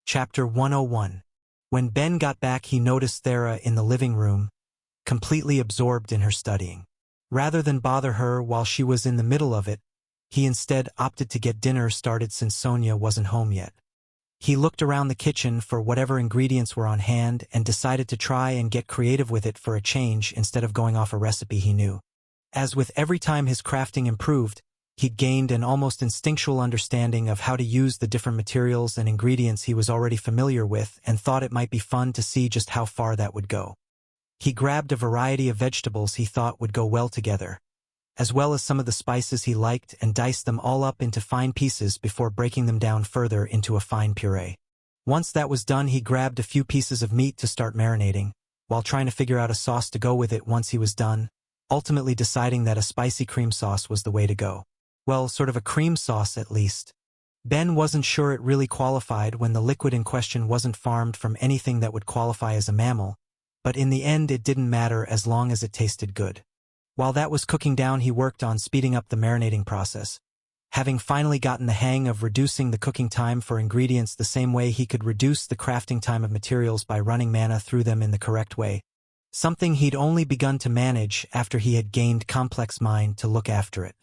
Chapter 101. When Ben got back, he noticed Thera in the living room, completely absorbed in her studying. Rather than bother her while she was in the middle of it, he instead opted to get dinner started since Sonia wasn't home yet. He looked around the kitchen for whatever ingredients were on hand and decided to try and get creative with it for a change instead of going off a recipe he knew. As with every time his crafting improved, he'd gained an almost instinctual understanding of how to use the different materials and ingredients he was already familiar with and thought it might be fun to see just how far that would go. He grabbed a variety of vegetables he thought would go well together, as well as some of the spices he liked, and diced them all up into fine pieces before breaking them down further into a fine puree. Once that was done, he grabbed a few pieces of meat to start marinating, while trying to figure out a sauce to go with it once he was done, ultimately deciding that a spicy cream sauce was the way to go. Well, sort of a cream sauce at least. Ben wasn't sure it really qualified when the liquid in question wasn't farmed from anything that would qualify as a mammal, but in the end it didn't matter as long as it tasted good. While that was cooking down, he worked on speeding up the marinating process. Having finally gotten the hang of reducing the cooking time for ingredients the same way he could reduce the crafting time of materials by running mana through them in the correct way, something he'd only begun to manage after he had gained complex mind to look after it.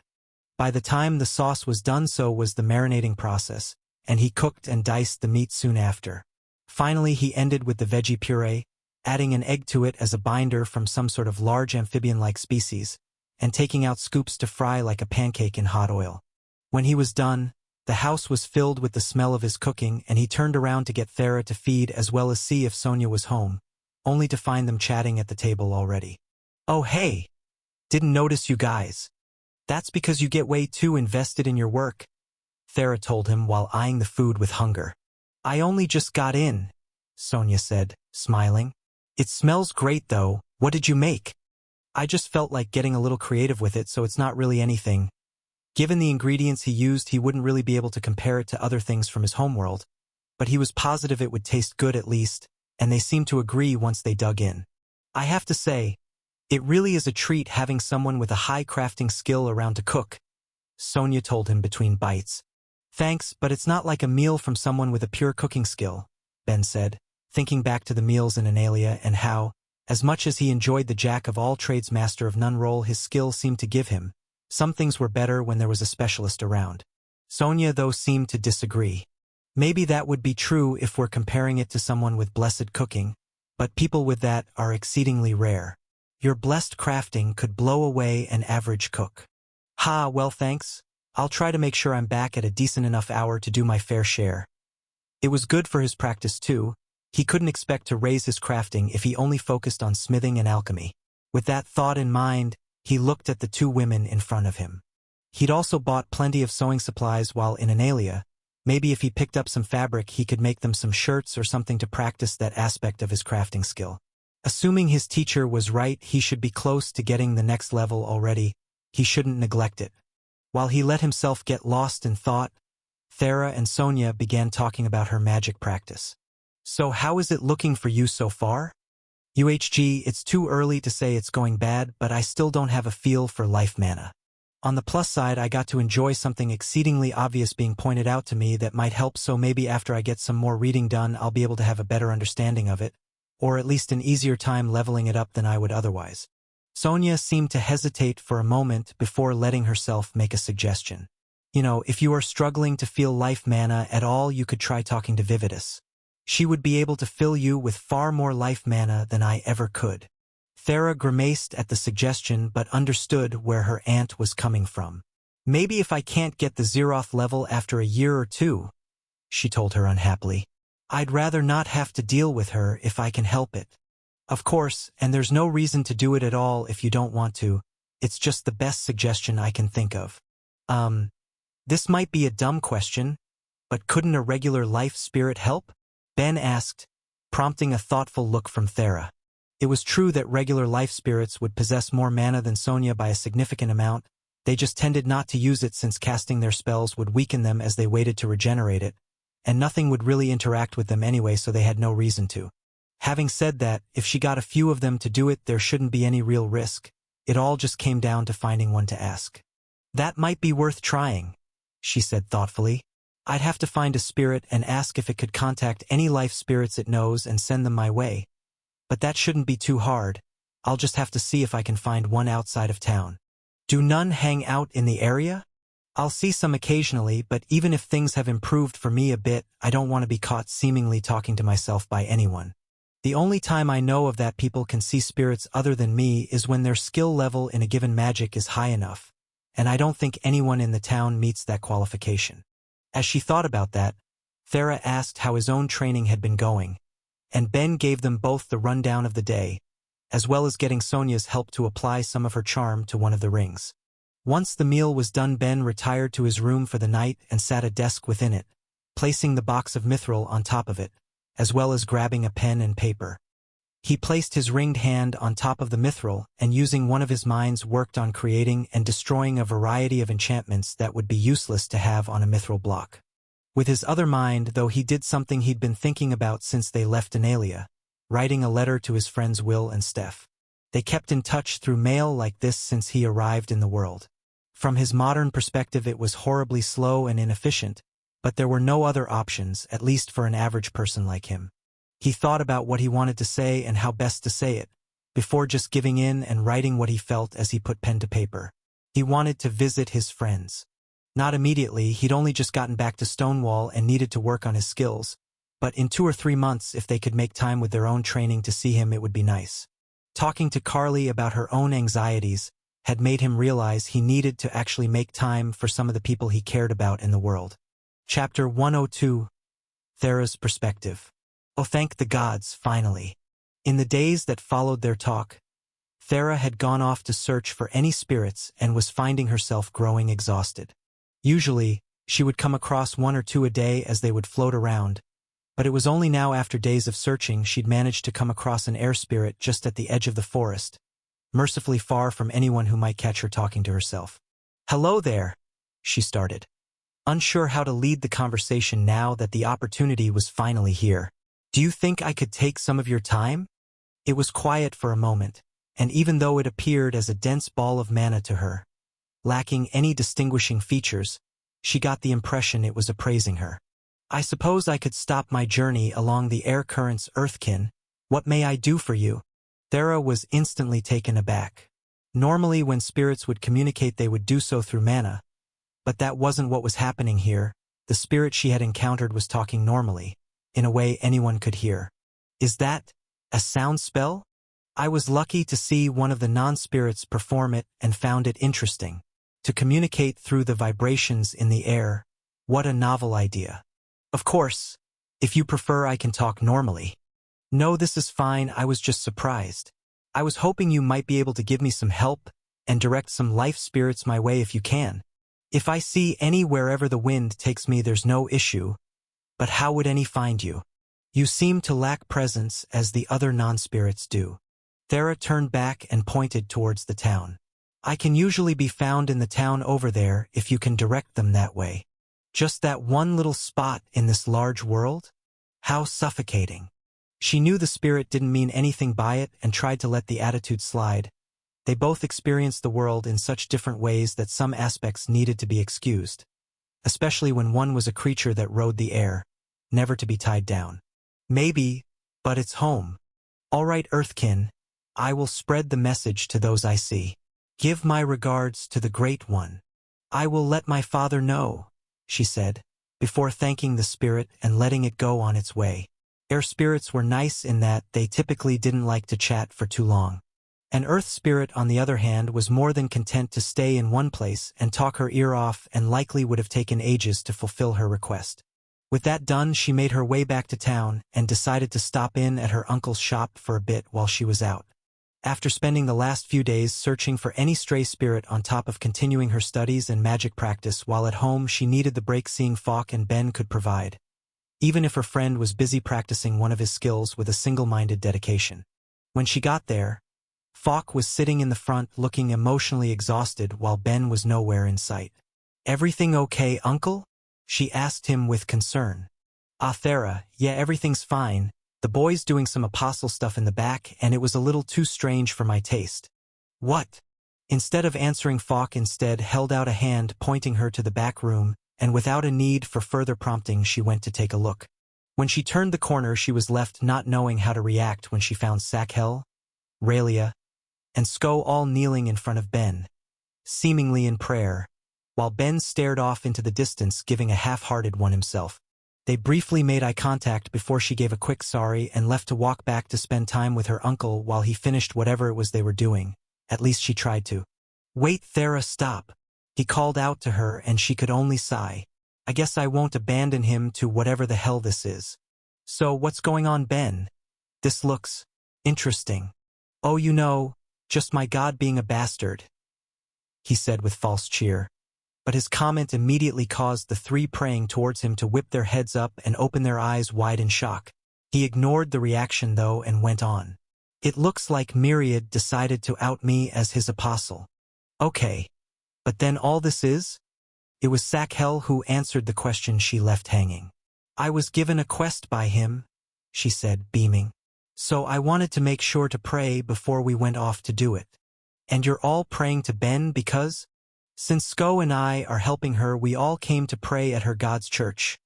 By the time the sauce was done, so was the marinating process, and he cooked and diced the meat soon after. Finally, he ended with the veggie puree, adding an egg to it as a binder from some sort of large amphibian-like species, and taking out scoops to fry like a pancake in hot oil. When he was done, the house was filled with the smell of his cooking, and he turned around to get Thera to feed as well as see if Sonia was home, only to find them chatting at the table already. "Oh hey! Didn't notice you guys. That's because you get way too invested in your work," Thera told him while eyeing the food with hunger. "I only just got in," Sonia said, smiling. "It smells great though. What did you make?" "I just felt like getting a little creative with it, so it's not really anything." Given the ingredients he used, he wouldn't really be able to compare it to other things from his homeworld, but he was positive it would taste good at least, and they seemed to agree once they dug in. "I have to say, it really is a treat having someone with a high crafting skill around to cook," Sonia told him between bites. "Thanks, but it's not like a meal from someone with a pure cooking skill," Ben said, thinking back to the meals in Analia and how, as much as he enjoyed the jack-of-all-trades master of none role his skill seemed to give him, some things were better when there was a specialist around. Sonia, though, seemed to disagree. "Maybe that would be true if we're comparing it to someone with blessed cooking, but people with that are exceedingly rare. Your blessed crafting could blow away an average cook." "Ha, well thanks. I'll try to make sure I'm back at a decent enough hour to do my fair share." It was good for his practice too. He couldn't expect to raise his crafting if he only focused on smithing and alchemy. With that thought in mind, he looked at the two women in front of him. He'd also bought plenty of sewing supplies while in Analia. Maybe if he picked up some fabric he could make them some shirts or something to practice that aspect of his crafting skill. Assuming his teacher was right, he should be close to getting the next level already. He shouldn't neglect it. While he let himself get lost in thought, Thera and Sonia began talking about her magic practice. "So how is it looking for you so far?" It's too early to say it's going bad, but I still don't have a feel for life mana. On the plus side, I got to enjoy something exceedingly obvious being pointed out to me that might help, so maybe after I get some more reading done I'll be able to have a better understanding of it, or at least an easier time leveling it up than I would otherwise. Sonia seemed to hesitate for a moment before letting herself make a suggestion. If you are struggling to feel life mana at all, you could try talking to Vividus. She would be able to fill you with far more life mana than I ever could." Thera grimaced at the suggestion but understood where her aunt was coming from. "Maybe if I can't get the Zeroth level after a year or two," she told her unhappily. "I'd rather not have to deal with her if I can help it." "Of course, and there's no reason to do it at all if you don't want to. It's just the best suggestion I can think of." This might be a dumb question, but couldn't a regular life spirit help?" Ben asked, prompting a thoughtful look from Thera. It was true that regular life spirits would possess more mana than Sonia by a significant amount. They just tended not to use it since casting their spells would weaken them as they waited to regenerate it, and nothing would really interact with them anyway, so they had no reason to. Having said that, if she got a few of them to do it, there shouldn't be any real risk. It all just came down to finding one to ask. "That might be worth trying," she said thoughtfully. I'd have to find a spirit and ask if it could contact any life spirits it knows and send them my way. But that shouldn't be too hard. I'll just have to see if I can find one outside of town. Do none hang out in the area? I'll see some occasionally, but even if things have improved for me a bit, I don't want to be caught seemingly talking to myself by anyone. The only time I know of that people can see spirits other than me is when their skill level in a given magic is high enough, and I don't think anyone in the town meets that qualification. As she thought about that, Thera asked how his own training had been going, and Ben gave them both the rundown of the day, as well as getting Sonia's help to apply some of her charm to one of the rings. Once the meal was done, Ben retired to his room for the night and sat at a desk within it, placing the box of mithril on top of it, as well as grabbing a pen and paper. He placed his ringed hand on top of the mithril and using one of his minds worked on creating and destroying a variety of enchantments that would be useless to have on a mithril block. With his other mind, though, he did something he'd been thinking about since they left Analia, writing a letter to his friends Will and Steph. They kept in touch through mail like this since he arrived in the world. From his modern perspective, it was horribly slow and inefficient, but there were no other options, at least for an average person like him. He thought about what he wanted to say and how best to say it, before just giving in and writing what he felt as he put pen to paper. He wanted to visit his friends. Not immediately, he'd only just gotten back to Stonewall and needed to work on his skills, but in 2 or 3 months, if they could make time with their own training to see him, it would be nice. Talking to Carly about her own anxieties had made him realize he needed to actually make time for some of the people he cared about in the world. Chapter 102. Thera's Perspective. Oh, thank the gods, finally. In the days that followed their talk, Thera had gone off to search for any spirits and was finding herself growing exhausted. Usually, she would come across 1 or 2 a day as they would float around, but it was only now after days of searching she'd managed to come across an air spirit just at the edge of the forest, mercifully far from anyone who might catch her talking to herself. "Hello there," she started, unsure how to lead the conversation now that the opportunity was finally here. "Do you think I could take some of your time?" It was quiet for a moment, and even though it appeared as a dense ball of mana to her, lacking any distinguishing features, she got the impression it was appraising her. "I suppose I could stop my journey along the air currents, Earthkin. What may I do for you?" Thera was instantly taken aback. Normally when spirits would communicate they would do so through mana, but that wasn't what was happening here. The spirit she had encountered was talking normally, in a way anyone could hear. "Is that a sound spell?" "I was lucky to see one of the non-spirits perform it and found it interesting. To communicate through the vibrations in the air. What a novel idea. Of course, if you prefer, I can talk normally." "No, this is fine. I was just surprised. I was hoping you might be able to give me some help and direct some life spirits my way if you can. If I see any wherever the wind takes me, there's no issue. But how would any find you? You seem to lack presence as the other non-spirits do." Thera turned back and pointed towards the town. "I can usually be found in the town over there if you can direct them that way. Just that one little spot in this large world? How suffocating." She knew the spirit didn't mean anything by it and tried to let the attitude slide. They both experienced the world in such different ways that some aspects needed to be excused, especially when one was a creature that rode the air, never to be tied down. "Maybe, but it's home. All right, Earthkin, I will spread the message to those I see. Give my regards to the Great One. I will let my father know," she said, before thanking the spirit and letting it go on its way. Air spirits were nice in that they typically didn't like to chat for too long. An earth spirit, on the other hand, was more than content to stay in one place and talk her ear off and likely would have taken ages to fulfill her request. With that done, she made her way back to town and decided to stop in at her uncle's shop for a bit while she was out. After spending the last few days searching for any stray spirit on top of continuing her studies and magic practice while at home, she needed the break seeing Falk and Ben could provide, even if her friend was busy practicing one of his skills with a single-minded dedication. When she got there, Falk was sitting in the front looking emotionally exhausted while Ben was nowhere in sight. "Everything okay, Uncle?" she asked him with concern. "Ah, Thera, yeah, everything's fine. The boy's doing some apostle stuff in the back and it was a little too strange for my taste." "What?" Instead of answering, Falk instead held out a hand pointing her to the back room, and without a need for further prompting she went to take a look. When she turned the corner she was left not knowing how to react when she found Sakhel, Raelia, and Sko all kneeling in front of Ben, seemingly in prayer, while Ben stared off into the distance giving a half-hearted one himself. They briefly made eye contact before she gave a quick sorry and left to walk back to spend time with her uncle while he finished whatever it was they were doing. At least she tried to. "Wait, Thera, stop." He called out to her and she could only sigh. "I guess I won't abandon him to whatever the hell this is." "So what's going on, Ben? This looks interesting." "Oh, you know, just my God being a bastard," he said with false cheer. But his comment immediately caused the three praying towards him to whip their heads up and open their eyes wide in shock. He ignored the reaction though and went on. "It looks like Myriad decided to out me as his apostle." "Okay. But then all this is?" It was Sakhel who answered the question she left hanging. "I was given a quest by him," she said, beaming. "So I wanted to make sure to pray before we went off to do it." "And you're all praying to Ben because?" "Since Sko and I are helping her, we all came to pray at her God's church,"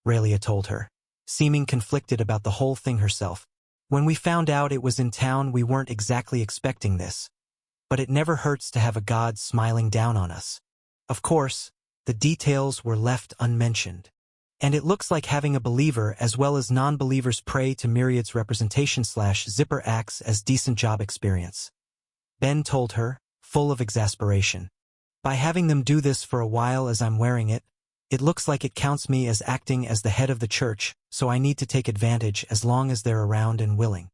Raelia told her, seeming conflicted about the whole thing herself. "When we found out it was in town, we weren't exactly expecting this. But it never hurts to have a God smiling down on us." Of course, the details were left unmentioned. "And it looks like having a believer as well as non-believers pray to Myriad's representation/zipper acts as decent job experience," Ben told her, full of exasperation. "By having them do this for a while as I'm wearing it, it looks like it counts me as acting as the head of the church, so I need to take advantage as long as they're around and willing."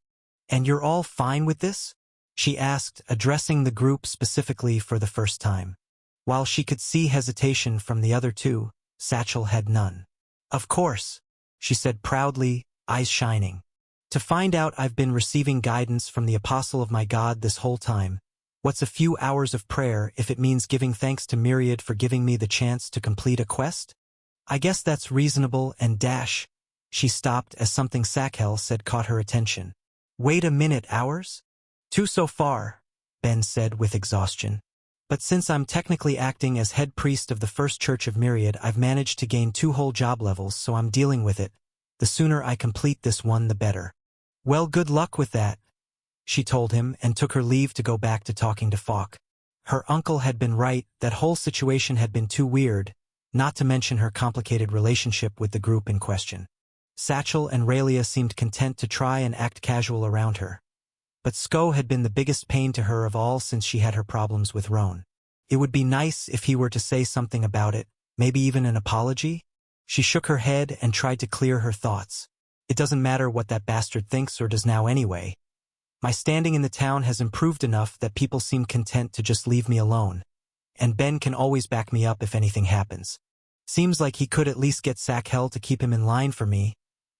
"And you're all fine with this?" she asked, addressing the group specifically for the first time. While she could see hesitation from the other two, Satchel had none. "Of course," she said proudly, eyes shining. "To find out I've been receiving guidance from the apostle of my God this whole time. What's a few hours of prayer if it means giving thanks to Myriad for giving me the chance to complete a quest? I guess that's reasonable and dash." She stopped as something Sakhel said caught her attention. "Wait a minute, hours? 2 so far," Ben said with exhaustion. "But since I'm technically acting as head priest of the First Church of Myriad, I've managed to gain 2 whole job levels, so I'm dealing with it. The sooner I complete this one, the better." "Well, good luck with that," she told him and took her leave to go back to talking to Falk. Her uncle had been right, that whole situation had been too weird, not to mention her complicated relationship with the group in question. Satchel and Raelia seemed content to try and act casual around her. But Sko had been the biggest pain to her of all since she had her problems with Roan. It would be nice if he were to say something about it, maybe even an apology? She shook her head and tried to clear her thoughts. "It doesn't matter what that bastard thinks or does now anyway. My standing in the town has improved enough that people seem content to just leave me alone. And Ben can always back me up if anything happens. Seems like he could at least get Sakhel to keep him in line for me.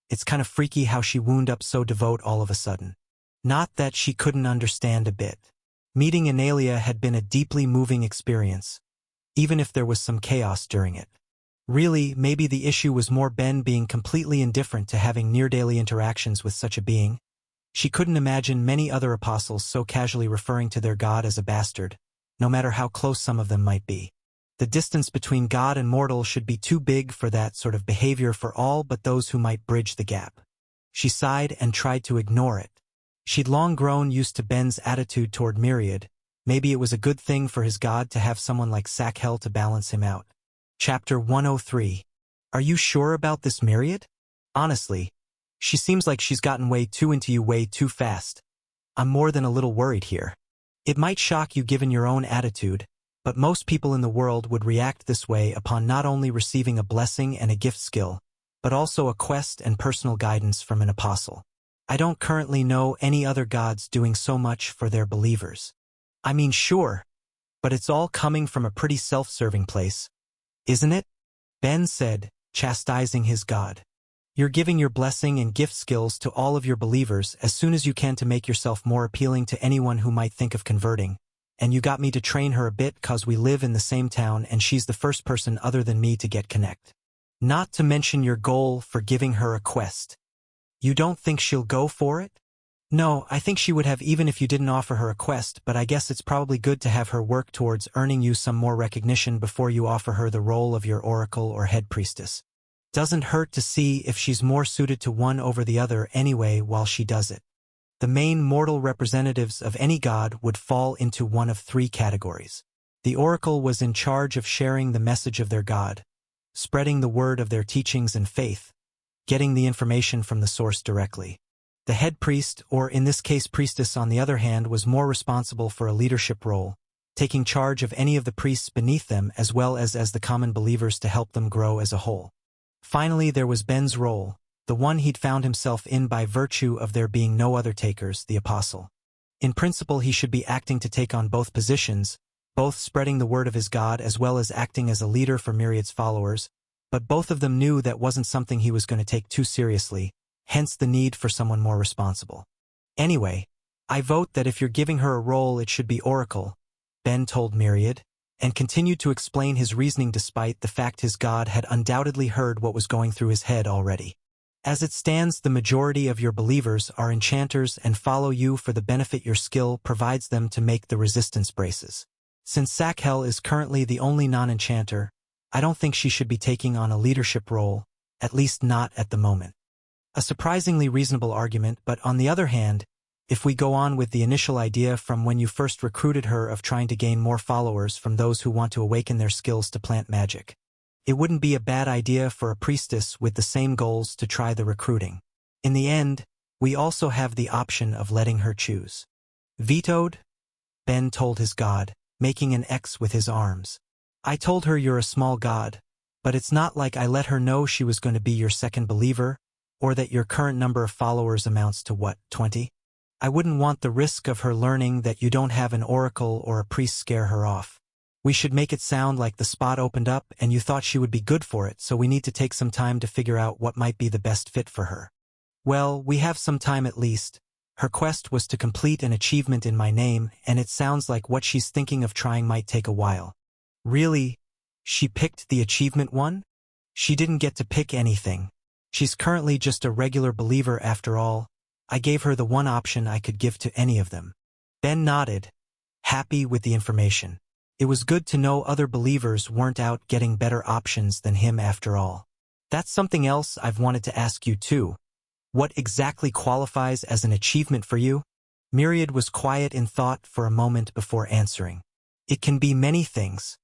It's kind of freaky how she wound up so devout all of a sudden." Not that she couldn't understand a bit. Meeting Analia had been a deeply moving experience, even if there was some chaos during it. Really, maybe the issue was more Ben being completely indifferent to having near-daily interactions with such a being. She couldn't imagine many other apostles so casually referring to their God as a bastard, no matter how close some of them might be. The distance between God and mortal should be too big for that sort of behavior for all but those who might bridge the gap. She sighed and tried to ignore it. She'd long grown used to Ben's attitude toward Myriad. Maybe it was a good thing for his God to have someone like Sakhel to balance him out. Chapter 103. Are you sure about this Myriad? Honestly, she seems like she's gotten way too into you way too fast. I'm more than a little worried here. It might shock you given your own attitude, but most people in the world would react this way upon not only receiving a blessing and a gift skill, but also a quest and personal guidance from an apostle. I don't currently know any other gods doing so much for their believers. I mean, sure, but it's all coming from a pretty self-serving place, isn't it? Ben said, chastising his God. You're giving your blessing and gift skills to all of your believers as soon as you can to make yourself more appealing to anyone who might think of converting, and you got me to train her a bit 'cause we live in the same town and she's the first person other than me to get connect. Not to mention your goal for giving her a quest. You don't think she'll go for it? No, I think she would have even if you didn't offer her a quest, but I guess it's probably good to have her work towards earning you some more recognition before you offer her the role of your oracle or head priestess. Doesn't hurt to see if she's more suited to one over the other anyway while she does it. The main mortal representatives of any god would fall into one of three categories. The oracle was in charge of sharing the message of their god, spreading the word of their teachings and faith, getting the information from the source directly. The head priest, or in this case priestess on the other hand, was more responsible for a leadership role, taking charge of any of the priests beneath them as well as the common believers to help them grow as a whole. Finally, there was Ben's role, the one he'd found himself in by virtue of there being no other takers, the apostle. In principle, he should be acting to take on both positions, both spreading the word of his God as well as acting as a leader for Myriad's followers, but both of them knew that wasn't something he was going to take too seriously, hence the need for someone more responsible. Anyway, I vote that if you're giving her a role it should be oracle, Ben told Myriad, and continued to explain his reasoning despite the fact his god had undoubtedly heard what was going through his head already. As it stands, the majority of your believers are enchanters and follow you for the benefit your skill provides them to make the resistance braces. Since Sakhel is currently the only non-enchanter, I don't think she should be taking on a leadership role, at least not at the moment. A surprisingly reasonable argument, but on the other hand, if we go on with the initial idea from when you first recruited her of trying to gain more followers from those who want to awaken their skills to plant magic, it wouldn't be a bad idea for a priestess with the same goals to try the recruiting. In the end, we also have the option of letting her choose. Vetoed? Ben told his god, making an X with his arms. I told her you're a small god, but it's not like I let her know she was going to be your second believer, or that your current number of followers amounts to what, 20? I wouldn't want the risk of her learning that you don't have an oracle or a priest scare her off. We should make it sound like the spot opened up and you thought she would be good for it, so we need to take some time to figure out what might be the best fit for her. Well, we have some time at least. Her quest was to complete an achievement in my name, and it sounds like what she's thinking of trying might take a while. Really? She picked the achievement one? She didn't get to pick anything. She's currently just a regular believer after all. I gave her the one option I could give to any of them. Ben nodded, happy with the information. It was good to know other believers weren't out getting better options than him after all. That's something else I've wanted to ask you too. What exactly qualifies as an achievement for you? Myriad was quiet in thought for a moment before answering. It can be many things.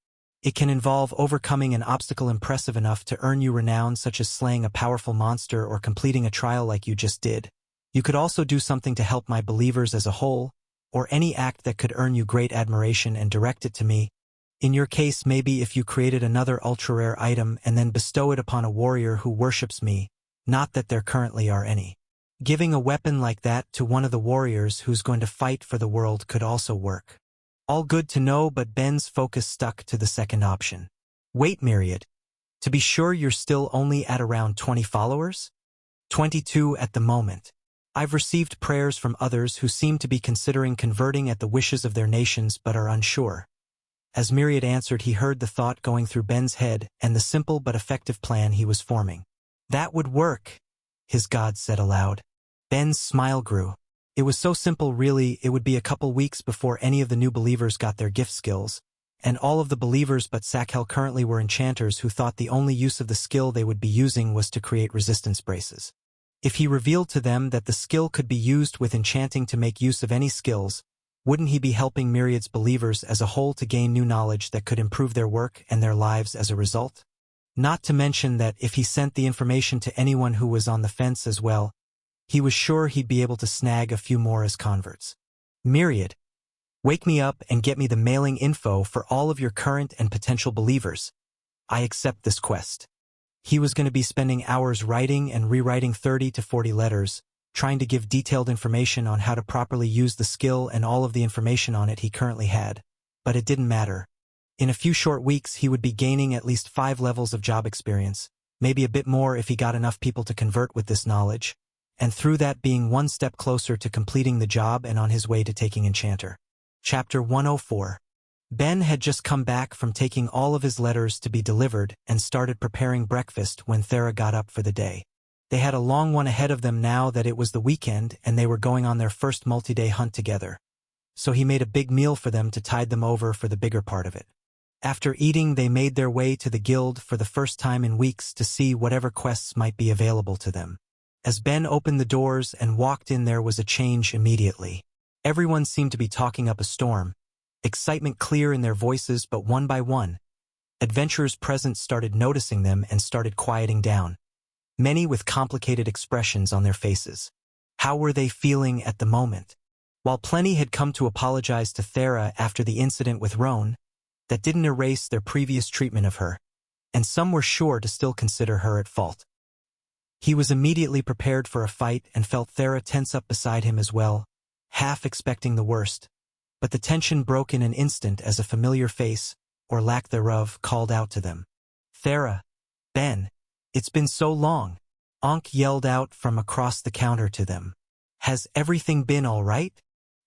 It can involve overcoming an obstacle impressive enough to earn you renown, such as slaying a powerful monster or completing a trial like you just did. You could also do something to help my believers as a whole, or any act that could earn you great admiration and direct it to me. In your case, maybe if you created another ultra-rare item and then bestow it upon a warrior who worships me, not that there currently are any. Giving a weapon like that to one of the warriors who's going to fight for the world could also work. All good to know, but Ben's focus stuck to the second option. Wait, Myriad. To be sure you're still only at around 20 followers? 22 at the moment. I've received prayers from others who seem to be considering converting at the wishes of their nations but are unsure. As Myriad answered, he heard the thought going through Ben's head and the simple but effective plan he was forming. That would work, his god said aloud. Ben's smile grew. It was so simple really, it would be a couple weeks before any of the new believers got their gift skills, and all of the believers but Sakhel currently were enchanters who thought the only use of the skill they would be using was to create resistance braces. If he revealed to them that the skill could be used with enchanting to make use of any skills, wouldn't he be helping Myriad's believers as a whole to gain new knowledge that could improve their work and their lives as a result? Not to mention that if he sent the information to anyone who was on the fence as well, he was sure he'd be able to snag a few more as converts. Myriad, wake me up and get me the mailing info for all of your current and potential believers. I accept this quest. He was going to be spending hours writing and rewriting 30 to 40 letters, trying to give detailed information on how to properly use the skill and all of the information on it he currently had. But it didn't matter. In a few short weeks he would be gaining at least 5 levels of job experience, maybe a bit more if he got enough people to convert with this knowledge, and through that being one step closer to completing the job and on his way to taking Enchanter. Chapter 104. Ben had just come back from taking all of his letters to be delivered and started preparing breakfast when Thera got up for the day. They had a long one ahead of them now that it was the weekend and they were going on their first multi-day hunt together. So he made a big meal for them to tide them over for the bigger part of it. After eating, they made their way to the guild for the first time in weeks to see whatever quests might be available to them. As Ben opened the doors and walked in, there was a change immediately. Everyone seemed to be talking up a storm, excitement clear in their voices, but one by one, adventurers present started noticing them and started quieting down, many with complicated expressions on their faces. How were they feeling at the moment? While plenty had come to apologize to Thera after the incident with Roan, that didn't erase their previous treatment of her, and some were sure to still consider her at fault. He was immediately prepared for a fight and felt Thera tense up beside him as well, half expecting the worst. But the tension broke in an instant as a familiar face, or lack thereof, called out to them. "Thera, Ben, it's been so long." Ankh yelled out from across the counter to them. "Has everything been all right?"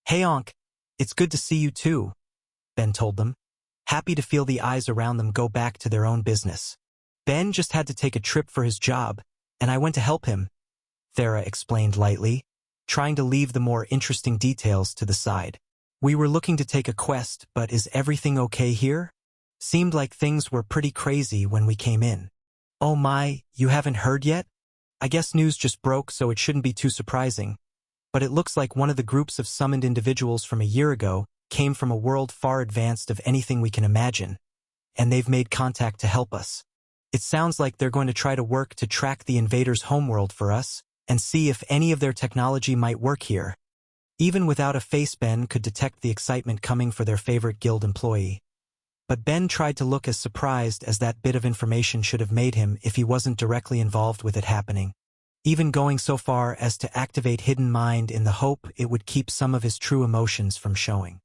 "Hey Ankh, it's good to see you too," Ben told them, happy to feel the eyes around them go back to their own business. "Ben just had to take a trip for his job, and I went to help him," Thera explained lightly, trying to leave the more interesting details to the side. "We were looking to take a quest, but is everything okay here? Seemed like things were pretty crazy when we came in." "Oh my, you haven't heard yet? I guess news just broke, so it shouldn't be too surprising. But it looks like one of the groups of summoned individuals from a year ago came from a world far advanced of anything we can imagine, and they've made contact to help us. It sounds like they're going to try to work to track the invaders' homeworld for us and see if any of their technology might work here." Even without a face, Ben could detect the excitement coming for their favorite guild employee. But Ben tried to look as surprised as that bit of information should have made him if he wasn't directly involved with it happening, even going so far as to activate Hidden Mind in the hope it would keep some of his true emotions from showing.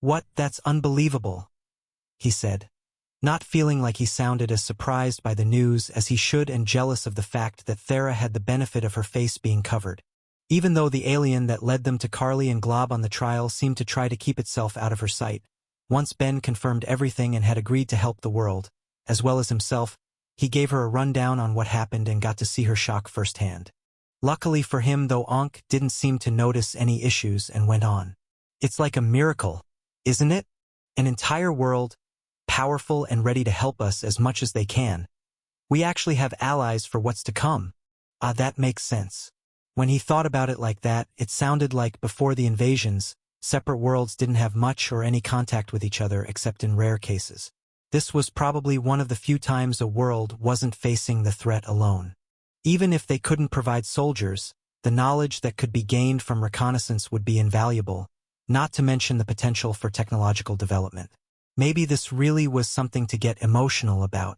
"What, that's unbelievable," he said, not feeling like he sounded as surprised by the news as he should and jealous of the fact that Thera had the benefit of her face being covered, even though the alien that led them to Carly and Glob on the trial seemed to try to keep itself out of her sight. Once Ben confirmed everything and had agreed to help the world, as well as himself, he gave her a rundown on what happened and got to see her shock firsthand. Luckily for him, though, Ankh didn't seem to notice any issues and went on. "It's like a miracle, isn't it? An entire world, powerful and ready to help us as much as they can. We actually have allies for what's to come." That makes sense. When he thought about it like that, it sounded like before the invasions, separate worlds didn't have much or any contact with each other except in rare cases. This was probably one of the few times a world wasn't facing the threat alone. Even if they couldn't provide soldiers, the knowledge that could be gained from reconnaissance would be invaluable, not to mention the potential for technological development. Maybe this really was something to get emotional about.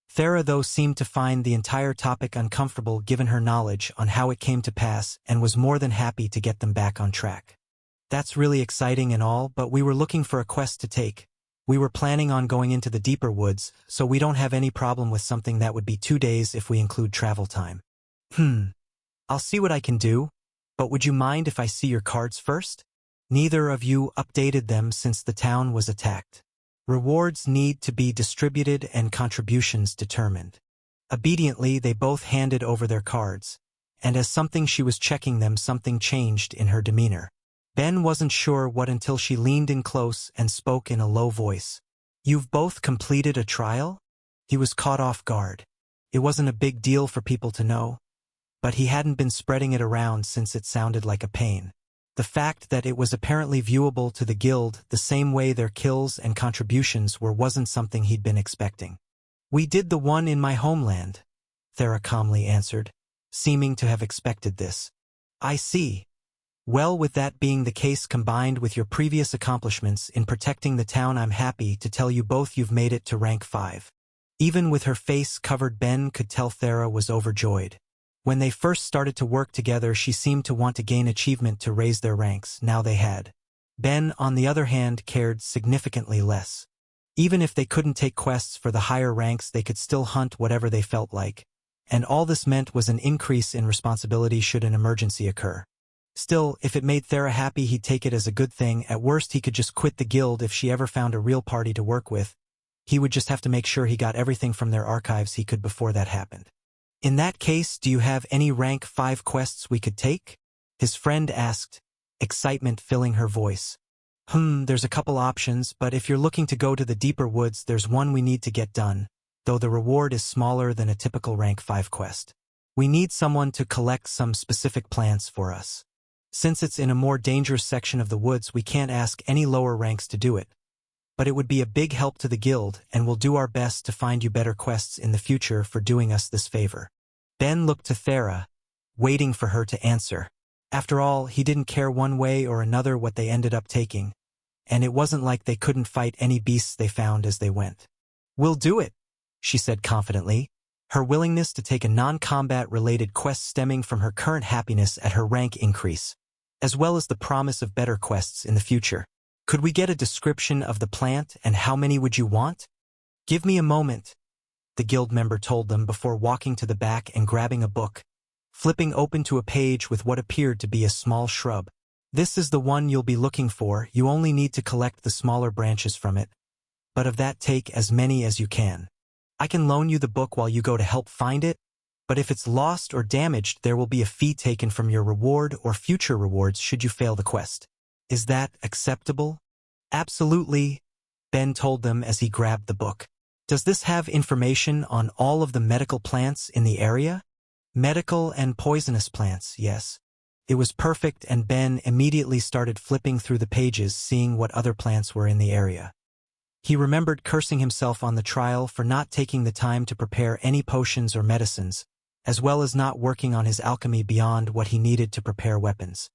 Thera, though, seemed to find the entire topic uncomfortable given her knowledge on how it came to pass and was more than happy to get them back on track. "That's really exciting and all, but we were looking for a quest to take. We were planning on going into the deeper woods, so we don't have any problem with something that would be 2 days if we include travel time." "I'll see what I can do, but would you mind if I see your cards first? Neither of you updated them since the town was attacked. Rewards need to be distributed and contributions determined." Obediently, they both handed over their cards, and as something she was checking them, something changed in her demeanor. Ben wasn't sure what until she leaned in close and spoke in a low voice. "You've both completed a trial?" He was caught off guard. It wasn't a big deal for people to know, but he hadn't been spreading it around since it sounded like a pain. The fact that it was apparently viewable to the guild the same way their kills and contributions were wasn't something he'd been expecting. "We did the one in my homeland," Thera calmly answered, seeming to have expected this. "I see. Well, with that being the case combined with your previous accomplishments in protecting the town, I'm happy to tell you both you've made it to rank 5. Even with her face covered, Ben could tell Thera was overjoyed. When they first started to work together, she seemed to want to gain achievement to raise their ranks. Now they had. Ben, on the other hand, cared significantly less. Even if they couldn't take quests for the higher ranks, they could still hunt whatever they felt like. And all this meant was an increase in responsibility should an emergency occur. Still, if it made Thera happy, he'd take it as a good thing. At worst, he could just quit the guild if she ever found a real party to work with. He would just have to make sure he got everything from their archives he could before that happened. In that case, do you have any rank 5 quests we could take? His friend asked, excitement filling her voice. There's a couple options, but if you're looking to go to the deeper woods, there's one we need to get done, though the reward is smaller than a typical rank 5 quest. We need someone to collect some specific plants for us. Since it's in a more dangerous section of the woods, we can't ask any lower ranks to do it. But it would be a big help to the guild, and we'll do our best to find you better quests in the future for doing us this favor. Ben looked to Thera, waiting for her to answer. After all, he didn't care one way or another what they ended up taking, and it wasn't like they couldn't fight any beasts they found as they went. We'll do it, she said confidently, her willingness to take a non-combat related quest stemming from her current happiness at her rank increase, as well as the promise of better quests in the future. Could we get a description of the plant, and how many would you want? Give me a moment, the guild member told them before walking to the back and grabbing a book, flipping open to a page with what appeared to be a small shrub. This is the one you'll be looking for. You only need to collect the smaller branches from it, but of that take as many as you can. I can loan you the book while you go to help find it, but if it's lost or damaged, there will be a fee taken from your reward or future rewards should you fail the quest. Is that acceptable? Absolutely, Ben told them as he grabbed the book. Does this have information on all of the medical plants in the area? Medical and poisonous plants, yes. It was perfect, and Ben immediately started flipping through the pages, seeing what other plants were in the area. He remembered cursing himself on the trial for not taking the time to prepare any potions or medicines, as well as not working on his alchemy beyond what he needed to prepare weapons.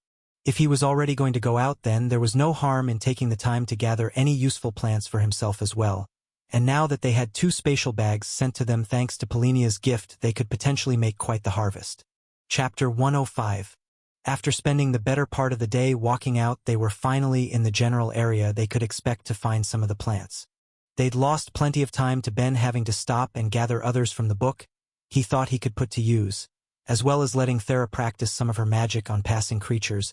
If he was already going to go out, then there was no harm in taking the time to gather any useful plants for himself as well. And now that they had 2 spatial bags sent to them thanks to Polinia's gift, they could potentially make quite the harvest. Chapter 105. After spending the better part of the day walking out, they were finally in the general area they could expect to find some of the plants. They'd lost plenty of time to Ben having to stop and gather others from the book he thought he could put to use, as well as letting Thera practice some of her magic on passing creatures.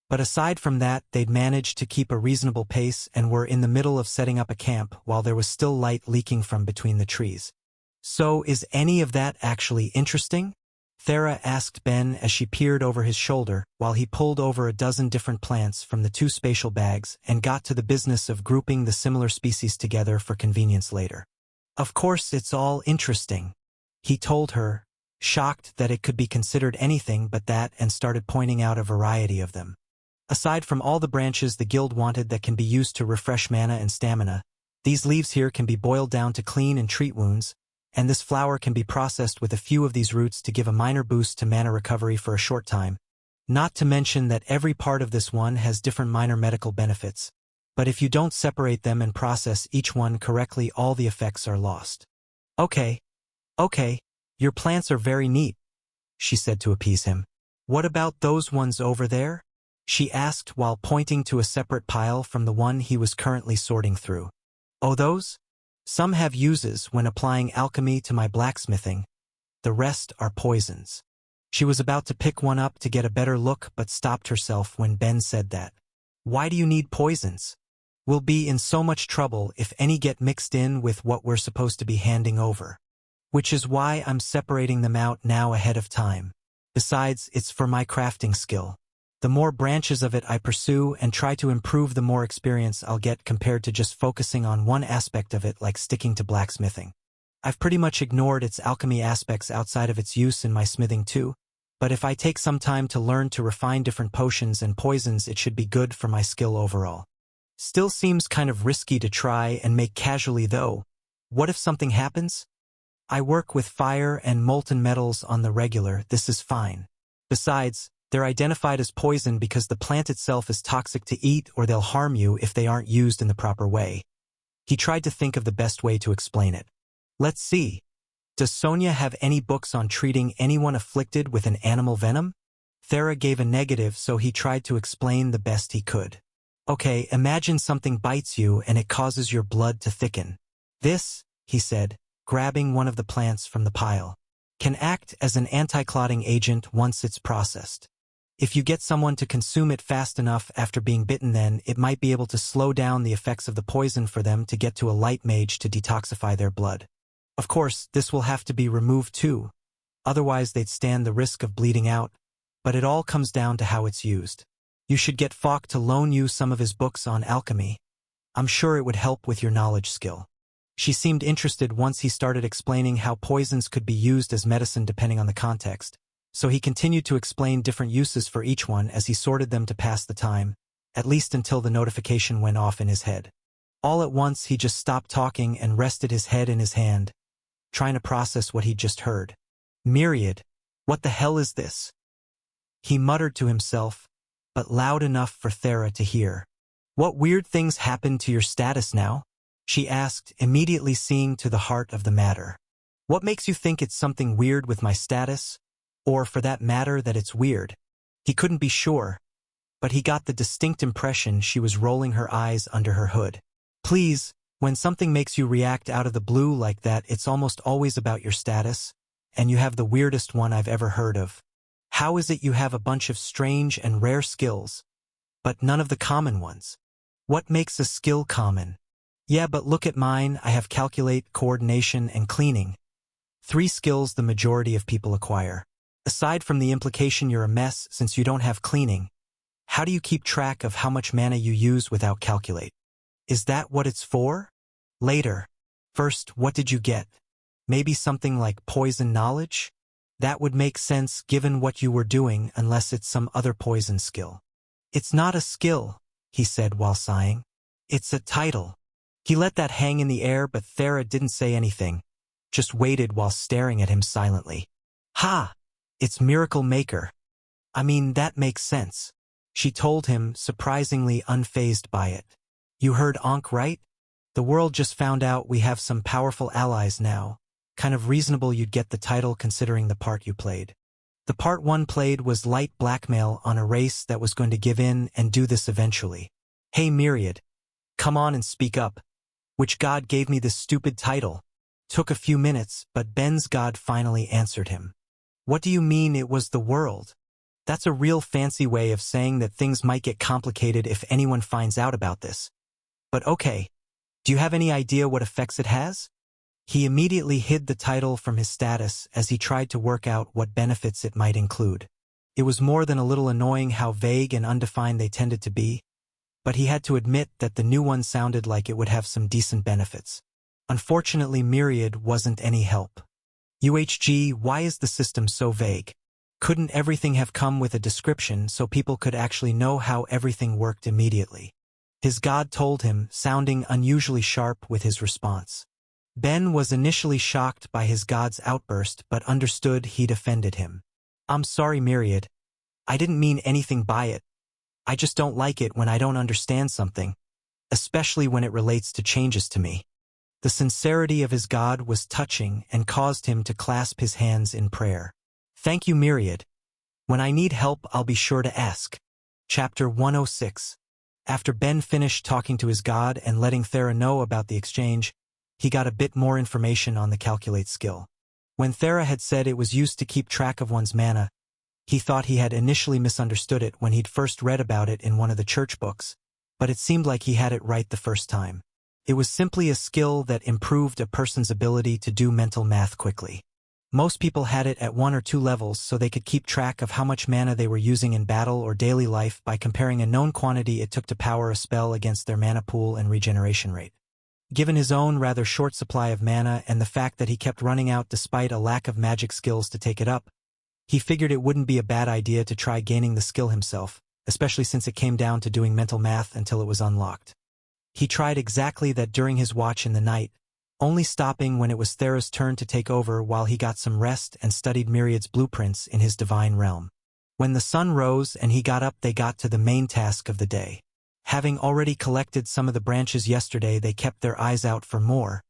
But aside from that, they'd managed to keep a reasonable pace and were in the middle of setting up a camp while there was still light leaking from between the trees. So, is any of that actually interesting? Thera asked Ben as she peered over his shoulder while he pulled over a dozen different plants from the 2 spatial bags and got to the business of grouping the similar species together for convenience later. Of course it's all interesting, he told her, shocked that it could be considered anything but that, and started pointing out a variety of them. Aside from all the branches the guild wanted that can be used to refresh mana and stamina, these leaves here can be boiled down to clean and treat wounds, and this flower can be processed with a few of these roots to give a minor boost to mana recovery for a short time. Not to mention that every part of this one has different minor medical benefits, but if you don't separate them and process each one correctly, all the effects are lost. Okay, your plants are very neat, she said to appease him. What about those ones over there? She asked while pointing to a separate pile from the one he was currently sorting through. Oh, those? Some have uses when applying alchemy to my blacksmithing. The rest are poisons. She was about to pick one up to get a better look but stopped herself when Ben said that. Why do you need poisons? We'll be in so much trouble if any get mixed in with what we're supposed to be handing over. Which is why I'm separating them out now ahead of time. Besides, it's for my crafting skill. The more branches of it I pursue and try to improve, the more experience I'll get compared to just focusing on one aspect of it, like sticking to blacksmithing. I've pretty much ignored its alchemy aspects outside of its use in my smithing too, but if I take some time to learn to refine different potions and poisons, it should be good for my skill overall. Still seems kind of risky to try and make casually though. What if something happens? I work with fire and molten metals on the regular, this is fine. Besides, they're identified as poison because the plant itself is toxic to eat, or they'll harm you if they aren't used in the proper way. He tried to think of the best way to explain it. Let's see. Does Sonia have any books on treating anyone afflicted with an animal venom? Thera gave a negative, so he tried to explain the best he could. Okay, imagine something bites you and it causes your blood to thicken. This, he said, grabbing one of the plants from the pile, can act as an anti-clotting agent once it's processed. If you get someone to consume it fast enough after being bitten, then it might be able to slow down the effects of the poison for them to get to a light mage to detoxify their blood. Of course, this will have to be removed too. otherwise they'd stand the risk of bleeding out, but it all comes down to how it's used. You should get Falk to loan you some of his books on alchemy. I'm sure it would help with your knowledge skill. She seemed interested once he started explaining how poisons could be used as medicine depending on the context, so he continued to explain different uses for each one as he sorted them to pass the time, at least until the notification went off in his head. All at once he just stopped talking and rested his head in his hand, trying to process what he'd just heard. Myriad, what the hell is this? He muttered to himself, but loud enough for Thera to hear. What weird things happened to your status now? She asked, immediately seeing to the heart of the matter. What makes you think it's something weird with my status? Or, for that matter, that it's weird? He couldn't be sure, but he got the distinct impression she was rolling her eyes under her hood. Please, when something makes you react out of the blue like that, it's almost always about your status, and you have the weirdest one I've ever heard of. How is it you have a bunch of strange and rare skills, but none of the common ones? What makes a skill common? Yeah, but look at mine. I have calculate, coordination, and cleaning. 3 skills the majority of people acquire. Aside from the implication you're a mess since you don't have cleaning, how do you keep track of how much mana you use without calculate? Is that what it's for? Later. First, what did you get? Maybe something like poison knowledge? That would make sense given what you were doing unless it's some other poison skill. It's not a skill, he said while sighing. It's a title. He let that hang in the air, but Thera didn't say anything, just waited while staring at him silently. Ha! It's Miracle Maker. I mean, that makes sense. She told him, surprisingly unfazed by it. You heard Ankh right? The world just found out we have some powerful allies now. Kind of reasonable you'd get the title considering the part you played. The part one played was light blackmail on a race that was going to give in and do this eventually. Hey Myriad, come on and speak up. Which god gave me this stupid title? Took a few minutes, but Ben's god finally answered him. What do you mean it was the world? That's a real fancy way of saying that things might get complicated if anyone finds out about this. But okay, do you have any idea what effects it has? He immediately hid the title from his status as he tried to work out what benefits it might include. It was more than a little annoying how vague and undefined they tended to be, but he had to admit that the new one sounded like it would have some decent benefits. Unfortunately, Myriad wasn't any help. UHG, why is the system so vague? Couldn't everything have come with a description so people could actually know how everything worked immediately? His god told him, sounding unusually sharp with his response. Ben was initially shocked by his god's outburst but understood he'd offended him. I'm sorry, Myriad. I didn't mean anything by it. I just don't like it when I don't understand something, especially when it relates to changes to me. The sincerity of his god was touching and caused him to clasp his hands in prayer. Thank you, Myriad. When I need help, I'll be sure to ask. Chapter 106. After Ben finished talking to his god and letting Thera know about the exchange, he got a bit more information on the calculate skill. When Thera had said it was used to keep track of one's mana, he thought he had initially misunderstood it when he'd first read about it in one of the church books, but it seemed like he had it right the first time. It was simply a skill that improved a person's ability to do mental math quickly. Most people had it at 1 or 2 levels so they could keep track of how much mana they were using in battle or daily life by comparing a known quantity it took to power a spell against their mana pool and regeneration rate. Given his own rather short supply of mana and the fact that he kept running out despite a lack of magic skills to take it up, he figured it wouldn't be a bad idea to try gaining the skill himself, especially since it came down to doing mental math until it was unlocked. He tried exactly that during his watch in the night, only stopping when it was Thera's turn to take over while he got some rest and studied Myriad's blueprints in his divine realm. When the sun rose and he got up, they got to the main task of the day. Having already collected some of the branches yesterday, they kept their eyes out for more,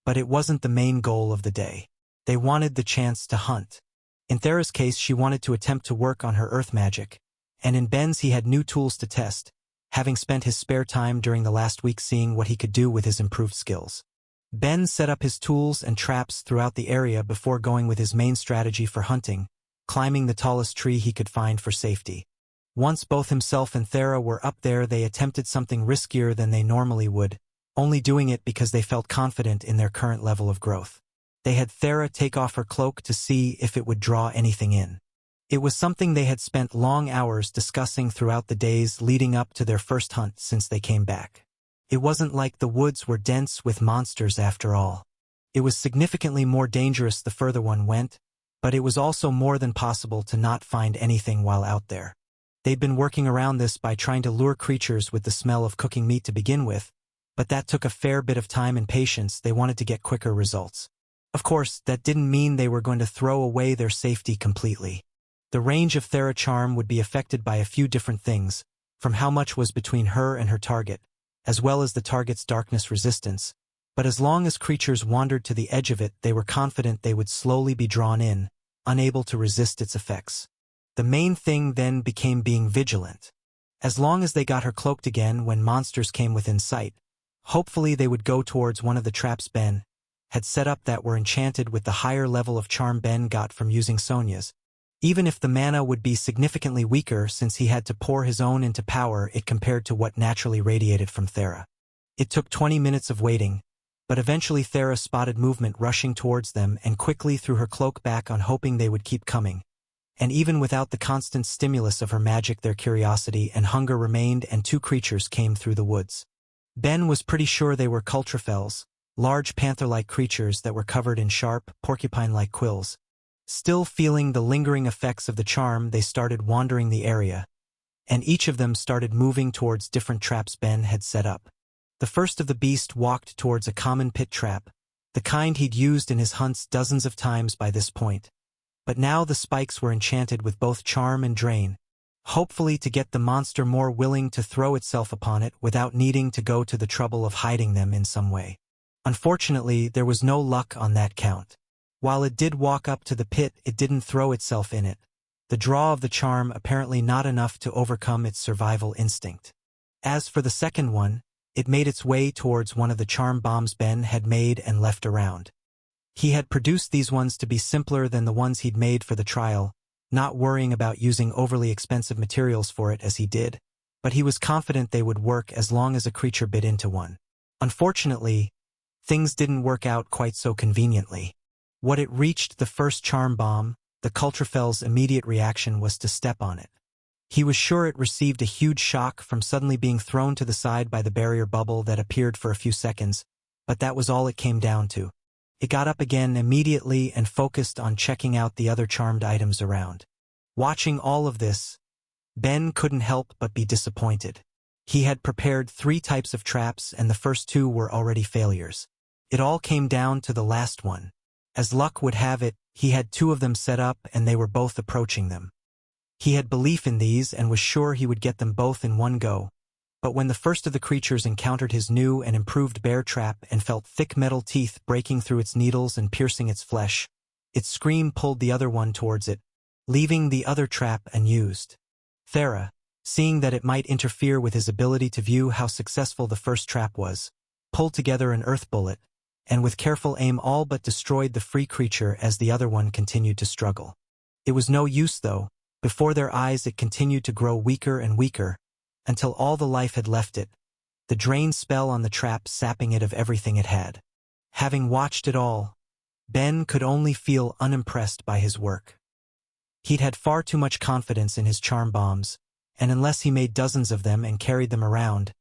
but it wasn't the main goal of the day. They wanted the chance to hunt. In Thera's case, she wanted to attempt to work on her earth magic, and in Ben's he had new tools to test, having spent his spare time during the last week seeing what he could do with his improved skills. Ben set up his tools and traps throughout the area before going with his main strategy for hunting, climbing the tallest tree he could find for safety. Once both himself and Thera were up there, they attempted something riskier than they normally would, only doing it because they felt confident in their current level of growth. they had Thera take off her cloak to see if it would draw anything in. It was something they had spent long hours discussing throughout the days leading up to their first hunt since they came back. It wasn't like the woods were dense with monsters after all. It was significantly more dangerous the further one went, but it was also more than possible to not find anything while out there. They'd been working around this by trying to lure creatures with the smell of cooking meat to begin with, but that took a fair bit of time and patience. They wanted to get quicker results. Of course, that didn't mean they were going to throw away their safety completely. The range of Thera charm would be affected by a few different things, from how much was between her and her target, as well as the target's darkness resistance, but as long as creatures wandered to the edge of it, they were confident they would slowly be drawn in, unable to resist its effects. The main thing then became being vigilant. As long as they got her cloaked again when monsters came within sight, hopefully they would go towards one of the traps Ben had set up that were enchanted with the higher level of charm Ben got from using Sonia's. Even if the mana would be significantly weaker since he had to pour his own into power it compared to what naturally radiated from Thera. It took 20 minutes of waiting, but eventually Thera spotted movement rushing towards them and quickly threw her cloak back on hoping they would keep coming. And even without the constant stimulus of her magic their curiosity and hunger remained and two creatures came through the woods. Ben was pretty sure they were Cultrafels, large panther-like creatures that were covered in sharp, porcupine-like quills. Still feeling the lingering effects of the charm, they started wandering the area, and each of them started moving towards different traps Ben had set up. The first of the beast walked towards a common pit trap, the kind he'd used in his hunts dozens of times by this point. But now the spikes were enchanted with both charm and drain, hopefully to get the monster more willing to throw itself upon it without needing to go to the trouble of hiding them in some way. Unfortunately, there was no luck on that count. While it did walk up to the pit, it didn't throw itself in it. The draw of the charm apparently not enough to overcome its survival instinct. As for the second one, it made its way towards one of the charm bombs Ben had made and left around. He had produced these ones to be simpler than the ones he'd made for the trial, not worrying about using overly expensive materials for it as he did, but he was confident they would work as long as a creature bit into one. Unfortunately, things didn't work out quite so conveniently. When it reached the first charm bomb, the Cultrafel's immediate reaction was to step on it. He was sure it received a huge shock from suddenly being thrown to the side by the barrier bubble that appeared for a few seconds, but that was all it came down to. It got up again immediately and focused on checking out the other charmed items around. Watching all of this, Ben couldn't help but be disappointed. He had prepared 3 types of traps and the first 2 were already failures. It all came down to the last one. As luck would have it, he had 2 of them set up and they were both approaching them. He had belief in these and was sure he would get them both in one go, but when the first of the creatures encountered his new and improved bear trap and felt thick metal teeth breaking through its needles and piercing its flesh, its scream pulled the other one towards it, leaving the other trap unused. Thera, seeing that it might interfere with his ability to view how successful the first trap was, pulled together an earth bullet, and with careful aim all but destroyed the free creature as the other one continued to struggle. It was no use though. Before their eyes it continued to grow weaker and weaker, until all the life had left it, the drain spell on the trap sapping it of everything it had. Having watched it all, Ben could only feel unimpressed by his work. He'd had far too much confidence in his charm bombs, and unless he made dozens of them and carried them around,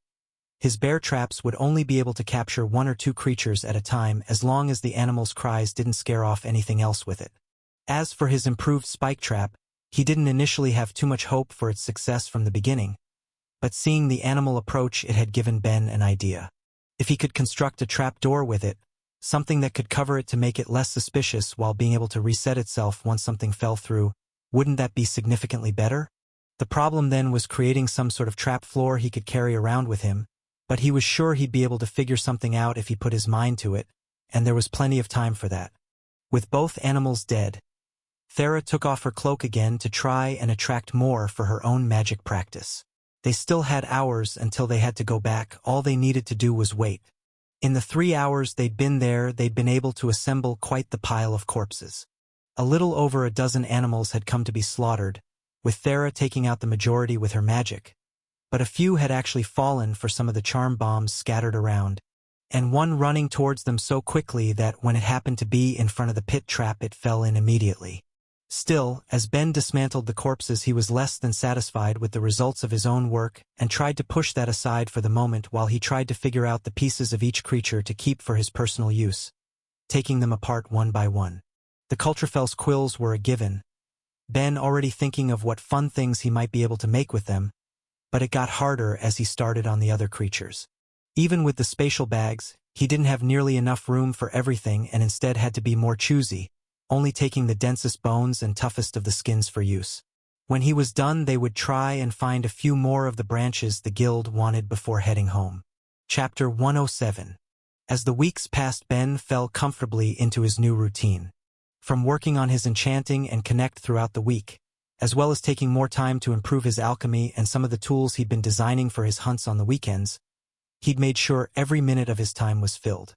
his bear traps would only be able to capture 1 or 2 creatures at a time as long as the animal's cries didn't scare off anything else with it. As for his improved spike trap, he didn't initially have too much hope for its success from the beginning, but seeing the animal approach it had given Ben an idea. If he could construct a trap door with it, something that could cover it to make it less suspicious while being able to reset itself once something fell through, wouldn't that be significantly better? The problem then was creating some sort of trap floor he could carry around with him, but he was sure he'd be able to figure something out if he put his mind to it, and there was plenty of time for that. With both animals dead, Thera took off her cloak again to try and attract more for her own magic practice. They still had hours until they had to go back. All they needed to do was wait. In the 3 hours they'd been there, they'd been able to assemble quite the pile of corpses. A little over a dozen animals had come to be slaughtered, with Thera taking out the majority with her magic. But a few had actually fallen for some of the charm bombs scattered around, and one running towards them so quickly that when it happened to be in front of the pit trap it fell in immediately. Still, as Ben dismantled the corpses he was less than satisfied with the results of his own work and tried to push that aside for the moment while he tried to figure out the pieces of each creature to keep for his personal use, taking them apart one by one. The Culturefels quills were a given, Ben already thinking of what fun things he might be able to make with them, but it got harder as he started on the other creatures. Even with the spatial bags, he didn't have nearly enough room for everything and instead had to be more choosy, only taking the densest bones and toughest of the skins for use. When he was done, they would try and find a few more of the branches the guild wanted before heading home. Chapter 107. As the weeks passed, Ben fell comfortably into his new routine. From working on his enchanting and connect throughout the week, as well as taking more time to improve his alchemy and some of the tools he'd been designing for his hunts on the weekends, he'd made sure every minute of his time was filled.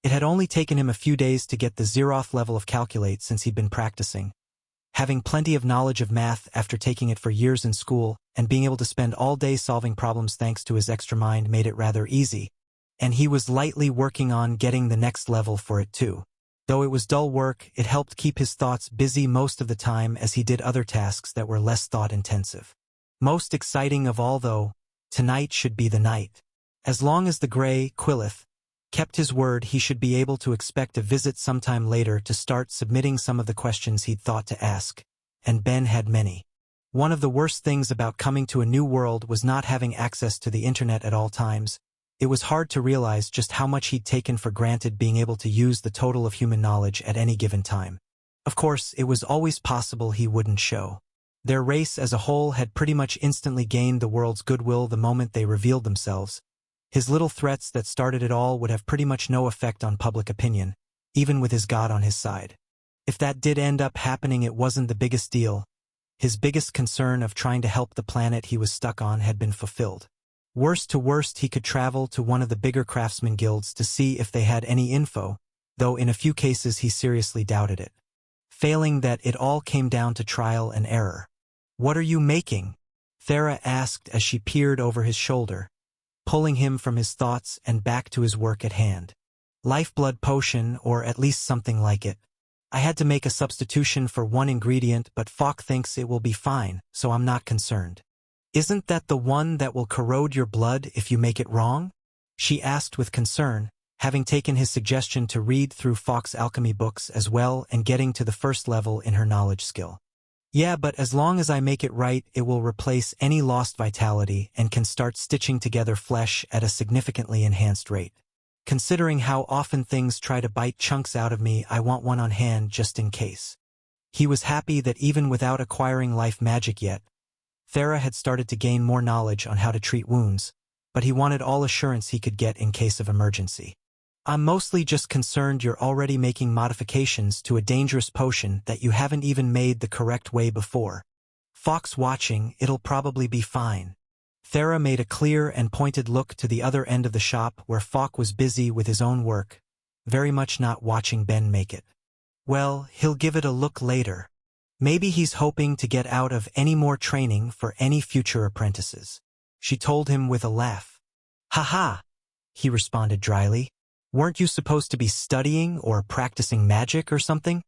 It had only taken him a few days to get the Zeroth level of Calculate since he'd been practicing. Having plenty of knowledge of math after taking it for years in school and being able to spend all day solving problems thanks to his extra mind made it rather easy, and he was lightly working on getting the next level for it too. Though it was dull work, it helped keep his thoughts busy most of the time as he did other tasks that were less thought-intensive. Most exciting of all, though, tonight should be the night. As long as the Grey Quillith kept his word, he should be able to expect a visit sometime later to start submitting some of the questions he'd thought to ask, and Ben had many. One of the worst things about coming to a new world was not having access to the internet at all times. It was hard to realize just how much he'd taken for granted being able to use the total of human knowledge at any given time. Of course, it was always possible he wouldn't show. Their race as a whole had pretty much instantly gained the world's goodwill the moment they revealed themselves. His little threats that started it all would have pretty much no effect on public opinion, even with his god on his side. If that did end up happening, it wasn't the biggest deal. His biggest concern of trying to help the planet he was stuck on had been fulfilled. Worst to worst, he could travel to one of the bigger craftsman guilds to see if they had any info, though in a few cases he seriously doubted it. Failing that, it all came down to trial and error. "What are you making?" Thera asked as she peered over his shoulder, pulling him from his thoughts and back to his work at hand. "Lifeblood potion, or at least something like it. I had to make a substitution for one ingredient, but Falk thinks it will be fine, so I'm not concerned." "Isn't that the one that will corrode your blood if you make it wrong?" she asked with concern, having taken his suggestion to read through Falk's alchemy books as well and getting to the first level in her knowledge skill. "Yeah, but as long as I make it right, it will replace any lost vitality and can start stitching together flesh at a significantly enhanced rate. Considering how often things try to bite chunks out of me, I want one on hand just in case." He was happy that even without acquiring life magic yet, Thera had started to gain more knowledge on how to treat wounds, but he wanted all assurance he could get in case of emergency. "I'm mostly just concerned you're already making modifications to a dangerous potion that you haven't even made the correct way before. Falk's watching, it'll probably be fine." Thera made a clear and pointed look to the other end of the shop where Falk was busy with his own work, very much not watching Ben make it. "Well, he'll give it a look later. Maybe he's hoping to get out of any more training for any future apprentices," she told him with a laugh. "Ha-ha," he responded dryly. "Weren't you supposed to be studying or practicing magic or something?"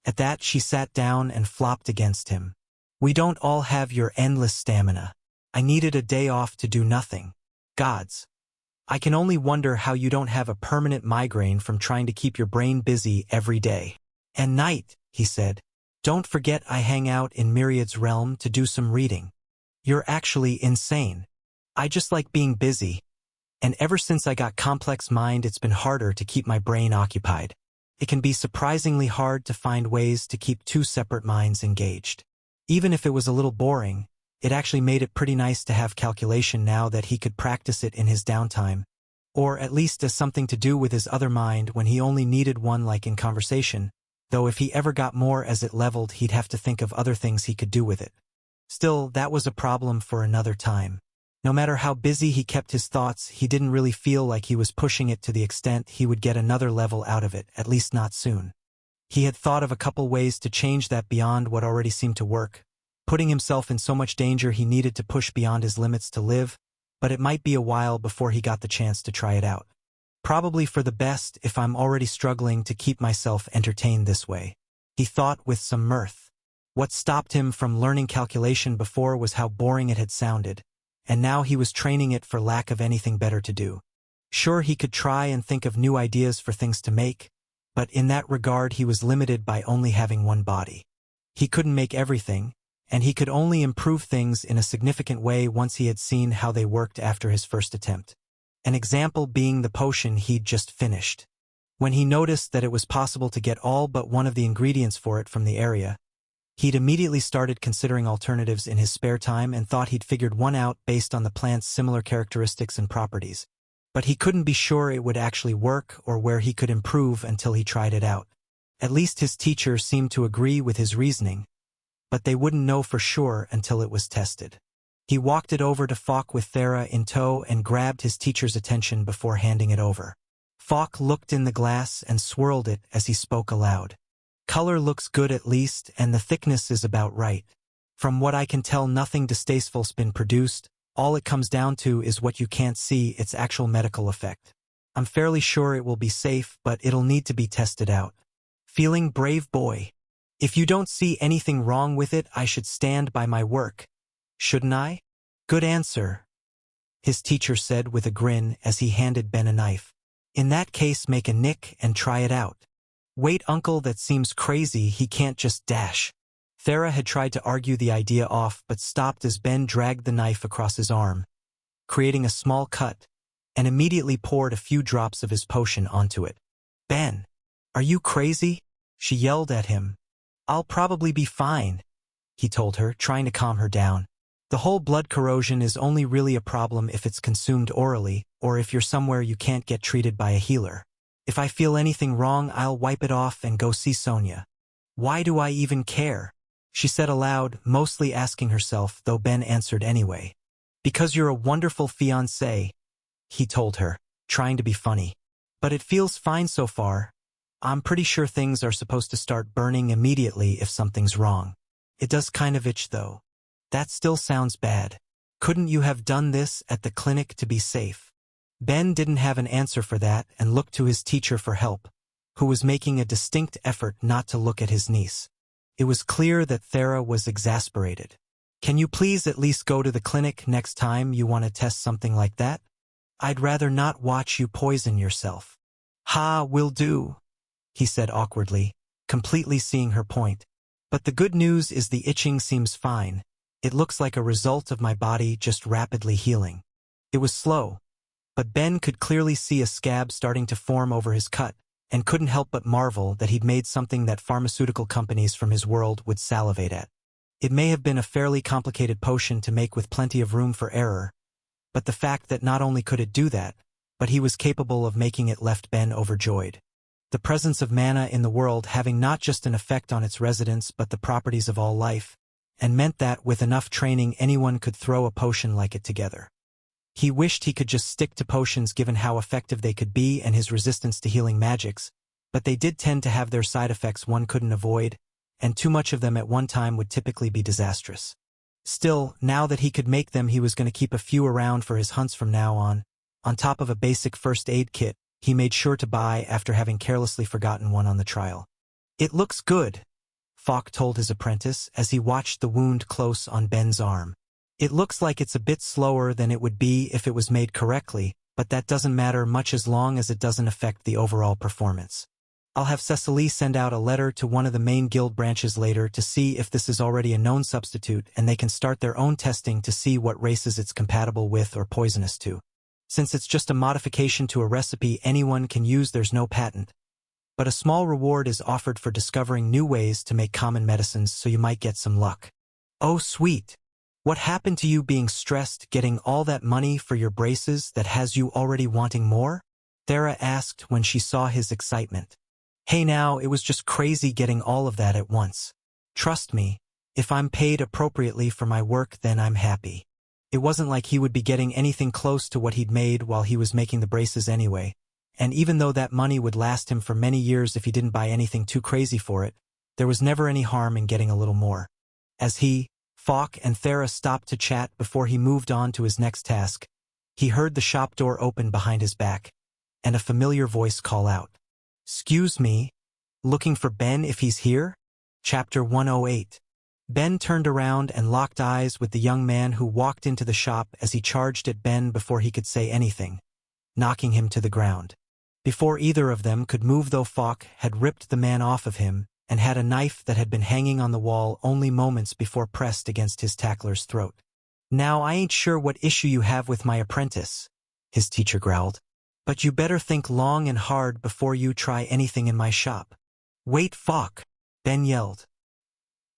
At that, she sat down and flopped against him. "We don't all have your endless stamina. I needed a day off to do nothing. Gods. I can only wonder how you don't have a permanent migraine from trying to keep your brain busy every day and night," he said. "Don't forget I hang out in Myriad's realm to do some reading. You're actually insane. I just like being busy. And ever since I got complex mind, it's been harder to keep my brain occupied. It can be surprisingly hard to find ways to keep two separate minds engaged. Even if it was a little boring, it actually made it pretty nice to have calculation now that he could practice it in his downtime, or at least as something to do with his other mind when he only needed one, like in conversation, though if he ever got more as it leveled, he'd have to think of other things he could do with it. Still, that was a problem for another time. No matter how busy he kept his thoughts, he didn't really feel like he was pushing it to the extent he would get another level out of it, at least not soon. He had thought of a couple ways to change that beyond what already seemed to work, putting himself in so much danger he needed to push beyond his limits to live, but it might be a while before he got the chance to try it out. probably for the best if I'm already struggling to keep myself entertained this way, he thought with some mirth. What stopped him from learning calculation before was how boring it had sounded, and now he was training it for lack of anything better to do. Sure, he could try and think of new ideas for things to make, but in that regard he was limited by only having one body. He couldn't make everything, and he could only improve things in a significant way once he had seen how they worked after his first attempt. An example being the potion he'd just finished. When he noticed that it was possible to get all but one of the ingredients for it from the area, he'd immediately started considering alternatives in his spare time and thought he'd figured one out based on the plant's similar characteristics and properties. But he couldn't be sure it would actually work or where he could improve until he tried it out. At least his teacher seemed to agree with his reasoning, but they wouldn't know for sure until it was tested. He walked it over to Falk with Thera in tow and grabbed his teacher's attention before handing it over. Falk looked in the glass and swirled it as he spoke aloud. Color looks good at least, and the thickness is about right. From what I can tell, nothing distasteful's been produced. All it comes down to is what you can't see, its actual medical effect. I'm fairly sure it will be safe, but it'll need to be tested out. Feeling brave, boy? If you don't see anything wrong with it, I should stand by my work. Shouldn't I? Good answer, his teacher said with a grin as he handed Ben a knife. In that case, make a nick and try it out. Wait, uncle, that seems crazy, he can't just dash. Thera had tried to argue the idea off but stopped as Ben dragged the knife across his arm, creating a small cut, and immediately poured a few drops of his potion onto it. Ben, are you crazy? She yelled at him. I'll probably be fine, he told her, trying to calm her down. The whole blood corrosion is only really a problem if it's consumed orally, or if you're somewhere you can't get treated by a healer. If I feel anything wrong, I'll wipe it off and go see Sonia. Why do I even care? She said aloud, mostly asking herself, though Ben answered anyway. Because you're a wonderful fiancé, he told her, trying to be funny. But it feels fine so far. I'm pretty sure things are supposed to start burning immediately if something's wrong. It does kind of itch though. That still sounds bad. Couldn't you have done this at the clinic to be safe? Ben didn't have an answer for that and looked to his teacher for help, who was making a distinct effort not to look at his niece. It was clear that Thera was exasperated. Can you please at least go to the clinic next time you want to test something like that? I'd rather not watch you poison yourself. Ha, will do, he said awkwardly, completely seeing her point. But the good news is the itching seems fine. It looks like a result of my body just rapidly healing. It was slow, but Ben could clearly see a scab starting to form over his cut, and couldn't help but marvel that he'd made something that pharmaceutical companies from his world would salivate at. It may have been a fairly complicated potion to make with plenty of room for error, but the fact that not only could it do that, but he was capable of making it left Ben overjoyed. The presence of mana in the world having not just an effect on its residents but the properties of all life, and meant that with enough training anyone could throw a potion like it together. He wished he could just stick to potions given how effective they could be and his resistance to healing magics, but they did tend to have their side effects one couldn't avoid, and too much of them at one time would typically be disastrous. Still, now that he could make them, he was going to keep a few around for his hunts from now on top of a basic first aid kit he made sure to buy after having carelessly forgotten one on the trial. It looks good, Falk told his apprentice as he watched the wound close on Ben's arm. It looks like it's a bit slower than it would be if it was made correctly, but that doesn't matter much as long as it doesn't affect the overall performance. I'll have Cecily send out a letter to one of the main guild branches later to see if this is already a known substitute and they can start their own testing to see what races it's compatible with or poisonous to. Since it's just a modification to a recipe anyone can use, there's no patent. But a small reward is offered for discovering new ways to make common medicines, so you might get some luck. Oh, sweet. What happened to you being stressed getting all that money for your braces that has you already wanting more? Thera asked when she saw his excitement. Hey now, it was just crazy getting all of that at once. Trust me, if I'm paid appropriately for my work, then I'm happy. It wasn't like he would be getting anything close to what he'd made while he was making the braces anyway, and even though that money would last him for many years if he didn't buy anything too crazy for it, there was never any harm in getting a little more. As he, Falk, and Thera stopped to chat before he moved on to his next task, he heard the shop door open behind his back. and a familiar voice call out. "Excuse me, looking for Ben if he's here?" Chapter 108. Ben turned around and locked eyes with the young man who walked into the shop as he charged at Ben before he could say anything, knocking him to the ground. Before either of them could move though, Falk had ripped the man off of him and had a knife that had been hanging on the wall only moments before pressed against his tackler's throat. "Now I ain't sure what issue you have with my apprentice," his teacher growled, "but you better think long and hard before you try anything in my shop." "Wait, Falk," Ben yelled.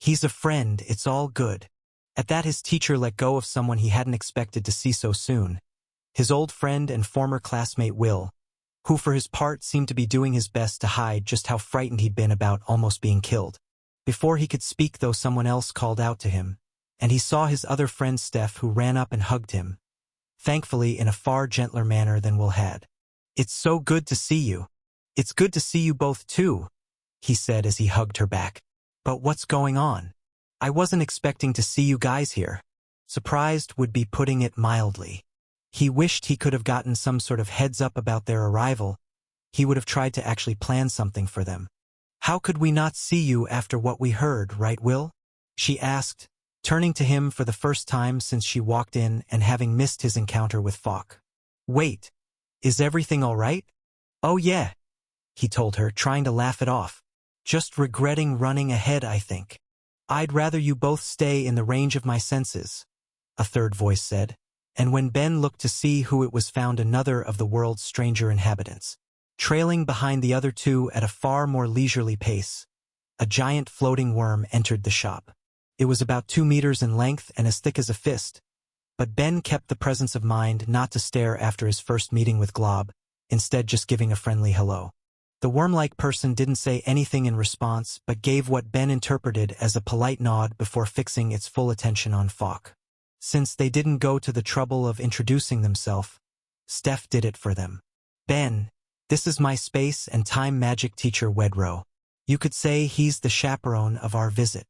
"He's a friend, it's all good." At that his teacher let go of someone he hadn't expected to see so soon. His old friend and former classmate Will, who for his part seemed to be doing his best to hide just how frightened he'd been about almost being killed. Before he could speak though, someone else called out to him, and he saw his other friend Steph, who ran up and hugged him, thankfully in a far gentler manner than Will had. "It's so good to see you." "It's good to see you both too," he said as he hugged her back. "But what's going on? I wasn't expecting to see you guys here." Surprised would be putting it mildly. He wished he could have gotten some sort of heads up about their arrival. He would have tried to actually plan something for them. "How could we not see you after what we heard, right, Will?" she asked, turning to him for the first time since she walked in and having missed his encounter with Falk. "Wait, is everything all right?" "Oh yeah," he told her, trying to laugh it off. "Just regretting running ahead, I think." "I'd rather you both stay in the range of my senses," a third voice said, and when Ben looked to see who it was, found another of the world's stranger inhabitants. Trailing behind the other two at a far more leisurely pace, a giant floating worm entered the shop. It was about 2 meters in length and as thick as a fist, but Ben kept the presence of mind not to stare after his first meeting with Glob, instead just giving a friendly hello. The worm-like person didn't say anything in response, but gave what Ben interpreted as a polite nod before fixing its full attention on Falk. Since they didn't go to the trouble of introducing themselves, Steph did it for them. "Ben, this is my space and time magic teacher Wedro. You could say he's the chaperone of our visit.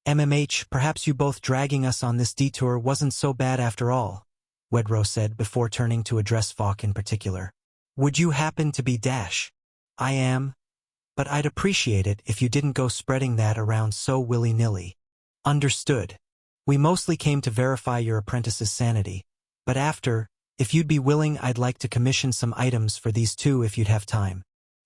MMH, perhaps you both dragging us on this detour wasn't so bad after all," Wedro said before turning to address Falk in particular. "Would you happen to be Dash?" "I am, but I'd appreciate it if you didn't go spreading that around so willy-nilly." "Understood. We mostly came to verify your apprentice's sanity, but after, if you'd be willing, I'd like to commission some items for these two if you'd have time."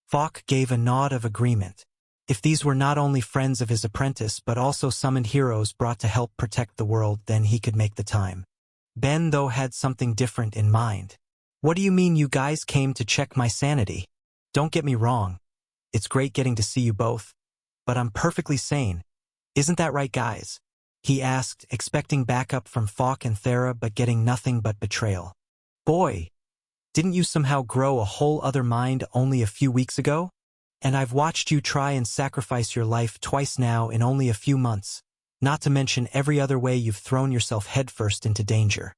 Falk gave a nod of agreement. If these were not only friends of his apprentice but also summoned heroes brought to help protect the world, then he could make the time. Ben, though, had something different in mind. "What do you mean you guys came to check my sanity? Don't get me wrong. It's great getting to see you both, but I'm perfectly sane. Isn't that right, guys?" he asked, expecting backup from Falk and Thera but getting nothing but betrayal. "Boy, didn't you somehow grow a whole other mind only a few weeks ago? And I've watched you try and sacrifice your life twice now in only a few months, not to mention every other way you've thrown yourself headfirst into danger."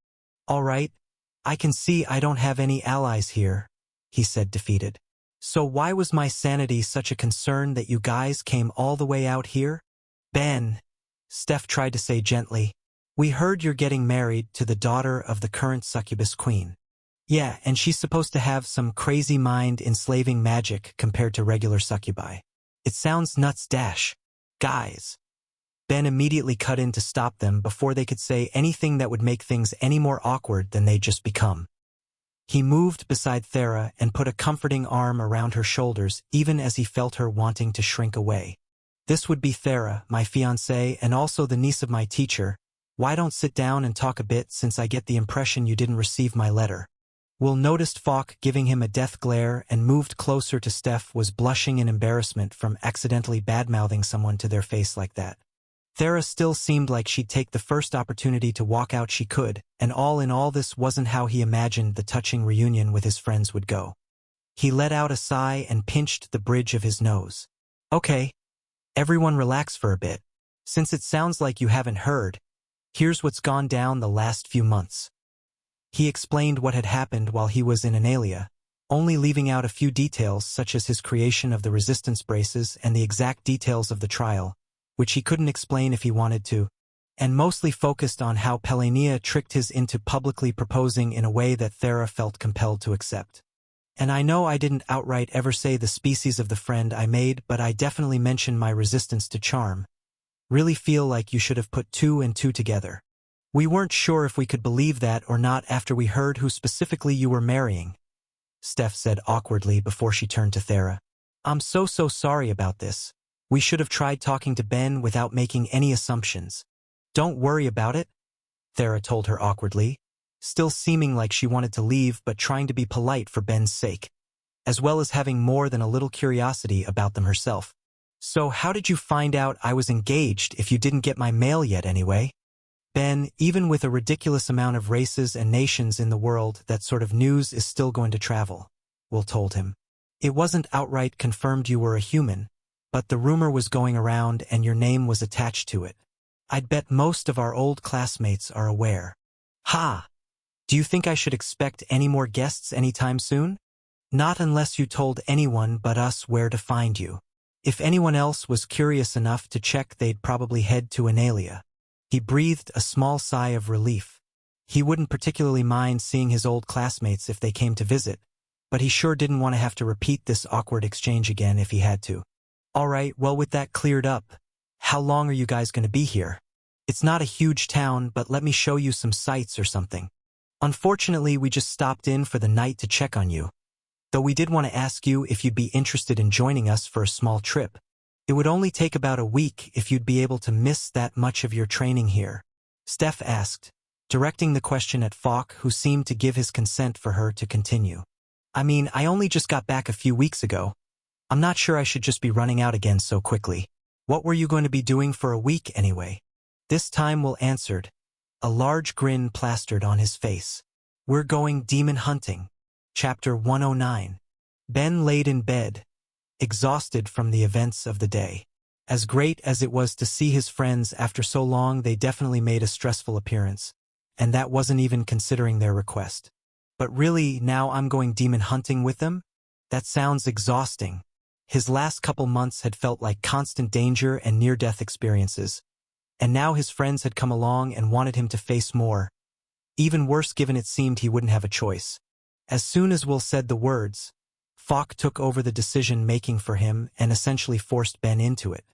"All right, I can see I don't have any allies here," he said, defeated. "So why was my sanity such a concern that you guys came all the way out here?" "Ben," Steph tried to say gently, "we heard you're getting married to the daughter of the current succubus queen." "Yeah, and she's supposed to have some crazy mind-enslaving magic compared to regular succubi. It sounds nuts, Dash." "Guys." Ben immediately cut in to stop them before they could say anything that would make things any more awkward than they'd just become. He moved beside Thera and put a comforting arm around her shoulders even as he felt her wanting to shrink away. "This would be Thera, my fiancée and also the niece of my teacher. Why don't sit down and talk a bit, since I get the impression you didn't receive my letter." Will noticed Falk giving him a death glare and moved closer to Steph, was blushing in embarrassment from accidentally badmouthing someone to their face like that. Thera still seemed like she'd take the first opportunity to walk out she could, and all in all this wasn't how he imagined the touching reunion with his friends would go. He let out a sigh and pinched the bridge of his nose. "Okay, everyone relax for a bit. Since it sounds like you haven't heard, here's what's gone down the last few months." He explained what had happened while he was in Analia, only leaving out a few details such as his creation of the resistance braces and the exact details of the trial, which he couldn't explain if he wanted to, and mostly focused on how Pelania tricked his into publicly proposing in a way that Thera felt compelled to accept. And I know I didn't outright ever say the species of the friend I made, but I definitely mentioned my resistance to charm. Really feel like you should have put two and two together. We weren't sure if we could believe that or not after we heard who specifically you were marrying, Steph said awkwardly before she turned to Thera. I'm so sorry about this. We should have tried talking to Ben without making any assumptions. Don't worry about it, Thera told her awkwardly, still seeming like she wanted to leave but trying to be polite for Ben's sake, as well as having more than a little curiosity about them herself. So how did you find out I was engaged if you didn't get my mail yet anyway? Ben, even with a ridiculous amount of races and nations in the world, that sort of news is still going to travel, Will told him. It wasn't outright confirmed you were a human, but the rumor was going around and your name was attached to it. I'd bet most of our old classmates are aware. Ha! Do you think I should expect any more guests anytime soon? Not unless you told anyone but us where to find you. If anyone else was curious enough to check, they'd probably head to Analia. He breathed a small sigh of relief. He wouldn't particularly mind seeing his old classmates if they came to visit, but he sure didn't want to have to repeat this awkward exchange again if he had to. All right, well, with that cleared up, how long are you guys going to be here? It's not a huge town, but let me show you some sights or something. Unfortunately, we just stopped in for the night to check on you. Though we did want to ask you if you'd be interested in joining us for a small trip. It would only take about a week if you'd be able to miss that much of your training here, Steph asked, directing the question at Falk, who seemed to give his consent for her to continue. I mean, I only just got back a few weeks ago. I'm not sure I should just be running out again so quickly. What were you going to be doing for a week anyway? This time Will answered, a large grin plastered on his face. We're going demon hunting. Chapter 109. Ben laid in bed, exhausted from the events of the day. As great as it was to see his friends after so long, they definitely made a stressful appearance, and that wasn't even considering their request. But really, now I'm going demon hunting with them? That sounds exhausting. His last couple months had felt like constant danger and near-death experiences, and now his friends had come along and wanted him to face more. Even worse, given it seemed he wouldn't have a choice. As soon as Will said the words, Falk took over the decision-making for him and essentially forced Ben into it.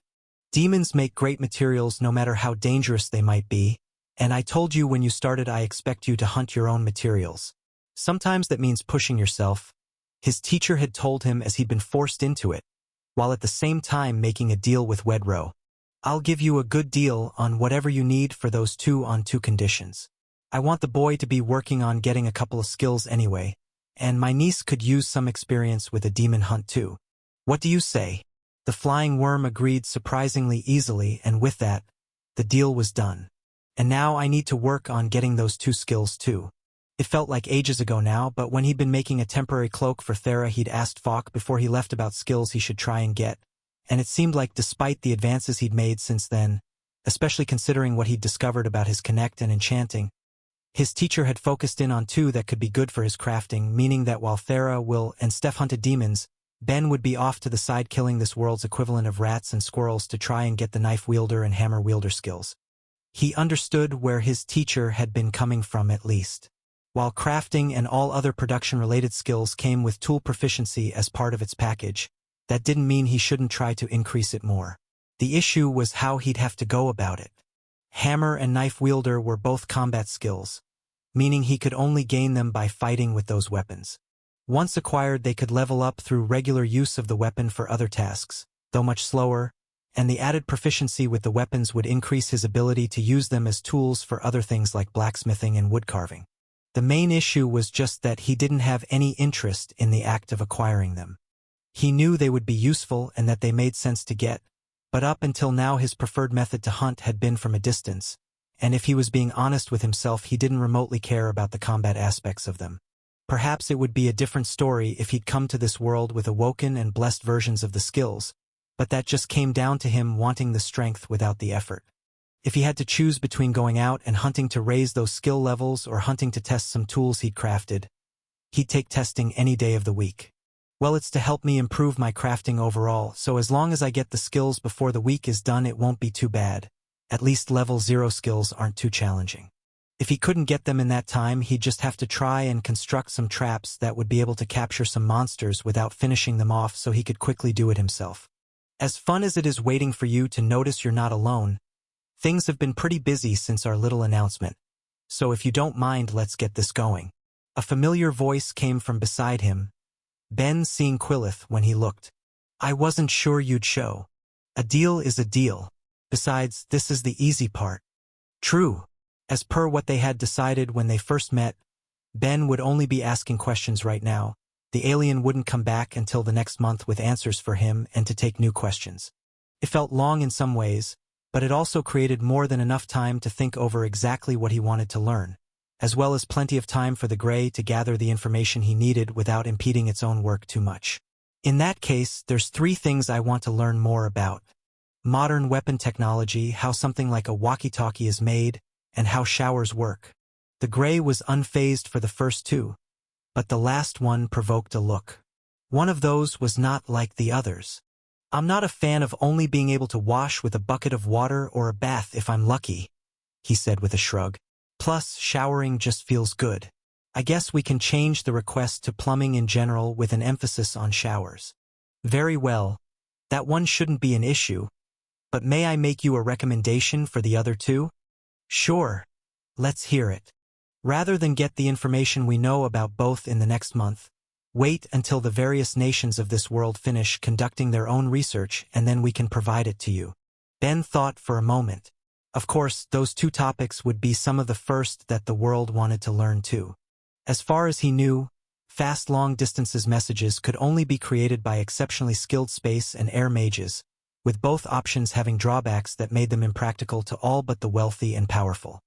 Demons make great materials no matter how dangerous they might be, and I told you when you started I expect you to hunt your own materials. Sometimes that means pushing yourself, his teacher had told him as he'd been forced into it, while at the same time making a deal with Wedro. I'll give you a good deal on whatever you need for those 2-on-2 conditions. I want the boy to be working on getting a couple of skills anyway, and my niece could use some experience with a demon hunt too. What do you say? The flying worm agreed surprisingly easily, and with that, the deal was done. And now I need to work on getting those 2 skills too. It felt like ages ago now, but when he'd been making a temporary cloak for Thera, he'd asked Falk before he left about skills he should try and get, and it seemed like despite the advances he'd made since then, especially considering what he'd discovered about his connect and enchanting, his teacher had focused in on 2 that could be good for his crafting, meaning that while Thera, Will, and Steph hunted demons, Ben would be off to the side killing this world's equivalent of rats and squirrels to try and get the knife wielder and hammer wielder skills. He understood where his teacher had been coming from at least. While crafting and all other production-related skills came with tool proficiency as part of its package, that didn't mean he shouldn't try to increase it more. The issue was how he'd have to go about it. Hammer and knife wielder were both combat skills, meaning he could only gain them by fighting with those weapons. Once acquired, they could level up through regular use of the weapon for other tasks, though much slower, and the added proficiency with the weapons would increase his ability to use them as tools for other things like blacksmithing and woodcarving. The main issue was just that he didn't have any interest in the act of acquiring them. He knew they would be useful and that they made sense to get, but up until now his preferred method to hunt had been from a distance, and if he was being honest with himself, he didn't remotely care about the combat aspects of them. Perhaps it would be a different story if he'd come to this world with awoken and blessed versions of the skills, but that just came down to him wanting the strength without the effort. If he had to choose between going out and hunting to raise those skill levels or hunting to test some tools he'd crafted, he'd take testing any day of the week. Well, it's to help me improve my crafting overall, so as long as I get the skills before the week is done, it won't be too bad. At least level 0 skills aren't too challenging. If he couldn't get them in that time, he'd just have to try and construct some traps that would be able to capture some monsters without finishing them off so he could quickly do it himself. As fun as it is waiting for you to notice you're not alone, things have been pretty busy since our little announcement. So if you don't mind, let's get this going. A familiar voice came from beside him, Ben seeing Quillith when he looked. I wasn't sure you'd show. A deal is a deal. Besides, this is the easy part. True. As per what they had decided when they first met, Ben would only be asking questions right now. The alien wouldn't come back until the next month with answers for him and to take new questions. It felt long in some ways, but it also created more than enough time to think over exactly what he wanted to learn, as well as plenty of time for the Grey to gather the information he needed without impeding its own work too much. In that case, there's 3 things I want to learn more about. Modern weapon technology, how something like a walkie-talkie is made, and how showers work. The Grey was unfazed for the first 2, but the last one provoked a look. One of those was not like the others. I'm not a fan of only being able to wash with a bucket of water or a bath if I'm lucky, he said with a shrug. Plus, showering just feels good. I guess we can change the request to plumbing in general with an emphasis on showers. Very well. That one shouldn't be an issue. But may I make you a recommendation for the other 2? Sure. Let's hear it. Rather than get the information we know about both in the next month, wait until the various nations of this world finish conducting their own research and then we can provide it to you. Ben thought for a moment. Of course, those 2 topics would be some of the first that the world wanted to learn too. As far as he knew, fast long-distance messages could only be created by exceptionally skilled space and air mages, with both options having drawbacks that made them impractical to all but the wealthy and powerful.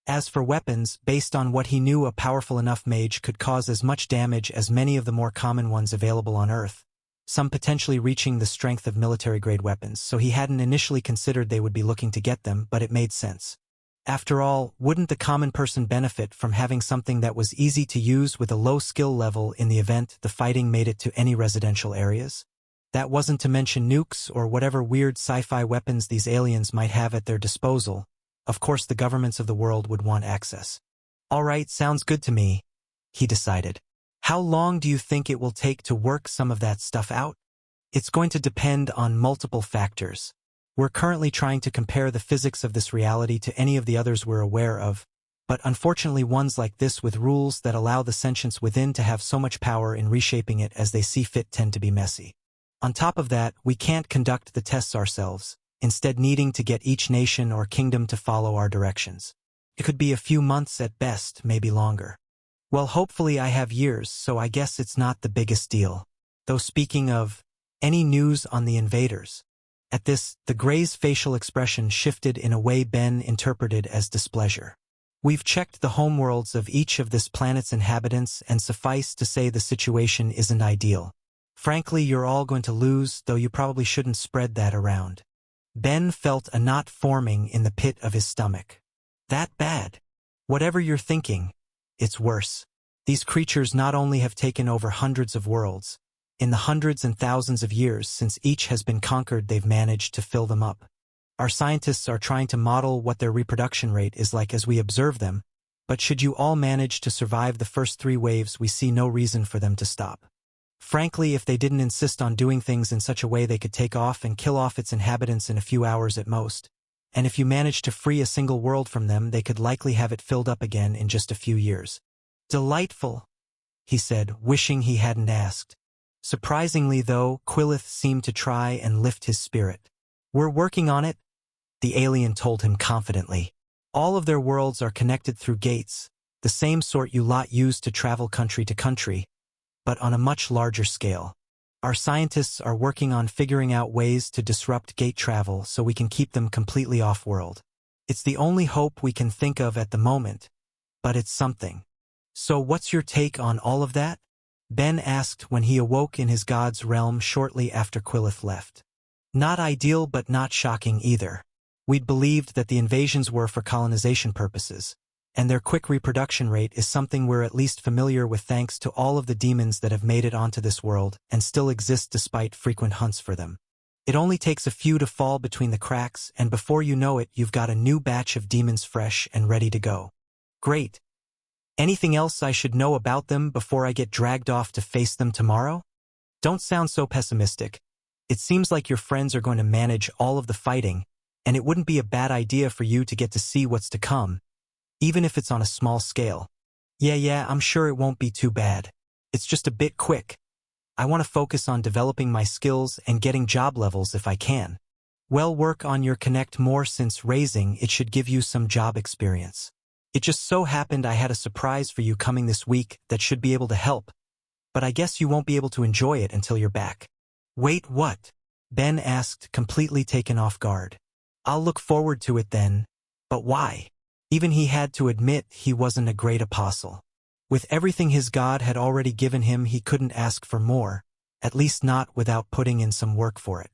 As for weapons, based on what he knew, a powerful enough mage could cause as much damage as many of the more common ones available on Earth, some potentially reaching the strength of military-grade weapons, so he hadn't initially considered they would be looking to get them, but it made sense. After all, wouldn't the common person benefit from having something that was easy to use with a low skill level in the event the fighting made it to any residential areas? That wasn't to mention nukes or whatever weird sci-fi weapons these aliens might have at their disposal. Of course, the governments of the world would want access. All right, sounds good to me, he decided. How long do you think it will take to work some of that stuff out? It's going to depend on multiple factors. We're currently trying to compare the physics of this reality to any of the others we're aware of, but unfortunately ones like this with rules that allow the sentients within to have so much power in reshaping it as they see fit tend to be messy. On top of that, we can't conduct the tests ourselves, instead needing to get each nation or kingdom to follow our directions. It could be a few months at best, maybe longer. Well, hopefully I have years, so I guess it's not the biggest deal. Though speaking of, any news on the invaders? At this, the Grey's facial expression shifted in a way Ben interpreted as displeasure. We've checked the homeworlds of each of this planet's inhabitants, and suffice to say the situation isn't ideal. Frankly, you're all going to lose, though you probably shouldn't spread that around. Ben felt a knot forming in the pit of his stomach. That bad? Whatever you're thinking, it's worse. These creatures not only have taken over hundreds of worlds, in the hundreds and thousands of years since each has been conquered, they've managed to fill them up. Our scientists are trying to model what their reproduction rate is like as we observe them, but should you all manage to survive the first 3 waves, we see no reason for them to stop. Frankly, if they didn't insist on doing things in such a way they could take off and kill off its inhabitants in a few hours at most, and if you managed to free a single world from them, they could likely have it filled up again in just a few years. Delightful, he said, wishing he hadn't asked. Surprisingly, though, Quillith seemed to try and lift his spirit. We're working on it, the alien told him confidently. All of their worlds are connected through gates, the same sort you lot use to travel country to country, but on a much larger scale. Our scientists are working on figuring out ways to disrupt gate travel so we can keep them completely off-world. It's the only hope we can think of at the moment, but it's something. So what's your take on all of that? Ben asked when he awoke in his god's realm shortly after Quillith left. Not ideal, but not shocking either. We'd believed that the invasions were for colonization purposes, and their quick reproduction rate is something we're at least familiar with thanks to all of the demons that have made it onto this world and still exist despite frequent hunts for them. It only takes a few to fall between the cracks, and before you know it, you've got a new batch of demons fresh and ready to go. Great. Anything else I should know about them before I get dragged off to face them tomorrow? Don't sound so pessimistic. It seems like your friends are going to manage all of the fighting, and it wouldn't be a bad idea for you to get to see what's to come, even if it's on a small scale. Yeah, I'm sure it won't be too bad. It's just a bit quick. I want to focus on developing my skills and getting job levels if I can. Well, work on your connect more since raising it should give you some job experience. It just so happened I had a surprise for you coming this week that should be able to help, but I guess you won't be able to enjoy it until you're back. Wait, what? Ben asked, completely taken off guard. I'll look forward to it then. But why? Even he had to admit he wasn't a great apostle. With everything his God had already given him, he couldn't ask for more, at least not without putting in some work for it.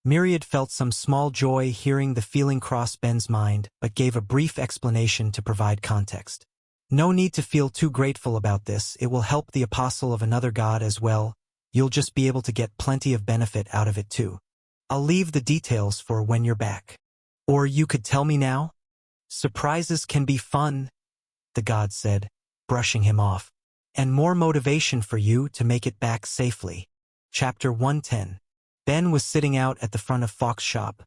Myriad felt some small joy hearing the feeling cross Ben's mind, but gave a brief explanation to provide context. No need to feel too grateful about this. It will help the apostle of another God as well. You'll just be able to get plenty of benefit out of it too. I'll leave the details for when you're back. Or you could tell me now? Surprises can be fun, the God said, brushing him off. And more motivation for you to make it back safely. Chapter 110. Ben was sitting out at the front of Fox's shop,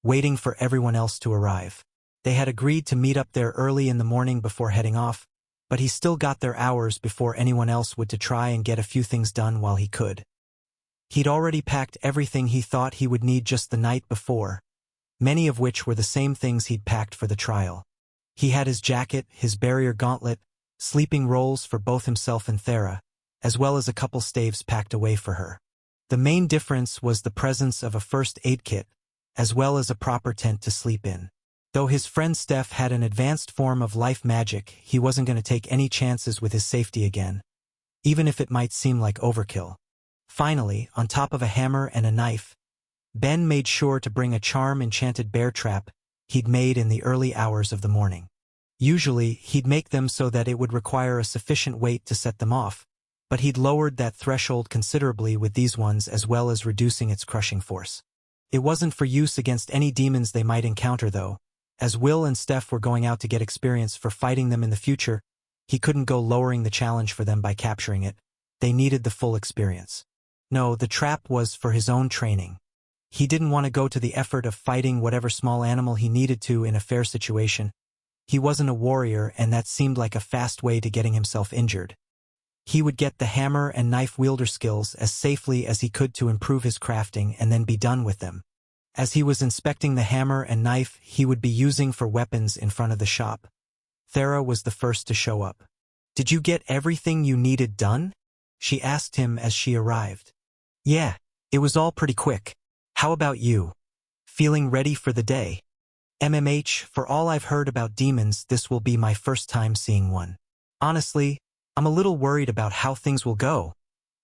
waiting for everyone else to arrive. They had agreed to meet up there early in the morning before heading off, but he still got there hours before anyone else would to try and get a few things done while he could. He'd already packed everything he thought he would need just the night before, many of which were the same things he'd packed for the trial. He had his jacket, his barrier gauntlet, sleeping rolls for both himself and Thera, as well as a couple staves packed away for her. The main difference was the presence of a first aid kit, as well as a proper tent to sleep in. Though his friend Steph had an advanced form of life magic, he wasn't going to take any chances with his safety again, even if it might seem like overkill. Finally, on top of a hammer and a knife, Ben made sure to bring a charm-enchanted bear trap he'd made in the early hours of the morning. Usually, he'd make them so that it would require a sufficient weight to set them off, but he'd lowered that threshold considerably with these ones as well as reducing its crushing force. It wasn't for use against any demons they might encounter though. As Will and Steph were going out to get experience for fighting them in the future, he couldn't go lowering the challenge for them by capturing it. They needed the full experience. No, the trap was for his own training. He didn't want to go to the effort of fighting whatever small animal he needed to in a fair situation. He wasn't a warrior, and that seemed like a fast way to getting himself injured. He would get the hammer and knife wielder skills as safely as he could to improve his crafting and then be done with them. As he was inspecting the hammer and knife he would be using for weapons in front of the shop, Thera was the first to show up. "Did you get everything you needed done?" she asked him as she arrived. "Yeah, it was all pretty quick. How about you? Feeling ready for the day?" "MMH, for all I've heard about demons, this will be my first time seeing one. Honestly, I'm a little worried about how things will go,"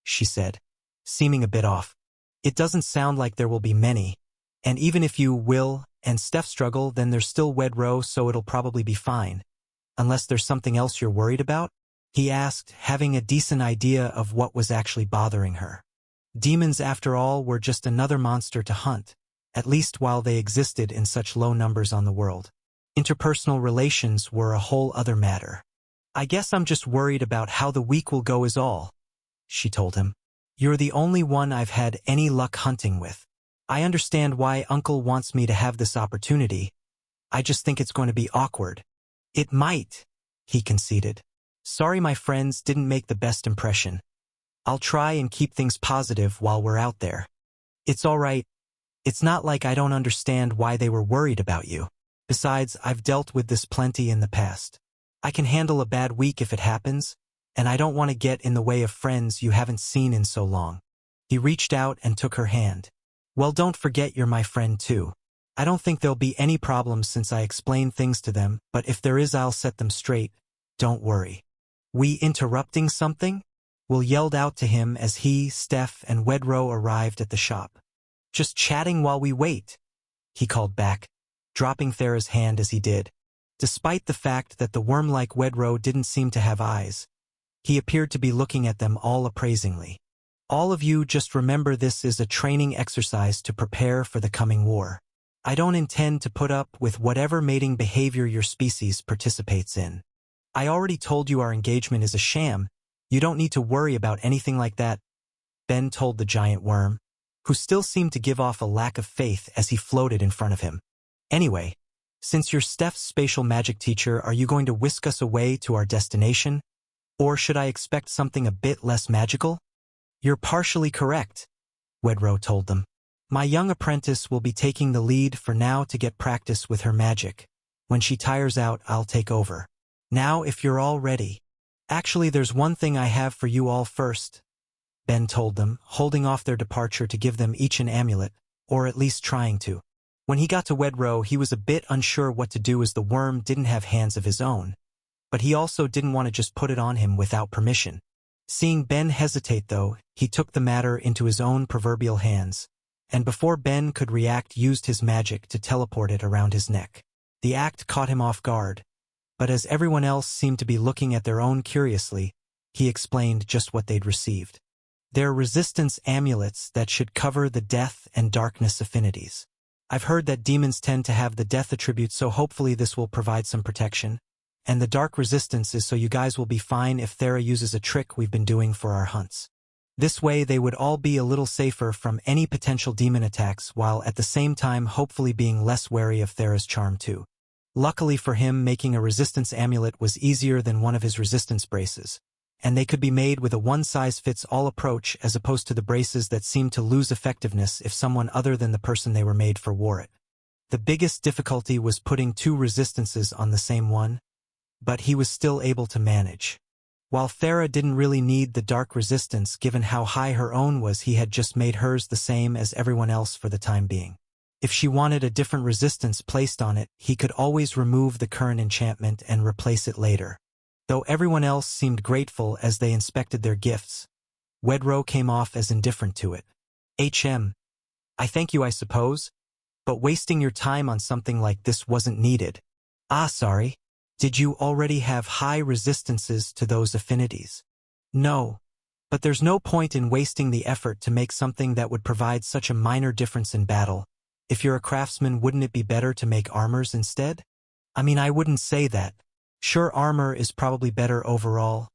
she said, seeming a bit off. "It doesn't sound like there will be many, and even if you, Will, and Steph struggle, then there's still Wedro, so it'll probably be fine. Unless there's something else you're worried about?" he asked, having a decent idea of what was actually bothering her. Demons, after all, were just another monster to hunt, at least while they existed in such low numbers on the world. Interpersonal relations were a whole other matter. "I guess I'm just worried about how the week will go is all," she told him. "You're the only one I've had any luck hunting with. I understand why Uncle wants me to have this opportunity. I just think it's going to be awkward." "It might," he conceded. "Sorry my friends didn't make the best impression. I'll try and keep things positive while we're out there." "It's all right. It's not like I don't understand why they were worried about you. Besides, I've dealt with this plenty in the past. I can handle a bad week if it happens, and I don't want to get in the way of friends you haven't seen in so long." He reached out and took her hand. "Well, don't forget you're my friend too. I don't think there'll be any problems since I explained things to them, but if there is I'll set them straight. Don't worry." "We interrupting something?" Will yelled out to him as he, Steph, and Wedro arrived at the shop. "Just chatting while we wait," he called back, dropping Thera's hand as he did. Despite the fact that the worm-like Wedro didn't seem to have eyes, he appeared to be looking at them all appraisingly. "All of you just remember this is a training exercise to prepare for the coming war. I don't intend to put up with whatever mating behavior your species participates in. I already told you our engagement is a sham. You don't need to worry about anything like that, Ben told the giant worm, who still seemed to give off a lack of faith as he floated in front of him. Anyway, since you're Steph's spatial magic teacher, are you going to whisk us away to our destination? Or should I expect something a bit less magical? You're partially correct, Wedro told them. My young apprentice will be taking the lead for now to get practice with her magic. When she tires out, I'll take over. Now, if you're all ready. Actually, there's one thing I have for you all first, Ben told them, holding off their departure to give them each an amulet, or at least trying to. When he got to Wedro, he was a bit unsure what to do as the worm didn't have hands of his own. But he also didn't want to just put it on him without permission. Seeing Ben hesitate, though, he took the matter into his own proverbial hands, and before Ben could react, used his magic to teleport it around his neck. The act caught him off guard, but as everyone else seemed to be looking at their own curiously, he explained just what they'd received. They're resistance amulets that should cover the death and darkness affinities. I've heard that demons tend to have the death attribute, so hopefully this will provide some protection. And the dark resistance is so you guys will be fine if Thera uses a trick we've been doing for our hunts. This way they would all be a little safer from any potential demon attacks, while at the same time hopefully being less wary of Thera's charm too. Luckily for him, making a resistance amulet was easier than one of his resistance braces, and they could be made with a one-size-fits-all approach as opposed to the braces that seemed to lose effectiveness if someone other than the person they were made for wore it. The biggest difficulty was putting two resistances on the same one, but he was still able to manage. While Thera didn't really need the dark resistance given how high her own was, he had just made hers the same as everyone else for the time being. If she wanted a different resistance placed on it, he could always remove the current enchantment and replace it later. Though everyone else seemed grateful as they inspected their gifts, Wedro came off as indifferent to it. I thank you, I suppose, but wasting your time on something like this wasn't needed. Sorry. Did you already have high resistances to those affinities? No, but there's no point in wasting the effort to make something that would provide such a minor difference in battle. If you're a craftsman, wouldn't it be better to make armors instead? I mean, I wouldn't say that. Sure, armor is probably better overall,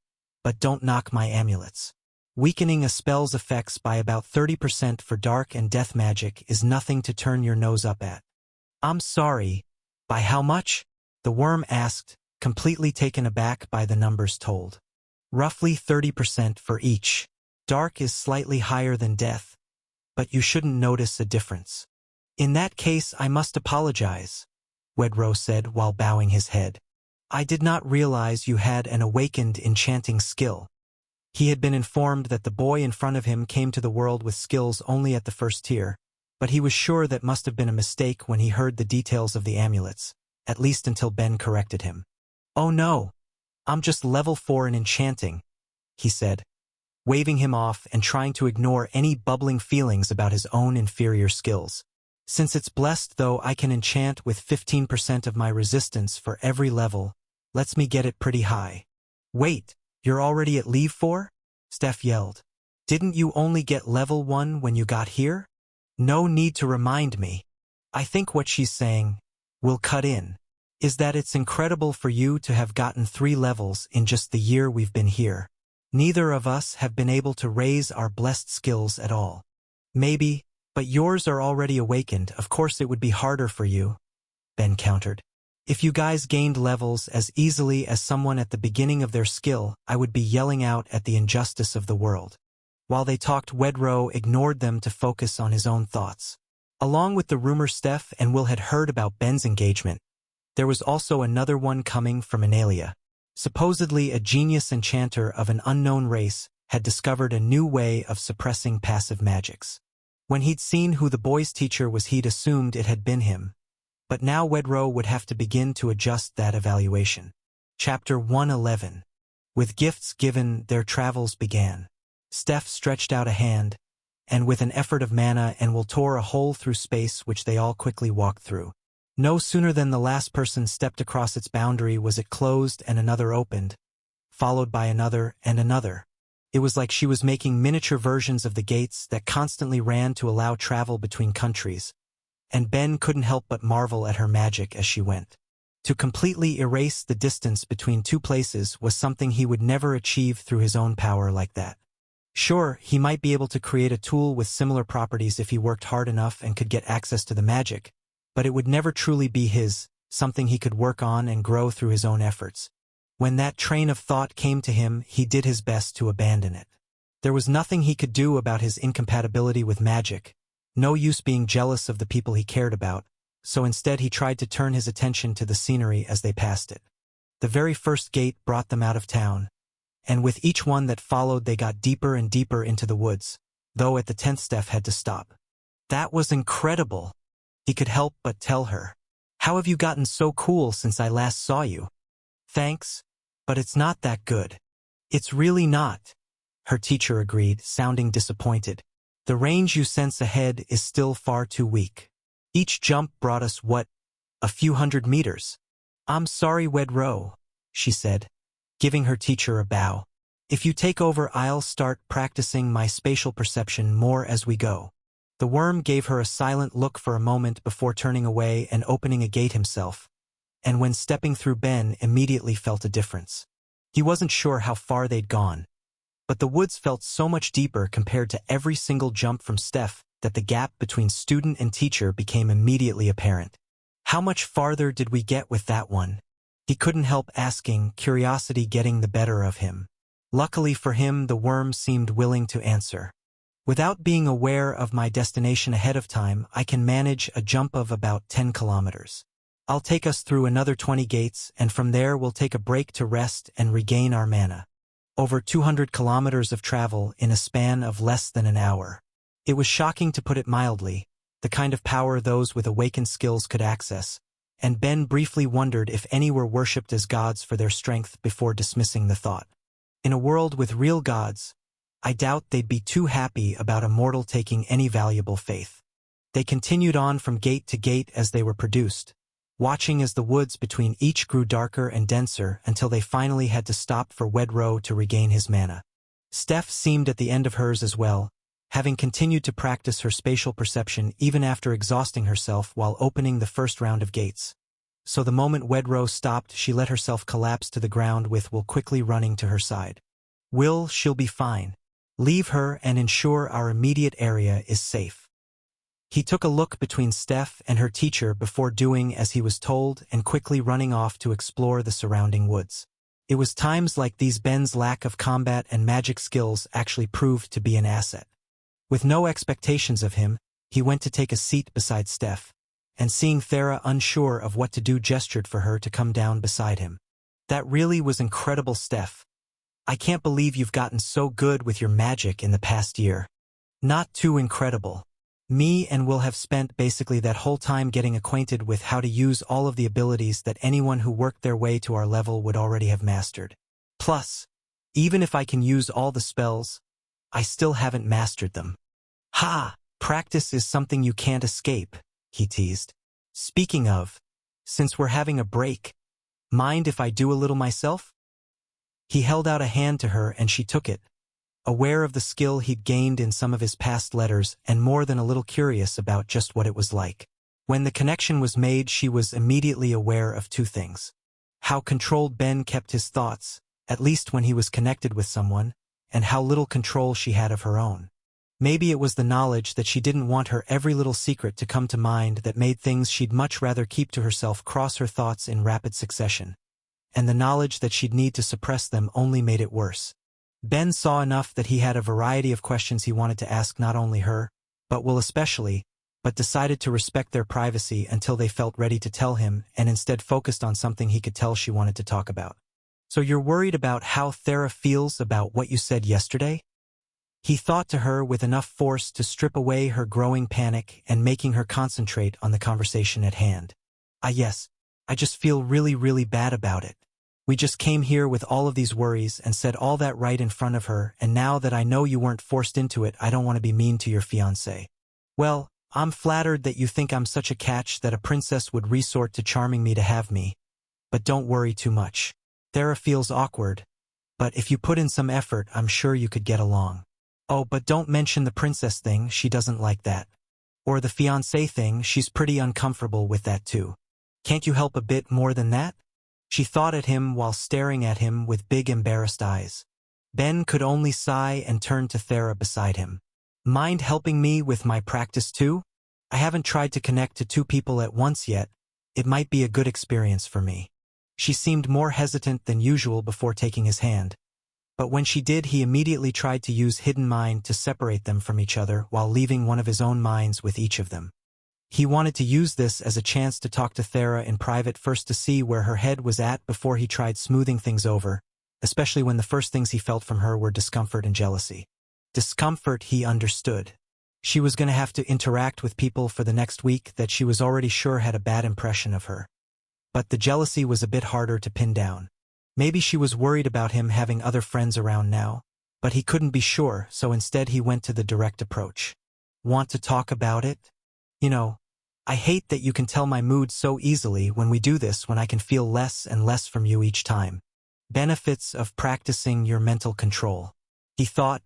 but don't knock my amulets. Weakening a spell's effects by about 30% for dark and death magic is nothing to turn your nose up at. I'm sorry, by how much? The worm asked, completely taken aback by the numbers told. Roughly 30% for each. Dark is slightly higher than death, but you shouldn't notice a difference. In that case, I must apologize, Wedro said while bowing his head. I did not realize you had an awakened enchanting skill. He had been informed that the boy in front of him came to the world with skills only at the first tier, but he was sure that must have been a mistake when he heard the details of the amulets, at least until Ben corrected him. Oh no, I'm just level 4 in enchanting, he said, waving him off and trying to ignore any bubbling feelings about his own inferior skills. Since it's blessed, though, I can enchant with 15% of my resistance for every level. Lets me get it pretty high. Wait, you're already at level 4? Steph yelled. Didn't you only get level 1 when you got here? No need to remind me. I think what she's saying, will cut in, is that it's incredible for you to have gotten 3 levels in just the year we've been here. Neither of us have been able to raise our blessed skills at all. Maybe, but yours are already awakened. Of course it would be harder for you, Ben countered. If you guys gained levels as easily as someone at the beginning of their skill, I would be yelling out at the injustice of the world. While they talked, Wedro ignored them to focus on his own thoughts. Along with the rumor Steph and Will had heard about Ben's engagement, there was also another one coming from Analia. Supposedly a genius enchanter of an unknown race had discovered a new way of suppressing passive magics. When he'd seen who the boy's teacher was, he'd assumed it had been him. But now Wedro would have to begin to adjust that evaluation. Chapter 111. With gifts given, their travels began. Steph stretched out a hand, and with an effort of mana and Will tore a hole through space which they all quickly walked through. No sooner than the last person stepped across its boundary was it closed and another opened, followed by another and another. It was like she was making miniature versions of the gates that constantly ran to allow travel between countries, and Ben couldn't help but marvel at her magic as she went. To completely erase the distance between two places was something he would never achieve through his own power like that. Sure, he might be able to create a tool with similar properties if he worked hard enough and could get access to the magic, but it would never truly be his, something he could work on and grow through his own efforts. When that train of thought came to him, he did his best to abandon it. There was nothing he could do about his incompatibility with magic, no use being jealous of the people he cared about, so instead he tried to turn his attention to the scenery as they passed it. The very first gate brought them out of town, and with each one that followed they got deeper and deeper into the woods, though at the 10th Steph had to stop. That was incredible. He could help but tell her. How have you gotten so cool since I last saw you? Thanks, but it's not that good. It's really not. Her teacher agreed, sounding disappointed. The range you sense ahead is still far too weak. Each jump brought us what? A few hundred meters. I'm sorry, Wedro, she said, giving her teacher a bow. If you take over, I'll start practicing my spatial perception more as we go. The worm gave her a silent look for a moment before turning away and opening a gate himself, and when stepping through, Ben immediately felt a difference. He wasn't sure how far they'd gone, but the woods felt so much deeper compared to every single jump from Steph that the gap between student and teacher became immediately apparent. How much farther did we get with that one? He couldn't help asking, curiosity getting the better of him. Luckily for him, the worm seemed willing to answer. Without being aware of my destination ahead of time, I can manage a jump of about 10 kilometers. I'll take us through another 20 gates, and from there we'll take a break to rest and regain our mana. Over 200 kilometers of travel in a span of less than an hour. It was shocking, to put it mildly, the kind of power those with awakened skills could access, and Ben briefly wondered if any were worshipped as gods for their strength before dismissing the thought. In a world with real gods, I doubt they'd be too happy about a mortal taking any valuable faith. They continued on from gate to gate as they were produced, watching as the woods between each grew darker and denser until they finally had to stop for Wedro to regain his mana. Steph seemed at the end of hers as well, having continued to practice her spatial perception even after exhausting herself while opening the first round of gates. So the moment Wedro stopped, she let herself collapse to the ground with Will quickly running to her side. Will, she'll be fine. Leave her and ensure our immediate area is safe. He took a look between Steph and her teacher before doing as he was told and quickly running off to explore the surrounding woods. It was times like these Ben's lack of combat and magic skills actually proved to be an asset. With no expectations of him, he went to take a seat beside Steph, and seeing Thera unsure of what to do, gestured for her to come down beside him. That really was incredible, Steph. I can't believe you've gotten so good with your magic in the past year. Not too incredible. Me and Will have spent basically that whole time getting acquainted with how to use all of the abilities that anyone who worked their way to our level would already have mastered. Plus, even if I can use all the spells, I still haven't mastered them. Ha! Practice is something you can't escape, he teased. Speaking of, since we're having a break, mind if I do a little myself? He held out a hand to her and she took it, aware of the skill he'd gained in some of his past letters and more than a little curious about just what it was like. When the connection was made, she was immediately aware of two things. How controlled Ben kept his thoughts, at least when he was connected with someone, and how little control she had of her own. Maybe it was the knowledge that she didn't want her every little secret to come to mind that made things she'd much rather keep to herself cross her thoughts in rapid succession. And the knowledge that she'd need to suppress them only made it worse. Ben saw enough that he had a variety of questions he wanted to ask not only her, but Will especially, but decided to respect their privacy until they felt ready to tell him and instead focused on something he could tell she wanted to talk about. So you're worried about how Thera feels about what you said yesterday? He thought to her with enough force to strip away her growing panic and making her concentrate on the conversation at hand. Yes, I just feel really, really bad about it. We just came here with all of these worries and said all that right in front of her, and now that I know you weren't forced into it, I don't want to be mean to your fiancé. Well, I'm flattered that you think I'm such a catch that a princess would resort to charming me to have me. But don't worry too much. Thera feels awkward, but if you put in some effort, I'm sure you could get along. Oh, but don't mention the princess thing, she doesn't like that. Or the fiancé thing, she's pretty uncomfortable with that too. Can't you help a bit more than that? She thought at him while staring at him with big embarrassed eyes. Ben could only sigh and turn to Thera beside him. Mind helping me with my practice too? I haven't tried to connect to two people at once yet. It might be a good experience for me. She seemed more hesitant than usual before taking his hand. But when she did, he immediately tried to use Hidden Mind to separate them from each other while leaving one of his own minds with each of them. He wanted to use this as a chance to talk to Thera in private first to see where her head was at before he tried smoothing things over, especially when the first things he felt from her were discomfort and jealousy. Discomfort, he understood. She was going to have to interact with people for the next week that she was already sure had a bad impression of her. But the jealousy was a bit harder to pin down. Maybe she was worried about him having other friends around now, but he couldn't be sure, so instead he went to the direct approach. Want to talk about it? You know, I hate that you can tell my mood so easily when we do this when I can feel less and less from you each time. Benefits of practicing your mental control. He thought,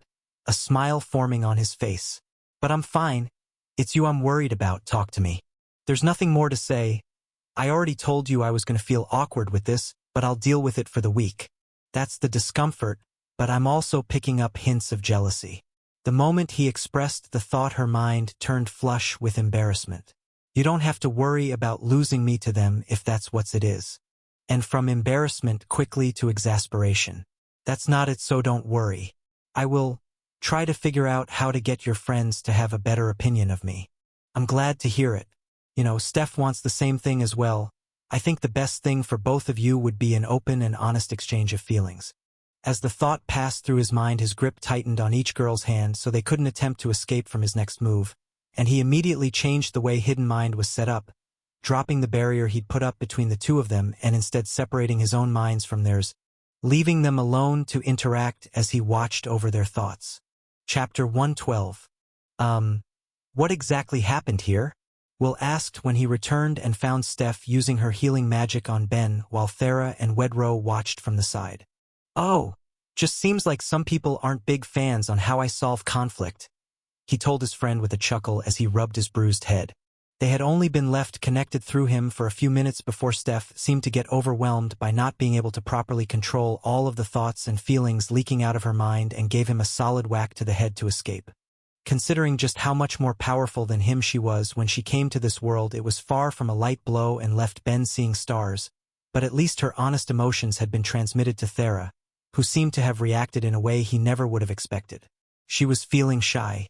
a smile forming on his face. But I'm fine. It's you I'm worried about, talk to me. There's nothing more to say. I already told you I was going to feel awkward with this, but I'll deal with it for the week. That's the discomfort, but I'm also picking up hints of jealousy. The moment he expressed the thought, her mind turned flush with embarrassment. You don't have to worry about losing me to them if that's what it is. And from embarrassment quickly to exasperation. That's not it, so don't worry. I will try to figure out how to get your friends to have a better opinion of me. I'm glad to hear it. You know, Steph wants the same thing as well. I think the best thing for both of you would be an open and honest exchange of feelings. As the thought passed through his mind, his grip tightened on each girl's hand so they couldn't attempt to escape from his next move, and he immediately changed the way Hidden Mind was set up, dropping the barrier he'd put up between the two of them and instead separating his own minds from theirs, leaving them alone to interact as he watched over their thoughts. Chapter 112. What exactly happened here? Will asked when he returned and found Steph using her healing magic on Ben while Thera and Wedro watched from the side. Oh, just seems like some people aren't big fans on how I solve conflict, he told his friend with a chuckle as he rubbed his bruised head. They had only been left connected through him for a few minutes before Steph seemed to get overwhelmed by not being able to properly control all of the thoughts and feelings leaking out of her mind and gave him a solid whack to the head to escape. Considering just how much more powerful than him she was when she came to this world, it was far from a light blow and left Ben seeing stars, but at least her honest emotions had been transmitted to Thera, who seemed to have reacted in a way he never would have expected. She was feeling shy.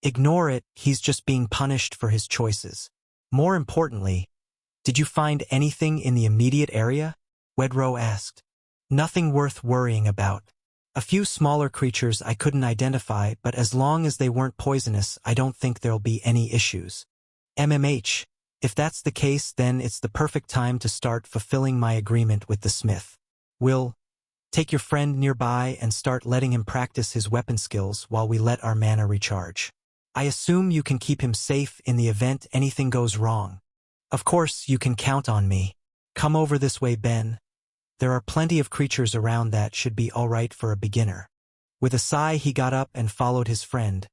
Ignore it, he's just being punished for his choices. More importantly, did you find anything in the immediate area? Wedro asked. Nothing worth worrying about. A few smaller creatures I couldn't identify, but as long as they weren't poisonous, I don't think there'll be any issues. MMH. If that's the case, then it's the perfect time to start fulfilling my agreement with the smith. Will, take your friend nearby and start letting him practice his weapon skills while we let our mana recharge. I assume you can keep him safe in the event anything goes wrong. Of course, you can count on me. Come over this way, Ben. There are plenty of creatures around that should be all right for a beginner. With a sigh, he got up and followed his friend,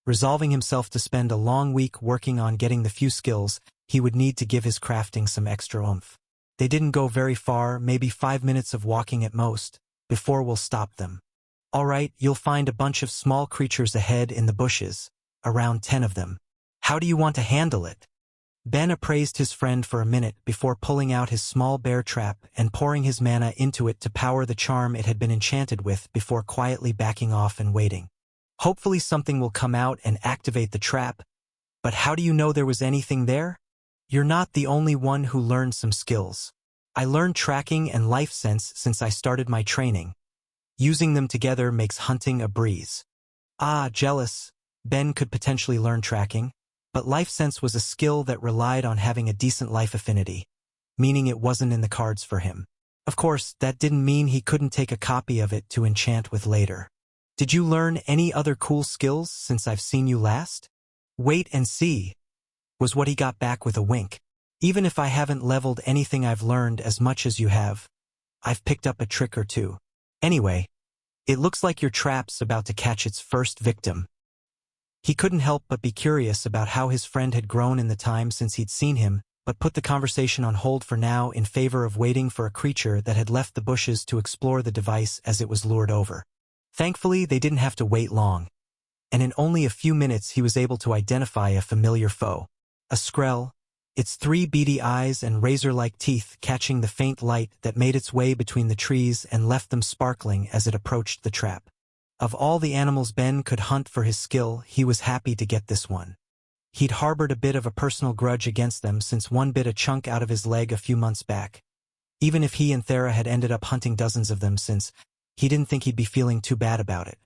resolving himself to spend a long week working on getting the few skills he would need to give his crafting some extra oomph. They didn't go very far, maybe 5 minutes of walking at most, before we'll stop them. All right, you'll find a bunch of small creatures ahead in the bushes. Around 10 of them. How do you want to handle it? Ben appraised his friend for a minute before pulling out his small bear trap and pouring his mana into it to power the charm it had been enchanted with before quietly backing off and waiting. Hopefully something will come out and activate the trap, but how do you know there was anything there? You're not the only one who learned some skills. I learned tracking and life sense since I started my training. Using them together makes hunting a breeze. Ah, jealous. Ben could potentially learn tracking, but life sense was a skill that relied on having a decent life affinity, meaning it wasn't in the cards for him. Of course, that didn't mean he couldn't take a copy of it to enchant with later. Did you learn any other cool skills since I've seen you last? Wait and see, was what he got back with a wink. Even if I haven't leveled anything, I've learned as much as you have. I've picked up a trick or two. Anyway, it looks like your trap's about to catch its first victim. He couldn't help but be curious about how his friend had grown in the time since he'd seen him, but put the conversation on hold for now in favor of waiting for a creature that had left the bushes to explore the device as it was lured over. Thankfully, they didn't have to wait long, and in only a few minutes he was able to identify a familiar foe. A Skrell, its 3 beady eyes and razor-like teeth catching the faint light that made its way between the trees and left them sparkling as it approached the trap. Of all the animals Ben could hunt for his skill, he was happy to get this one. He'd harbored a bit of a personal grudge against them since one bit a chunk out of his leg a few months back. Even if he and Thera had ended up hunting dozens of them since, he didn't think he'd be feeling too bad about it.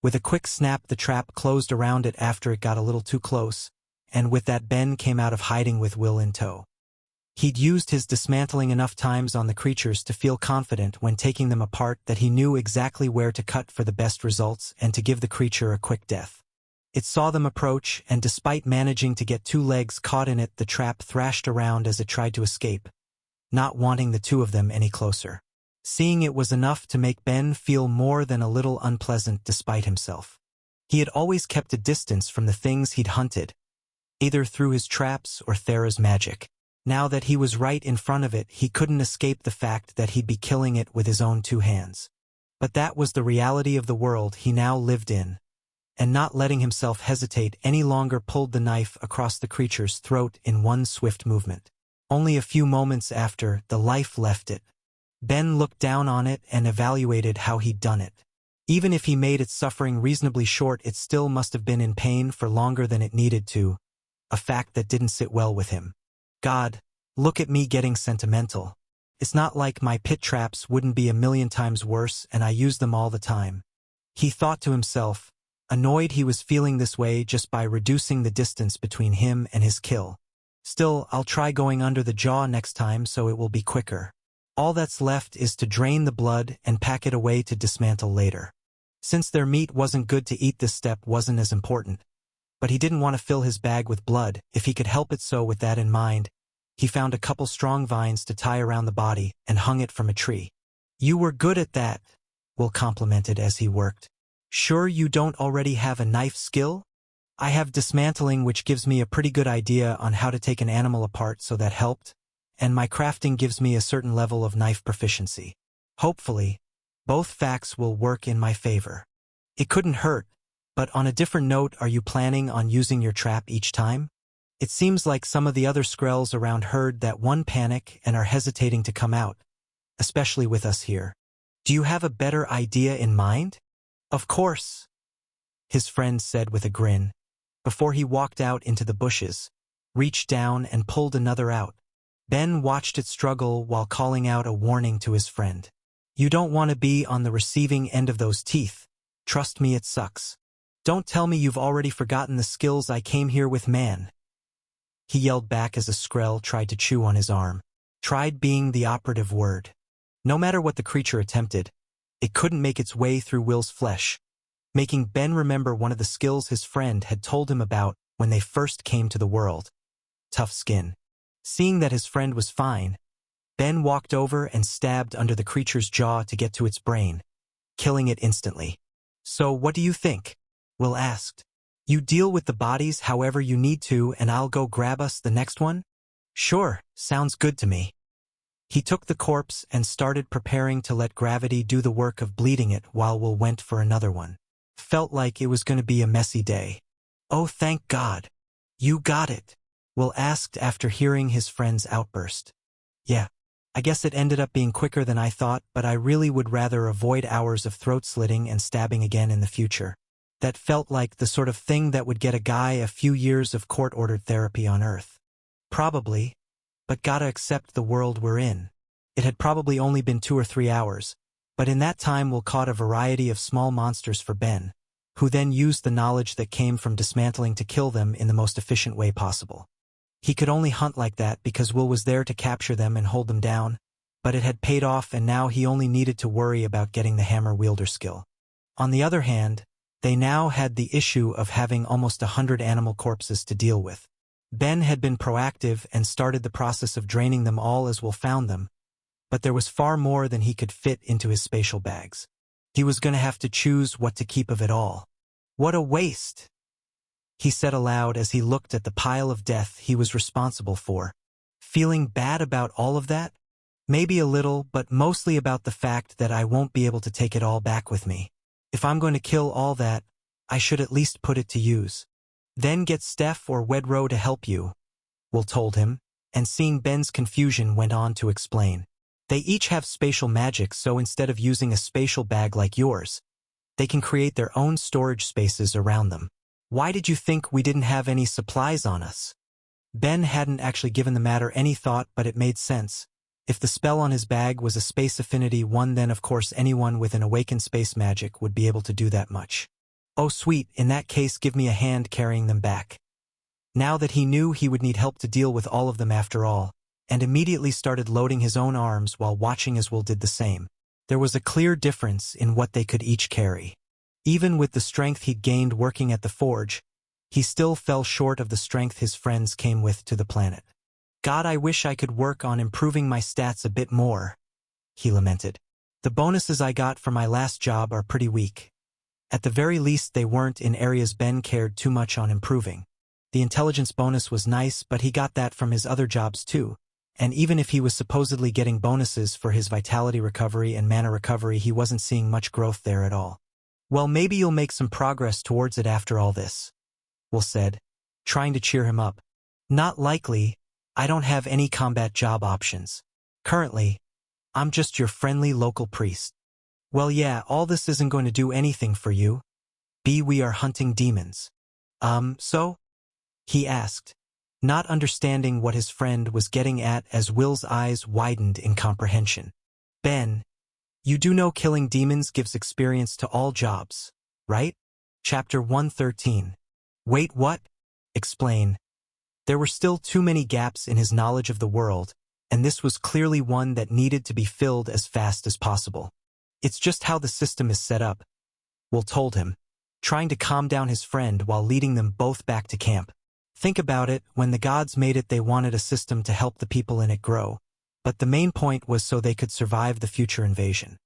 With a quick snap, the trap closed around it after it got a little too close, and with that Ben came out of hiding with Will in tow. He'd used his dismantling enough times on the creatures to feel confident when taking them apart that he knew exactly where to cut for the best results and to give the creature a quick death. It saw them approach, and despite managing to get 2 legs caught in it, the trap thrashed around as it tried to escape, not wanting the 2 of them any closer. Seeing it was enough to make Ben feel more than a little unpleasant despite himself. He had always kept a distance from the things he'd hunted, either through his traps or Thera's magic. Now that he was right in front of it, he couldn't escape the fact that he'd be killing it with his own 2 hands. But that was the reality of the world he now lived in, and not letting himself hesitate any longer pulled the knife across the creature's throat in one swift movement. Only a few moments after the life left it, Ben looked down on it and evaluated how he'd done it. Even if he made its suffering reasonably short, it still must have been in pain for longer than it needed to, a fact that didn't sit well with him. God, look at me getting sentimental. It's not like my pit traps wouldn't be a million times worse and I use them all the time. He thought to himself, annoyed he was feeling this way just by reducing the distance between him and his kill. Still, I'll try going under the jaw next time so it will be quicker. All that's left is to drain the blood and pack it away to dismantle later. Since their meat wasn't good to eat, this step wasn't as important. But he didn't want to fill his bag with blood if he could help it, so with that in mind, he found a couple strong vines to tie around the body and hung it from a tree. "You were good at that," Will complimented as he worked. "Sure you don't already have a knife skill?" "I have dismantling, which gives me a pretty good idea on how to take an animal apart, so that helped, and my crafting gives me a certain level of knife proficiency. Hopefully, both facts will work in my favor. It couldn't hurt, but on a different note, are you planning on using your trap each time? It seems like some of the other Skrells around heard that one panic and are hesitating to come out, especially with us here. Do you have a better idea in mind?" "Of course," his friend said with a grin, before he walked out into the bushes, reached down and pulled another out. Ben watched it struggle while calling out a warning to his friend. "You don't want to be on the receiving end of those teeth. Trust me, it sucks. Don't tell me you've already forgotten the skills I came here with, man," he yelled back as a Skrell tried to chew on his arm. Tried being the operative word. No matter what the creature attempted, it couldn't make its way through Will's flesh, making Ben remember one of the skills his friend had told him about when they first came to the world: tough skin. Seeing that his friend was fine, Ben walked over and stabbed under the creature's jaw to get to its brain, killing it instantly. "So what do you think?" Will asked. "You deal with the bodies however you need to, and I'll go grab us the next one?" "Sure, sounds good to me." He took the corpse and started preparing to let gravity do the work of bleeding it while Will went for another one. Felt like it was going to be a messy day. "Oh, thank God. You got it," Will asked after hearing his friend's outburst. "Yeah, I guess it ended up being quicker than I thought, but I really would rather avoid hours of throat slitting and stabbing again in the future. That felt like the sort of thing that would get a guy a few years of court-ordered therapy on Earth. Probably, but gotta accept the world we're in. It had probably only been 2 or 3 hours, but in that time Will caught a variety of small monsters for Ben, who then used the knowledge that came from dismantling to kill them in the most efficient way possible. He could only hunt like that because Will was there to capture them and hold them down, but it had paid off, and now he only needed to worry about getting the hammer wielder skill. On the other hand, they now had the issue of having almost 100 animal corpses to deal with. Ben had been proactive and started the process of draining them all as Will found them, but there was far more than he could fit into his spatial bags. He was going to have to choose what to keep of it all. "What a waste," he said aloud as he looked at the pile of death he was responsible for, Feeling bad about all of that? Maybe a little, but mostly about the fact that I won't be able to take it all back with me. If I'm going to kill all that, I should at least put it to use. Then get Steph or Wedro to help you, Will told him, and seeing Ben's confusion went on to explain. They each have spatial magic, so instead of using a spatial bag like yours, they can create their own storage spaces around them. Why did you think we didn't have any supplies on us? Ben hadn't actually given the matter any thought, but it made sense. If the spell on his bag was a space affinity one, then of course anyone with an awakened space magic would be able to do that much. Oh sweet, in that case give me a hand carrying them back. Now that he knew he would need help to deal with all of them after all, and immediately started loading his own arms while watching as Will did the same. There was a clear difference in what they could each carry. Even with the strength he'd gained working at the forge, he still fell short of the strength his friends came with to the planet. God, I wish I could work on improving my stats a bit more, he lamented. The bonuses I got for my last job are pretty weak. At the very least, they weren't in areas Ben cared too much on improving. The intelligence bonus was nice, but he got that from his other jobs too. And even if he was supposedly getting bonuses for his vitality recovery and mana recovery, he wasn't seeing much growth there at all. Well, maybe you'll make some progress towards it after all this, Will said, trying to cheer him up. Not likely. I don't have any combat job options. Currently, I'm just your friendly local priest. Well, yeah, all this isn't going to do anything for you. We are hunting demons. So? He asked, not understanding what his friend was getting at as Will's eyes widened in comprehension. Ben, you do know killing demons gives experience to all jobs, right? Chapter 113. Wait, what? Explain. There were still too many gaps in his knowledge of the world, and this was clearly one that needed to be filled as fast as possible. It's just how the system is set up, Will told him, trying to calm down his friend while leading them both back to camp. Think about it, when the gods made it, they wanted a system to help the people in it grow, but the main point was so they could survive the future invasion.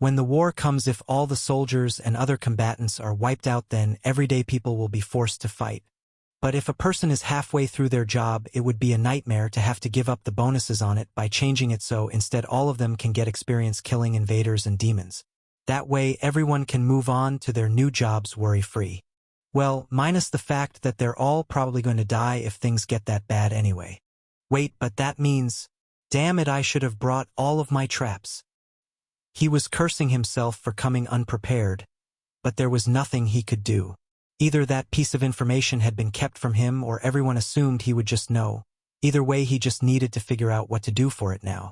When the war comes, if all the soldiers and other combatants are wiped out, then everyday people will be forced to fight. But if a person is halfway through their job, it would be a nightmare to have to give up the bonuses on it by changing it so instead all of them can get experience killing invaders and demons. That way everyone can move on to their new jobs worry-free. Well, minus the fact that they're all probably going to die if things get that bad anyway. Wait, but that means, damn it, I should have brought all of my traps. He was cursing himself for coming unprepared, but there was nothing he could do. Either that piece of information had been kept from him or everyone assumed he would just know. Either way, he just needed to figure out what to do for it now.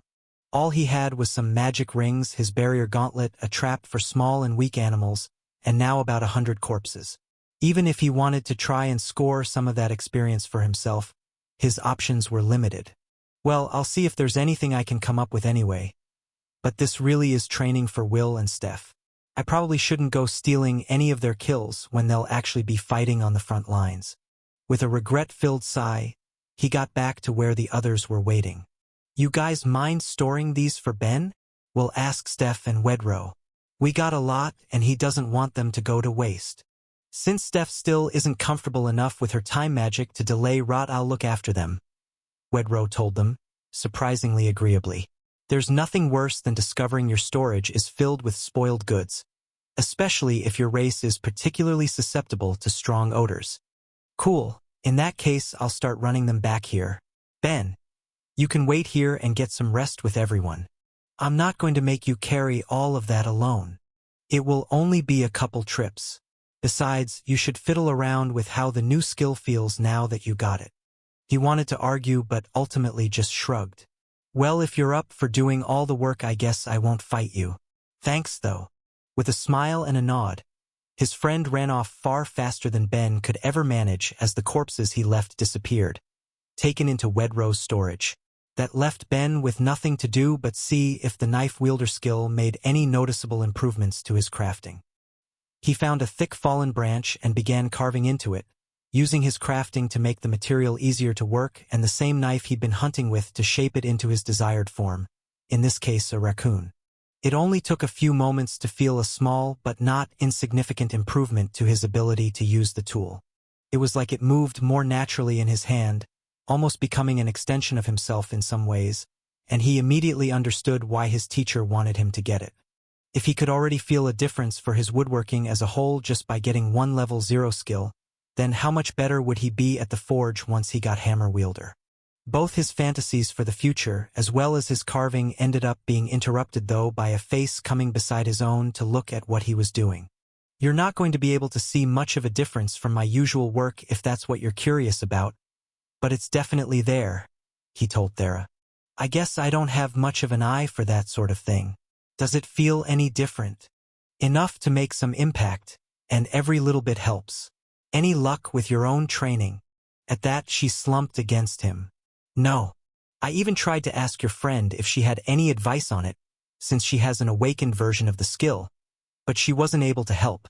All he had was some magic rings, his barrier gauntlet, a trap for small and weak animals, and now about 100 corpses. Even if he wanted to try and score some of that experience for himself, his options were limited. Well, I'll see if there's anything I can come up with anyway. But this really is training for Will and Steph. I probably shouldn't go stealing any of their kills when they'll actually be fighting on the front lines. With a regret-filled sigh, he got back to where the others were waiting. You guys mind storing these for Ben? Will ask Steph and Wedro. We got a lot, and he doesn't want them to go to waste. Since Steph still isn't comfortable enough with her time magic to delay rot, I'll look after them, Wedro told them, surprisingly agreeably. There's nothing worse than discovering your storage is filled with spoiled goods, especially if your race is particularly susceptible to strong odors. Cool, in that case I'll start running them back here. Ben, you can wait here and get some rest with everyone. I'm not going to make you carry all of that alone. It will only be a couple trips. Besides, you should fiddle around with how the new skill feels now that you got it. He wanted to argue but ultimately just shrugged. Well, if you're up for doing all the work, I guess I won't fight you. Thanks, though. With a smile and a nod, his friend ran off far faster than Ben could ever manage as the corpses he left disappeared, taken into Wedro's storage. That left Ben with nothing to do but see if the knife wielder skill made any noticeable improvements to his crafting. He found a thick fallen branch and began carving into it, using his crafting to make the material easier to work and the same knife he'd been hunting with to shape it into his desired form, in this case a raccoon. It only took a few moments to feel a small but not insignificant improvement to his ability to use the tool. It was like it moved more naturally in his hand, almost becoming an extension of himself in some ways, and he immediately understood why his teacher wanted him to get it. If he could already feel a difference for his woodworking as a whole just by getting one level 0 skill, then how much better would he be at the forge once he got hammer wielder? Both his fantasies for the future as well as his carving ended up being interrupted though by a face coming beside his own to look at what he was doing. You're not going to be able to see much of a difference from my usual work if that's what you're curious about, but it's definitely there, he told Thera. I guess I don't have much of an eye for that sort of thing. Does it feel any different? Enough to make some impact, and every little bit helps. Any luck with your own training? At that she slumped against him. No. I even tried to ask your friend if she had any advice on it, since she has an awakened version of the skill, but she wasn't able to help.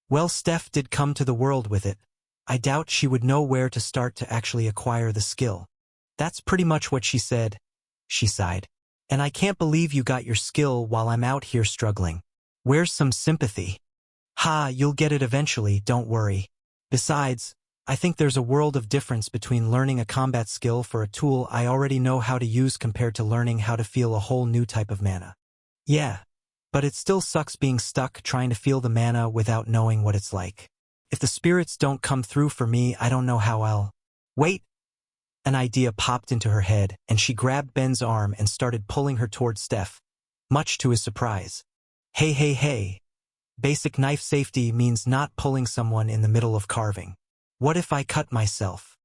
Well, Steph did come to the world with it. I doubt she would know where to start to actually acquire the skill. That's pretty much what she said. She sighed. And I can't believe you got your skill while I'm out here struggling. Where's some sympathy? Ha, you'll get it eventually, don't worry. Besides, I think there's a world of difference between learning a combat skill for a tool I already know how to use compared to learning how to feel a whole new type of mana. Yeah, but it still sucks being stuck trying to feel the mana without knowing what it's like. If the spirits don't come through for me, I don't know how I'll... Wait! An idea popped into her head, and she grabbed Ben's arm and started pulling her toward Steph, much to his surprise. Hey. Basic knife safety means not pulling someone in the middle of carving. What if I cut myself?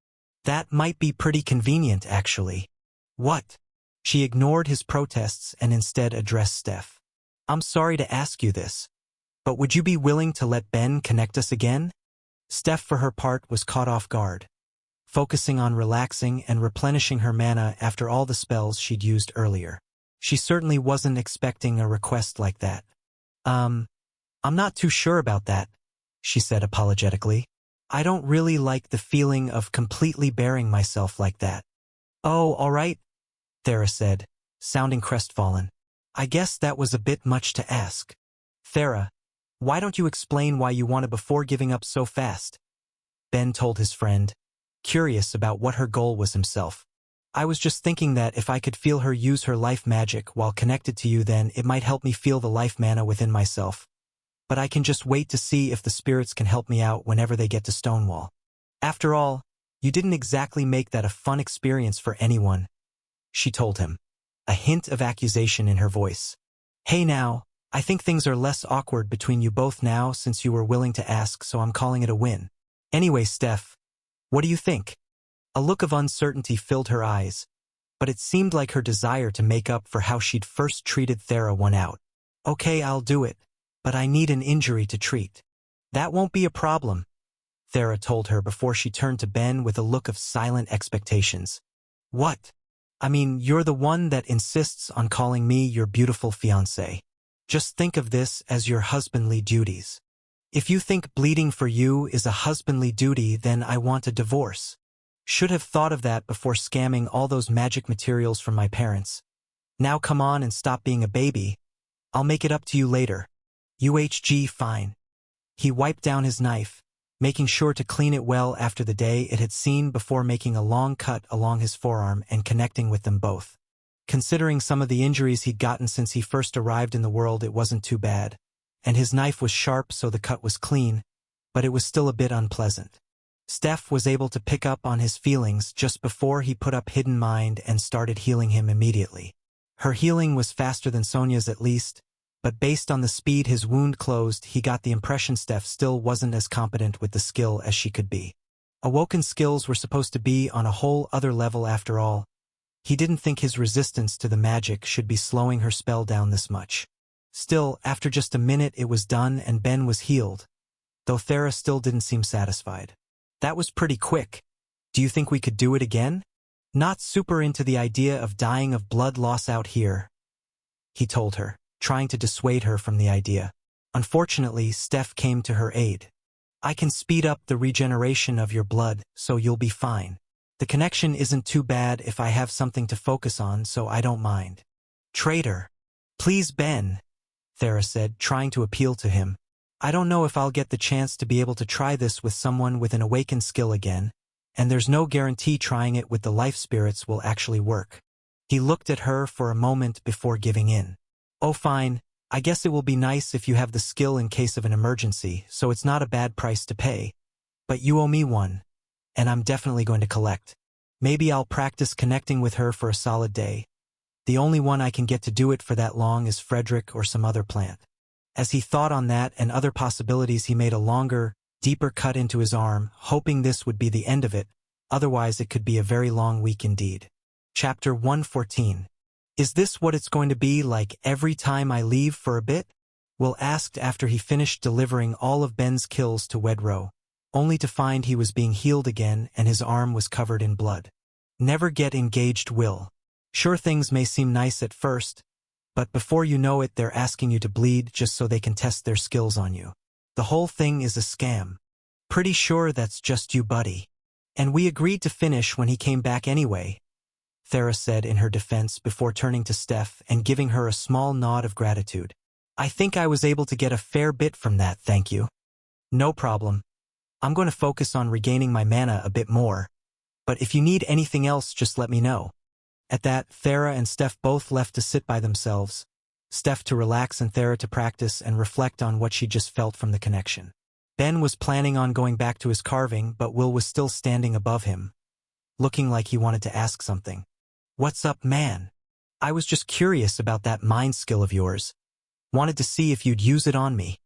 That might be pretty convenient, actually. What? She ignored his protests and instead addressed Steph. I'm sorry to ask you this, but would you be willing to let Ben connect us again? Steph, for her part, was caught off guard, focusing on relaxing and replenishing her mana after all the spells she'd used earlier. She certainly wasn't expecting a request like that. I'm not too sure about that, she said apologetically. I don't really like the feeling of completely bearing myself like that. Oh, all right, Thera said, sounding crestfallen. I guess that was a bit much to ask. Thera, why don't you explain why you want it before giving up so fast? Ben told his friend, curious about what her goal was himself. I was just thinking that if I could feel her use her life magic while connected to you, then it might help me feel the life mana within myself. But I can just wait to see if the spirits can help me out whenever they get to Stonewall. After all, you didn't exactly make that a fun experience for anyone, she told him, a hint of accusation in her voice. Hey now, I think things are less awkward between you both now since you were willing to ask, so I'm calling it a win. Anyway, Steph, what do you think? A look of uncertainty filled her eyes, but it seemed like her desire to make up for how she'd first treated Thera won out. Okay, I'll do it, but I need an injury to treat. That won't be a problem, Thera told her before she turned to Ben with a look of silent expectations. What? I mean, you're the one that insists on calling me your beautiful fiancé. Just think of this as your husbandly duties. If you think bleeding for you is a husbandly duty, then I want a divorce. Should have thought of that before scamming all those magic materials from my parents. Now come on and stop being a baby. I'll make it up to you later. UHG, fine. He wiped down his knife, making sure to clean it well after the day it had seen before making a long cut along his forearm and connecting with them both. Considering some of the injuries he'd gotten since he first arrived in the world, it wasn't too bad, and his knife was sharp so the cut was clean, but it was still a bit unpleasant. Steph was able to pick up on his feelings just before he put up Hidden Mind and started healing him immediately. Her healing was faster than Sonia's at least, but based on the speed his wound closed, he got the impression Steph still wasn't as competent with the skill as she could be. Awoken skills were supposed to be on a whole other level after all. He didn't think his resistance to the magic should be slowing her spell down this much. Still, after just a minute it was done and Ben was healed, though Thera still didn't seem satisfied. That was pretty quick. Do you think we could do it again? Not super into the idea of dying of blood loss out here, he told her, trying to dissuade her from the idea. Unfortunately, Steph came to her aid. I can speed up the regeneration of your blood, so you'll be fine. The connection isn't too bad if I have something to focus on, so I don't mind. Traitor. Please, Ben, Thera said, trying to appeal to him. I don't know if I'll get the chance to be able to try this with someone with an awakened skill again, and there's no guarantee trying it with the life spirits will actually work. He looked at her for a moment before giving in. Oh fine, I guess it will be nice if you have the skill in case of an emergency, so it's not a bad price to pay. But you owe me one, and I'm definitely going to collect. Maybe I'll practice connecting with her for a solid day. The only one I can get to do it for that long is Frederick or some other plant. As he thought on that and other possibilities, he made a longer, deeper cut into his arm, hoping this would be the end of it, otherwise it could be a very long week indeed. Chapter 114. Is this what it's going to be like every time I leave for a bit? Will asked after he finished delivering all of Ben's kills to Wedro, only to find he was being healed again and his arm was covered in blood. Never get engaged, Will. Sure, things may seem nice at first, but before you know it they're asking you to bleed just so they can test their skills on you. The whole thing is a scam. Pretty sure that's just you, buddy. And we agreed to finish when he came back anyway, Thera said in her defense before turning to Steph and giving her a small nod of gratitude. I think I was able to get a fair bit from that, thank you. No problem. I'm going to focus on regaining my mana a bit more, but if you need anything else just let me know. At that, Thera and Steph both left to sit by themselves, Steph to relax and Thera to practice and reflect on what she just felt from the connection. Ben was planning on going back to his carving, but Will was still standing above him, looking like he wanted to ask something. What's up, man? I was just curious about that mind skill of yours. Wanted to see if you'd use it on me.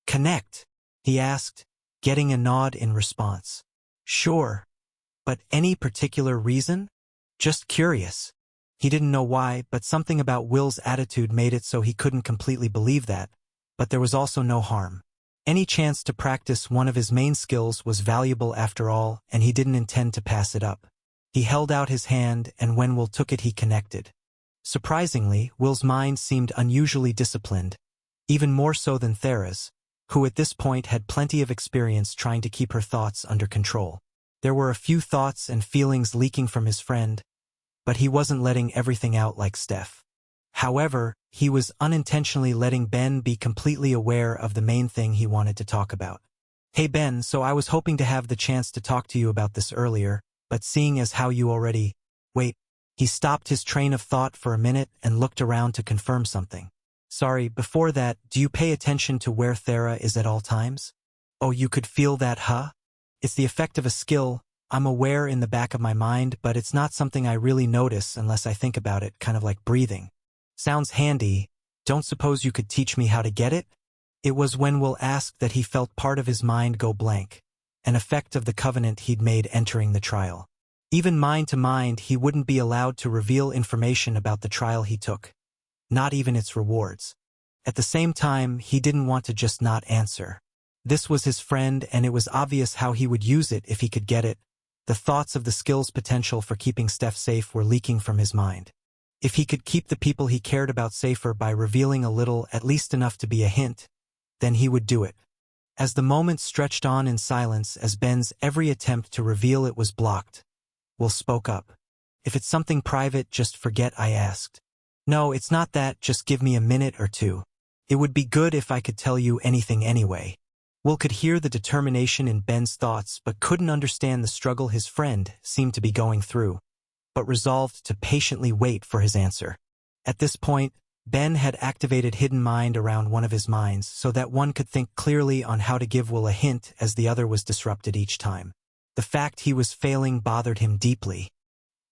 Connect? He asked, getting a nod in response. Sure. But any particular reason? Just curious. He didn't know why, but something about Will's attitude made it so he couldn't completely believe that, but there was also no harm. Any chance to practice one of his main skills was valuable after all, and he didn't intend to pass it up. He held out his hand, and when Will took it he connected. Surprisingly, Will's mind seemed unusually disciplined, even more so than Thera's, who at this point had plenty of experience trying to keep her thoughts under control. There were a few thoughts and feelings leaking from his friend, but he wasn't letting everything out like Steph. However, he was unintentionally letting Ben be completely aware of the main thing he wanted to talk about. Hey Ben, so I was hoping to have the chance to talk to you about this earlier, but seeing as how you already… Wait. He stopped his train of thought for a minute and looked around to confirm something. Sorry, before that, do you pay attention to where Thera is at all times? Oh, you could feel that, huh? It's the effect of a skill. I'm aware in the back of my mind, but it's not something I really notice unless I think about it, kind of like breathing. Sounds handy. Don't suppose you could teach me how to get it? It was when Will asked that he felt part of his mind go blank, an effect of the covenant he'd made entering the trial. Even mind to mind, he wouldn't be allowed to reveal information about the trial he took, not even its rewards. At the same time, he didn't want to just not answer. This was his friend, and it was obvious how he would use it if he could get it. The thoughts of the skill's potential for keeping Steph safe were leaking from his mind. If he could keep the people he cared about safer by revealing a little, at least enough to be a hint, then he would do it. As the moments stretched on in silence, as Ben's every attempt to reveal it was blocked, Will spoke up. If it's something private, just forget I asked. No, it's not that, just give me a minute or two. It would be good if I could tell you anything anyway. Will could hear the determination in Ben's thoughts but couldn't understand the struggle his friend seemed to be going through, but resolved to patiently wait for his answer. At this point, Ben had activated Hidden Mind around one of his minds so that one could think clearly on how to give Will a hint as the other was disrupted each time. The fact he was failing bothered him deeply.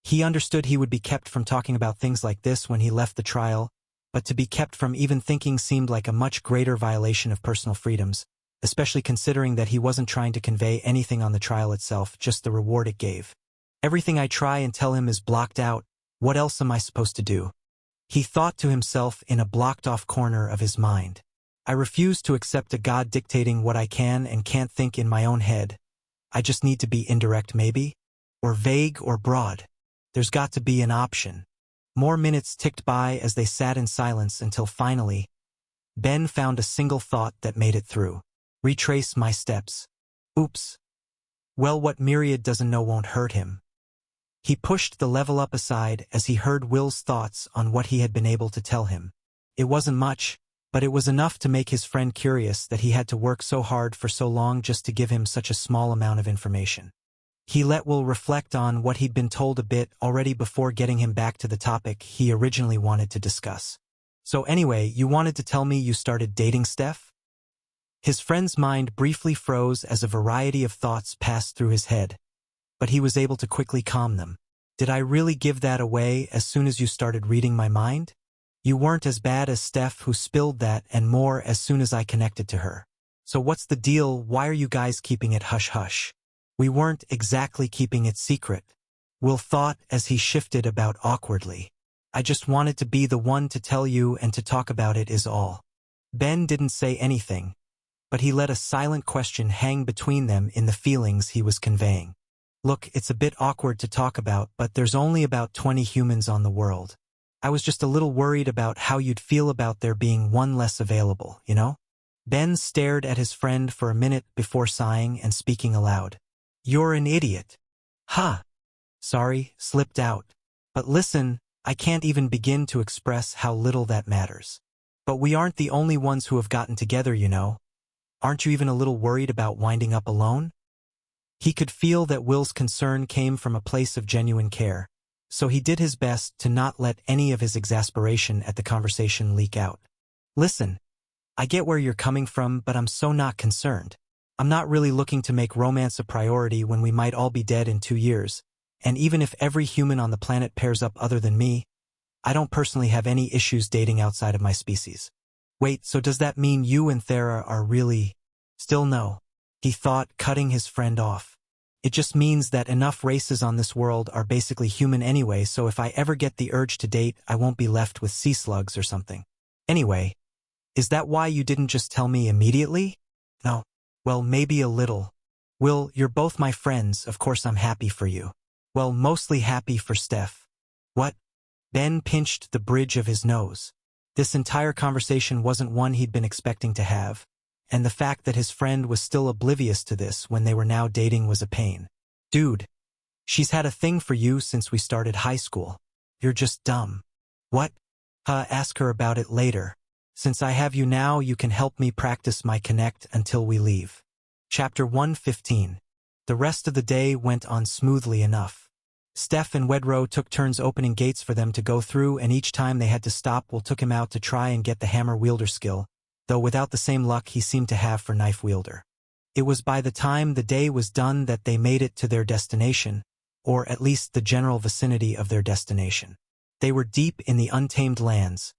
He understood he would be kept from talking about things like this when he left the trial, but to be kept from even thinking seemed like a much greater violation of personal freedoms, especially considering that he wasn't trying to convey anything on the trial itself, just the reward it gave. Everything I try and tell him is blocked out. What else am I supposed to do? He thought to himself in a blocked-off corner of his mind. I refuse to accept a God dictating what I can and can't think in my own head. I just need to be indirect maybe? Or vague or broad. There's got to be an option. More minutes ticked by as they sat in silence until finally, Ben found a single thought that made it through. Retrace my steps. Oops. Well, what Myriad doesn't know won't hurt him. He pushed the level up aside as he heard Will's thoughts on what he had been able to tell him. It wasn't much, but it was enough to make his friend curious that he had to work so hard for so long just to give him such a small amount of information. He let Will reflect on what he'd been told a bit already before getting him back to the topic he originally wanted to discuss. So anyway, you wanted to tell me you started dating Steph? His friend's mind briefly froze as a variety of thoughts passed through his head, but he was able to quickly calm them. Did I really give that away as soon as you started reading my mind? You weren't as bad as Steph, who spilled that and more as soon as I connected to her. So what's the deal? Why are you guys keeping it hush-hush? We weren't exactly keeping it secret, Will thought as he shifted about awkwardly. I just wanted to be the one to tell you and to talk about it is all. Ben didn't say anything, but he let a silent question hang between them in the feelings he was conveying. Look, it's a bit awkward to talk about, but there's only about 20 humans on the world. I was just a little worried about how you'd feel about there being one less available, you know? Ben stared at his friend for a minute before sighing and speaking aloud. You're an idiot. Huh. Sorry, slipped out. But listen, I can't even begin to express how little that matters. But we aren't the only ones who have gotten together, you know. Aren't you even a little worried about winding up alone? He could feel that Will's concern came from a place of genuine care, so he did his best to not let any of his exasperation at the conversation leak out. Listen, I get where you're coming from, but I'm so not concerned. I'm not really looking to make romance a priority when we might all be dead in 2 years, and even if every human on the planet pairs up other than me, I don't personally have any issues dating outside of my species. Wait, so does that mean you and Thera are really… Still no, he thought, cutting his friend off. It just means that enough races on this world are basically human anyway, so if I ever get the urge to date, I won't be left with sea slugs or something. Anyway, is that why you didn't just tell me immediately? No. Well, maybe a little. Will, you're both my friends, of course I'm happy for you. Well, mostly happy for Steph. What? Ben pinched the bridge of his nose. This entire conversation wasn't one he'd been expecting to have, and the fact that his friend was still oblivious to this when they were now dating was a pain. Dude, she's had a thing for you since we started high school. You're just dumb. What? Ask her about it later. Since I have you now, you can help me practice my connect until we leave. Chapter 115. The rest of the day went on smoothly enough. Steph and Wedro took turns opening gates for them to go through, and each time they had to stop, Will took him out to try and get the hammer wielder skill, though without the same luck he seemed to have for knife wielder. It was by the time the day was done that they made it to their destination, or at least the general vicinity of their destination. They were deep in the Untamed Lands,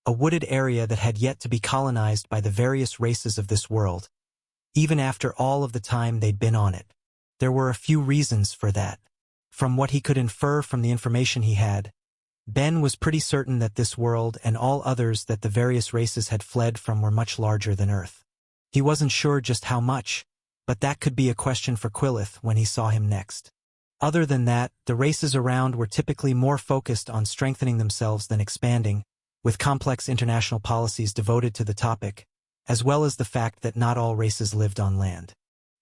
a wooded area that had yet to be colonized by the various races of this world, even after all of the time they'd been on it. There were a few reasons for that. From what he could infer from the information he had, Ben was pretty certain that this world and all others that the various races had fled from were much larger than Earth. He wasn't sure just how much, but that could be a question for Quillith when he saw him next. Other than that, the races around were typically more focused on strengthening themselves than expanding, with complex international policies devoted to the topic, as well as the fact that not all races lived on land.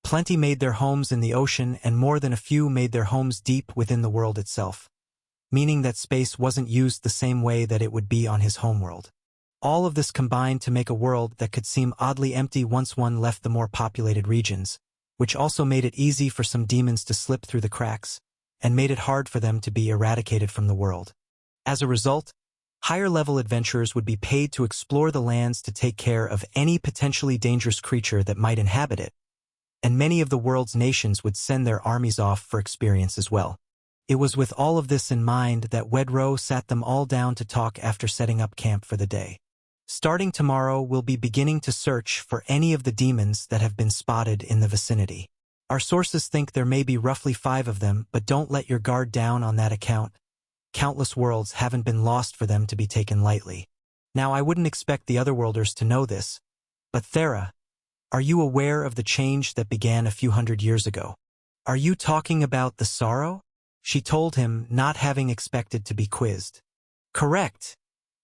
Plenty made their homes in the ocean, and more than a few made their homes deep within the world itself, meaning that space wasn't used the same way that it would be on his homeworld. All of this combined to make a world that could seem oddly empty once one left the more populated regions, which also made it easy for some demons to slip through the cracks, and made it hard for them to be eradicated from the world. As a result, higher-level adventurers would be paid to explore the lands to take care of any potentially dangerous creature that might inhabit it, and many of the world's nations would send their armies off for experience as well. It was with all of this in mind that Wedro sat them all down to talk after setting up camp for the day. Starting tomorrow, we'll be beginning to search for any of the demons that have been spotted in the vicinity. Our sources think there may be roughly 5 of them, but don't let your guard down on that account. Countless worlds haven't been lost for them to be taken lightly. Now, I wouldn't expect the Otherworlders to know this, but Thera, are you aware of the change that began a few hundred years ago? Are you talking about the sorrow? She told him, not having expected to be quizzed. Correct,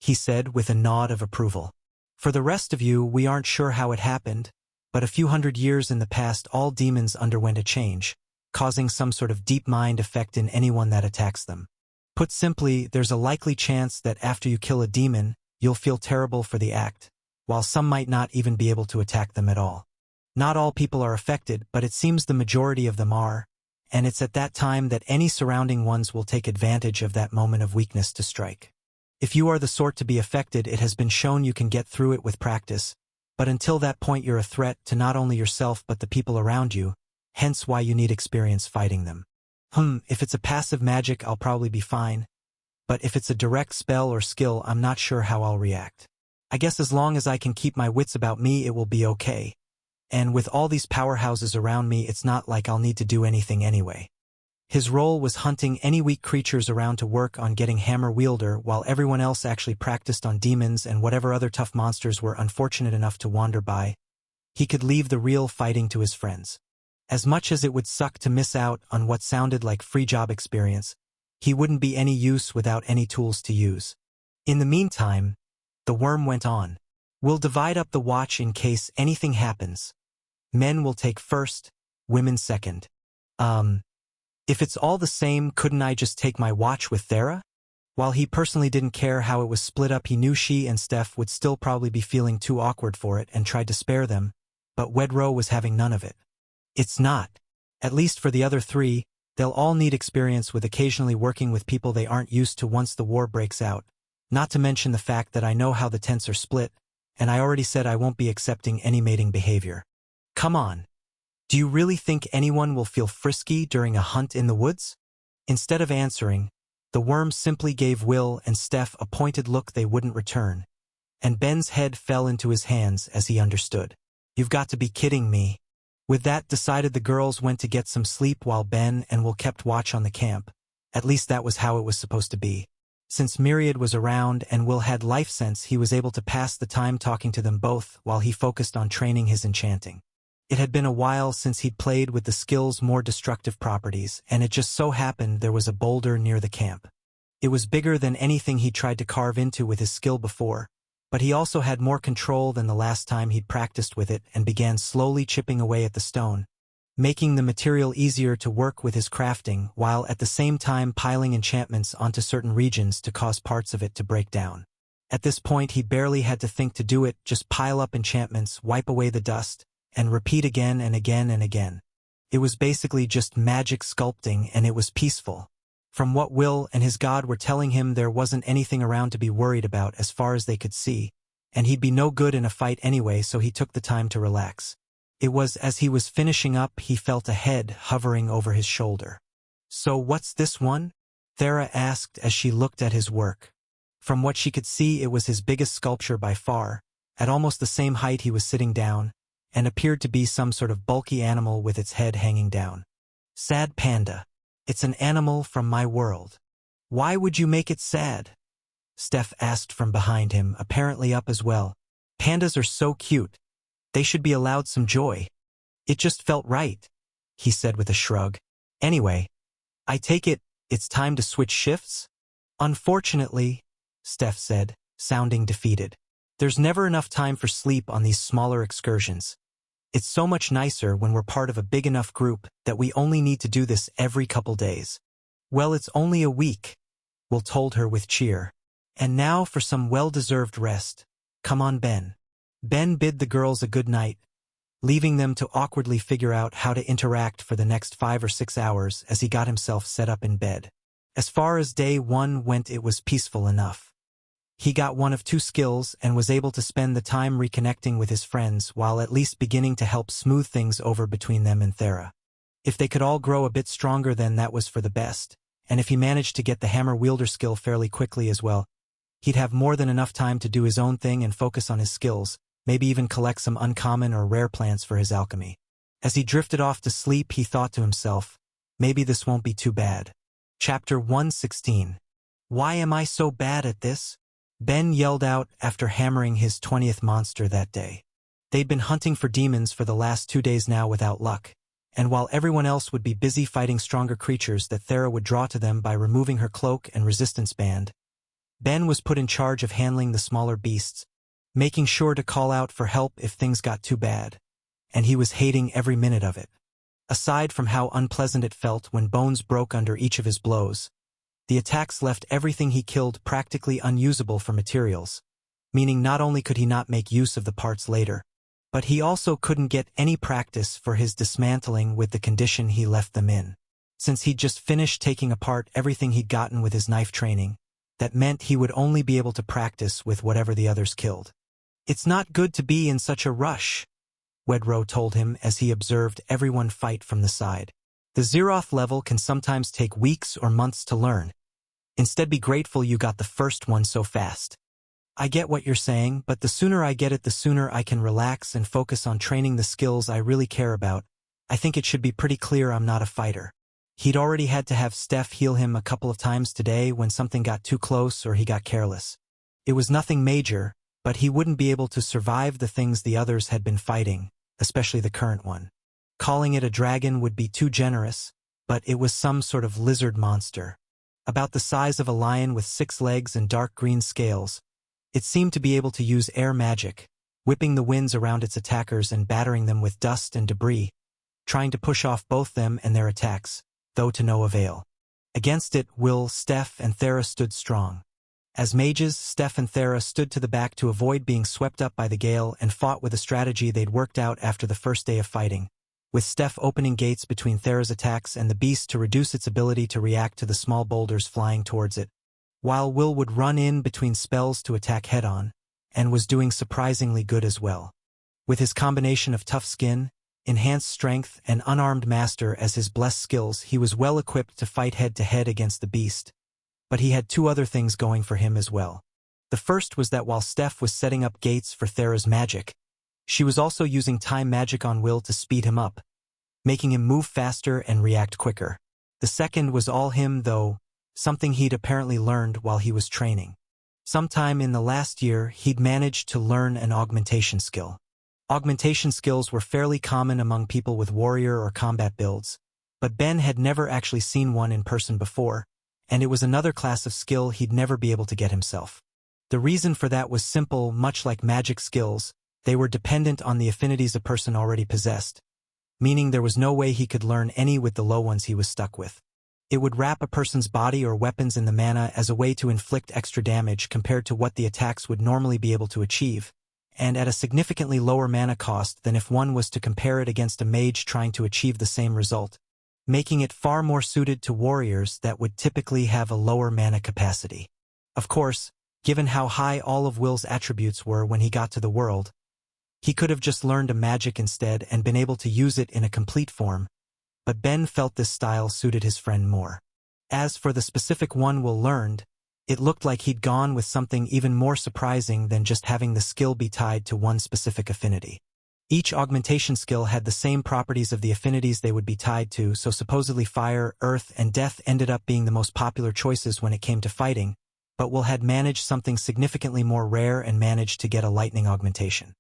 he said with a nod of approval. For the rest of you, we aren't sure how it happened, but a few hundred years in the past all demons underwent a change, causing some sort of deep mind effect in anyone that attacks them. Put simply, there's a likely chance that after you kill a demon, you'll feel terrible for the act, while some might not even be able to attack them at all. Not all people are affected, but it seems the majority of them are, and it's at that time that any surrounding ones will take advantage of that moment of weakness to strike. If you are the sort to be affected, it has been shown you can get through it with practice, but until that point you're a threat to not only yourself but the people around you, hence why you need experience fighting them. If it's a passive magic, I'll probably be fine, but if it's a direct spell or skill, I'm not sure how I'll react. I guess as long as I can keep my wits about me, it will be okay. And with all these powerhouses around me, it's not like I'll need to do anything anyway. His role was hunting any weak creatures around to work on getting Hammer Wielder, while everyone else actually practiced on demons and whatever other tough monsters were unfortunate enough to wander by. He could leave the real fighting to his friends. As much as it would suck to miss out on what sounded like free job experience, he wouldn't be any use without any tools to use. In the meantime, the worm went on. We'll divide up the watch in case anything happens. Men will take first, women second. If it's all the same, couldn't I just take my watch with Thera? While he personally didn't care how it was split up, he knew she and Steph would still probably be feeling too awkward for it and tried to spare them, but Wedro was having none of it. It's not. At least for the other three, they'll all need experience with occasionally working with people they aren't used to once the war breaks out, not to mention the fact that I know how the tents are split, and I already said I won't be accepting any mating behavior. Come on. Do you really think anyone will feel frisky during a hunt in the woods? Instead of answering, the worm simply gave Will and Steph a pointed look they wouldn't return, and Ben's head fell into his hands as he understood. You've got to be kidding me. With that decided, the girls went to get some sleep while Ben and Will kept watch on the camp. At least that was how it was supposed to be. Since Myriad was around and Will had life sense, he was able to pass the time talking to them both while he focused on training his enchanting. It had been a while since he'd played with the skill's more destructive properties, and it just so happened there was a boulder near the camp. It was bigger than anything he'd tried to carve into with his skill before, but he also had more control than the last time he'd practiced with it and began slowly chipping away at the stone, making the material easier to work with his crafting while at the same time piling enchantments onto certain regions to cause parts of it to break down. At this point he barely had to think to do it, just pile up enchantments, wipe away the dust, and repeat again and again and again. It was basically just magic sculpting, and it was peaceful. From what Will and his god were telling him, there wasn't anything around to be worried about as far as they could see, and he'd be no good in a fight anyway, so he took the time to relax. It was as he was finishing up he felt a head hovering over his shoulder. So what's this one? Thera asked as she looked at his work. From what she could see, it was his biggest sculpture by far, at almost the same height he was sitting down, and appeared to be some sort of bulky animal with its head hanging down. Sad panda. It's an animal from my world. Why would you make it sad? Steph asked from behind him, apparently up as well. Pandas are so cute. They should be allowed some joy. It just felt right, he said with a shrug. Anyway, I take it, it's time to switch shifts? Unfortunately, Steph said, sounding defeated. There's never enough time for sleep on these smaller excursions. It's so much nicer when we're part of a big enough group that we only need to do this every couple days. Well, it's only a week, Will told her with cheer. And now for some well-deserved rest. Come on, Ben. Ben bid the girls a good night, leaving them to awkwardly figure out how to interact for the next 5 or 6 hours as he got himself set up in bed. As far as day one went, it was peaceful enough. He got one of 2 skills and was able to spend the time reconnecting with his friends while at least beginning to help smooth things over between them and Thera. If they could all grow a bit stronger, then that was for the best, and if he managed to get the Hammer Wielder skill fairly quickly as well, he'd have more than enough time to do his own thing and focus on his skills, maybe even collect some uncommon or rare plants for his alchemy. As he drifted off to sleep, he thought to himself, maybe this won't be too bad. Chapter 116. Why am I so bad at this? Ben yelled out after hammering his 20th monster that day. They'd been hunting for demons for the last 2 days now without luck, and while everyone else would be busy fighting stronger creatures that Thera would draw to them by removing her cloak and resistance band, Ben was put in charge of handling the smaller beasts, making sure to call out for help if things got too bad, and he was hating every minute of it. Aside from how unpleasant it felt when bones broke under each of his blows, the attacks left everything he killed practically unusable for materials, meaning not only could he not make use of the parts later, but he also couldn't get any practice for his dismantling with the condition he left them in. Since he'd just finished taking apart everything he'd gotten with his knife training, that meant he would only be able to practice with whatever the others killed. "It's not good to be in such a rush," Wedro told him as he observed everyone fight from the side. "The Zeroth level can sometimes take weeks or months to learn. Instead, be grateful you got the first one so fast." "I get what you're saying, but the sooner I get it, the sooner I can relax and focus on training the skills I really care about. I think it should be pretty clear I'm not a fighter." He'd already had to have Steph heal him a couple of times today when something got too close or he got careless. It was nothing major, but he wouldn't be able to survive the things the others had been fighting, especially the current one. Calling it a dragon would be too generous, but it was some sort of lizard monster. About the size of a lion with 6 legs and dark green scales, it seemed to be able to use air magic, whipping the winds around its attackers and battering them with dust and debris, trying to push off both them and their attacks, though to no avail. Against it, Will, Steph, and Thera stood strong. As mages, Steph and Thera stood to the back to avoid being swept up by the gale and fought with a strategy they'd worked out after the first day of fighting, with Steph opening gates between Thera's attacks and the beast to reduce its ability to react to the small boulders flying towards it, while Will would run in between spells to attack head-on, and was doing surprisingly good as well. With his combination of tough skin, enhanced strength, and unarmed master as his blessed skills, he was well equipped to fight head-to-head against the beast. But he had 2 other things going for him as well. The first was that while Steph was setting up gates for Thera's magic, she was also using time magic on Will to speed him up, making him move faster and react quicker. The second was all him, though, something he'd apparently learned while he was training. Sometime in the last year, he'd managed to learn an augmentation skill. Augmentation skills were fairly common among people with warrior or combat builds, but Ben had never actually seen one in person before, and it was another class of skill he'd never be able to get himself. The reason for that was simple. Much like magic skills, they were dependent on the affinities a person already possessed, meaning there was no way he could learn any with the low ones he was stuck with. It would wrap a person's body or weapons in the mana as a way to inflict extra damage compared to what the attacks would normally be able to achieve, and at a significantly lower mana cost than if one was to compare it against a mage trying to achieve the same result, making it far more suited to warriors that would typically have a lower mana capacity. Of course, given how high all of Will's attributes were when he got to the world, he could have just learned a magic instead and been able to use it in a complete form, but Ben felt this style suited his friend more. As for the specific one Will learned, it looked like he'd gone with something even more surprising than just having the skill be tied to one specific affinity. Each augmentation skill had the same properties of the affinities they would be tied to, so supposedly fire, earth, and death ended up being the most popular choices when it came to fighting, but Will had managed something significantly more rare and managed to get a lightning augmentation.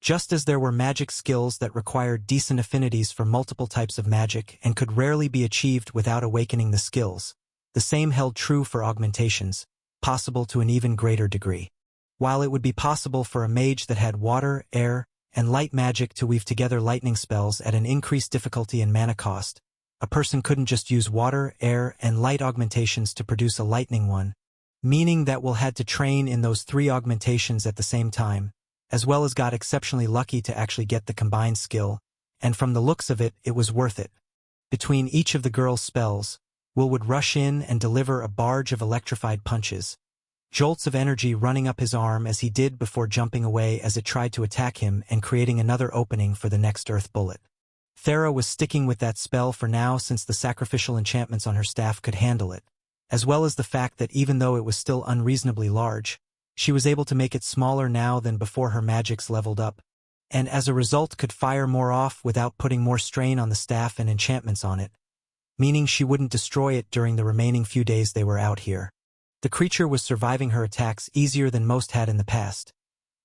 Just as there were magic skills that required decent affinities for multiple types of magic and could rarely be achieved without awakening the skills, the same held true for augmentations, possible to an even greater degree. While it would be possible for a mage that had water, air, and light magic to weave together lightning spells at an increased difficulty and mana cost, a person couldn't just use water, air, and light augmentations to produce a lightning one, meaning that Will had to train in those 3 augmentations at the same time, as well as got exceptionally lucky to actually get the combined skill, and from the looks of it, it was worth it. Between each of the girl's spells, Will would rush in and deliver a barrage of electrified punches, jolts of energy running up his arm as he did before jumping away as it tried to attack him and creating another opening for the next earth bullet. Thera was sticking with that spell for now since the sacrificial enchantments on her staff could handle it, as well as the fact that even though it was still unreasonably large, she was able to make it smaller now than before her magics leveled up, and as a result could fire more off without putting more strain on the staff and enchantments on it, meaning she wouldn't destroy it during the remaining few days they were out here. The creature was surviving her attacks easier than most had in the past,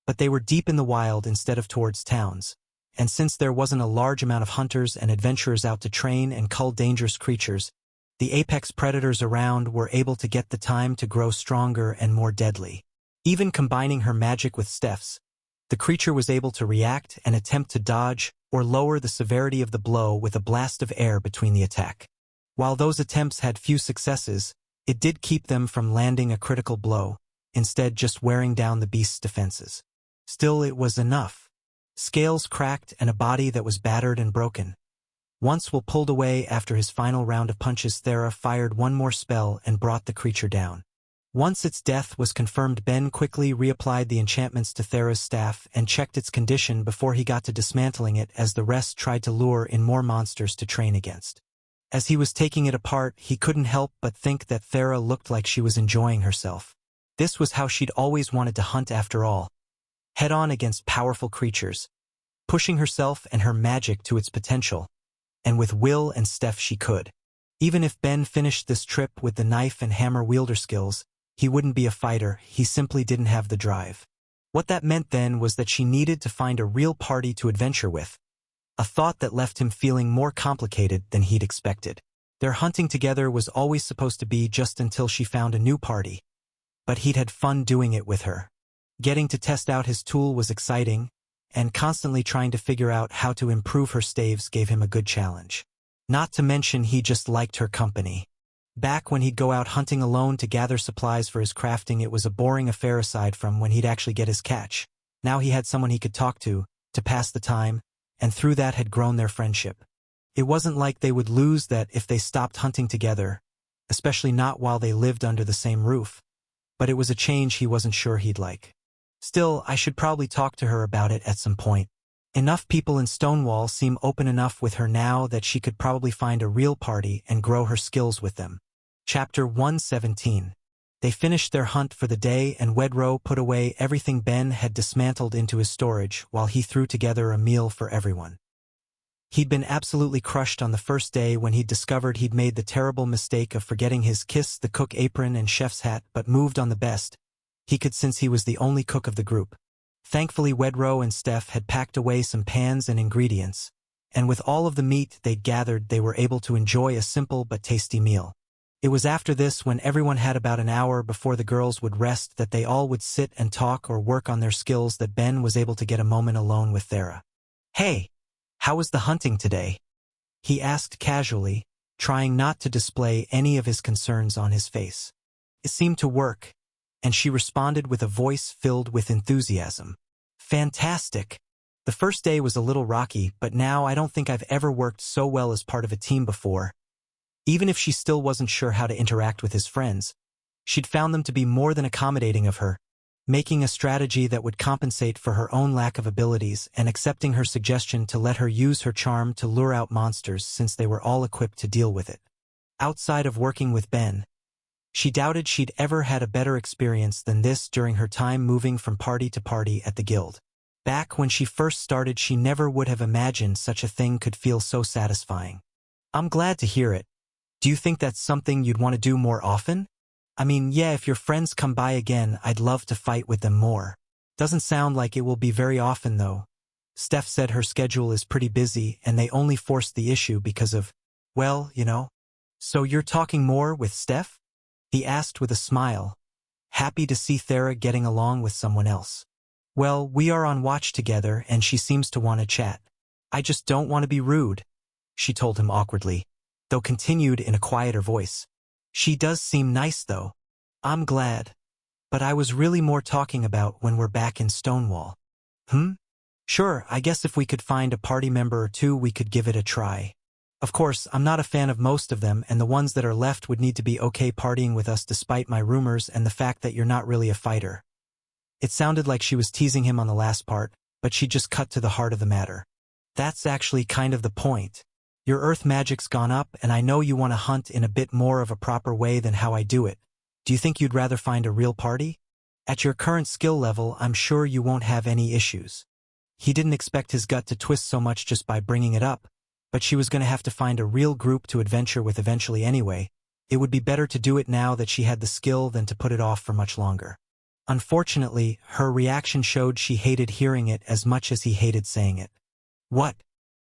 but they were deep in the wild instead of towards towns, and since there wasn't a large amount of hunters and adventurers out to train and cull dangerous creatures, the apex predators around were able to get the time to grow stronger and more deadly. Even combining her magic with Steph's, the creature was able to react and attempt to dodge or lower the severity of the blow with a blast of air between the attack. While those attempts had few successes, it did keep them from landing a critical blow, instead just wearing down the beast's defenses. Still, it was enough. Scales cracked and a body that was battered and broken. Once Will pulled away after his final round of punches, Thera fired one more spell and brought the creature down. Once its death was confirmed, Ben quickly reapplied the enchantments to Thera's staff and checked its condition before he got to dismantling it, as the rest tried to lure in more monsters to train against. As he was taking it apart, he couldn't help but think that Thera looked like she was enjoying herself. This was how she'd always wanted to hunt after all. Head-on against powerful creatures, pushing herself and her magic to its potential. And with Will and Steph she could. Even if Ben finished this trip with the knife and hammer wielder skills, he wouldn't be a fighter. He simply didn't have the drive. What that meant then was that she needed to find a real party to adventure with. A thought that left him feeling more complicated than he'd expected. Their hunting together was always supposed to be just until she found a new party. But he'd had fun doing it with her. Getting to test out his tool was exciting, and constantly trying to figure out how to improve her staves gave him a good challenge. Not to mention he just liked her company. Back when he'd go out hunting alone to gather supplies for his crafting, it was a boring affair aside from when he'd actually get his catch. Now he had someone he could talk to pass the time, and through that had grown their friendship. It wasn't like they would lose that if they stopped hunting together, especially not while they lived under the same roof. But it was a change he wasn't sure he'd like. Still, I should probably talk to her about it at some point. Enough people in Stonewall seem open enough with her now that she could probably find a real party and grow her skills with them. Chapter 117. They finished their hunt for the day, and Wedro put away everything Ben had dismantled into his storage while he threw together a meal for everyone. He'd been absolutely crushed on the first day when he'd discovered he'd made the terrible mistake of forgetting his kiss, the cook apron, and chef's hat, but moved on the best he could since he was the only cook of the group. Thankfully, Wedro and Steph had packed away some pans and ingredients, and with all of the meat they'd gathered, they were able to enjoy a simple but tasty meal. It was after this, when everyone had about an hour before the girls would rest, that they all would sit and talk or work on their skills, that Ben was able to get a moment alone with Thera. "Hey, how was the hunting today?" he asked casually, trying not to display any of his concerns on his face. It seemed to work, and she responded with a voice filled with enthusiasm. "Fantastic. The first day was a little rocky, but now I don't think I've ever worked so well as part of a team before." Even if she still wasn't sure how to interact with his friends, she'd found them to be more than accommodating of her, making a strategy that would compensate for her own lack of abilities and accepting her suggestion to let her use her charm to lure out monsters since they were all equipped to deal with it. Outside of working with Ben, she doubted she'd ever had a better experience than this during her time moving from party to party at the guild. Back when she first started, she never would have imagined such a thing could feel so satisfying. "I'm glad to hear it. Do you think that's something you'd want to do more often? I mean, yeah, if your friends come by again, I'd love to fight with them more." "Doesn't sound like it will be very often, though." Steph said her schedule is pretty busy, and they only forced the issue because of, well, you know. "So you're talking more with Steph?" he asked with a smile, happy to see Thera getting along with someone else. "Well, we are on watch together, and she seems to want to chat. I just don't want to be rude," she told him awkwardly, though continued in a quieter voice. "She does seem nice, though." "I'm glad. But I was really more talking about when we're back in Stonewall." Sure, I guess if we could find a party member or two, we could give it a try. Of course, I'm not a fan of most of them, and the ones that are left would need to be okay partying with us despite my rumors and the fact that you're not really a fighter." It sounded like she was teasing him on the last part, but she just cut to the heart of the matter. "That's actually kind of the point. Your earth magic's gone up, and I know you want to hunt in a bit more of a proper way than how I do it. Do you think you'd rather find a real party? At your current skill level, I'm sure you won't have any issues." He didn't expect his gut to twist so much just by bringing it up, but she was going to have to find a real group to adventure with eventually anyway. It would be better to do it now that she had the skill than to put it off for much longer. Unfortunately, her reaction showed she hated hearing it as much as he hated saying it. "What?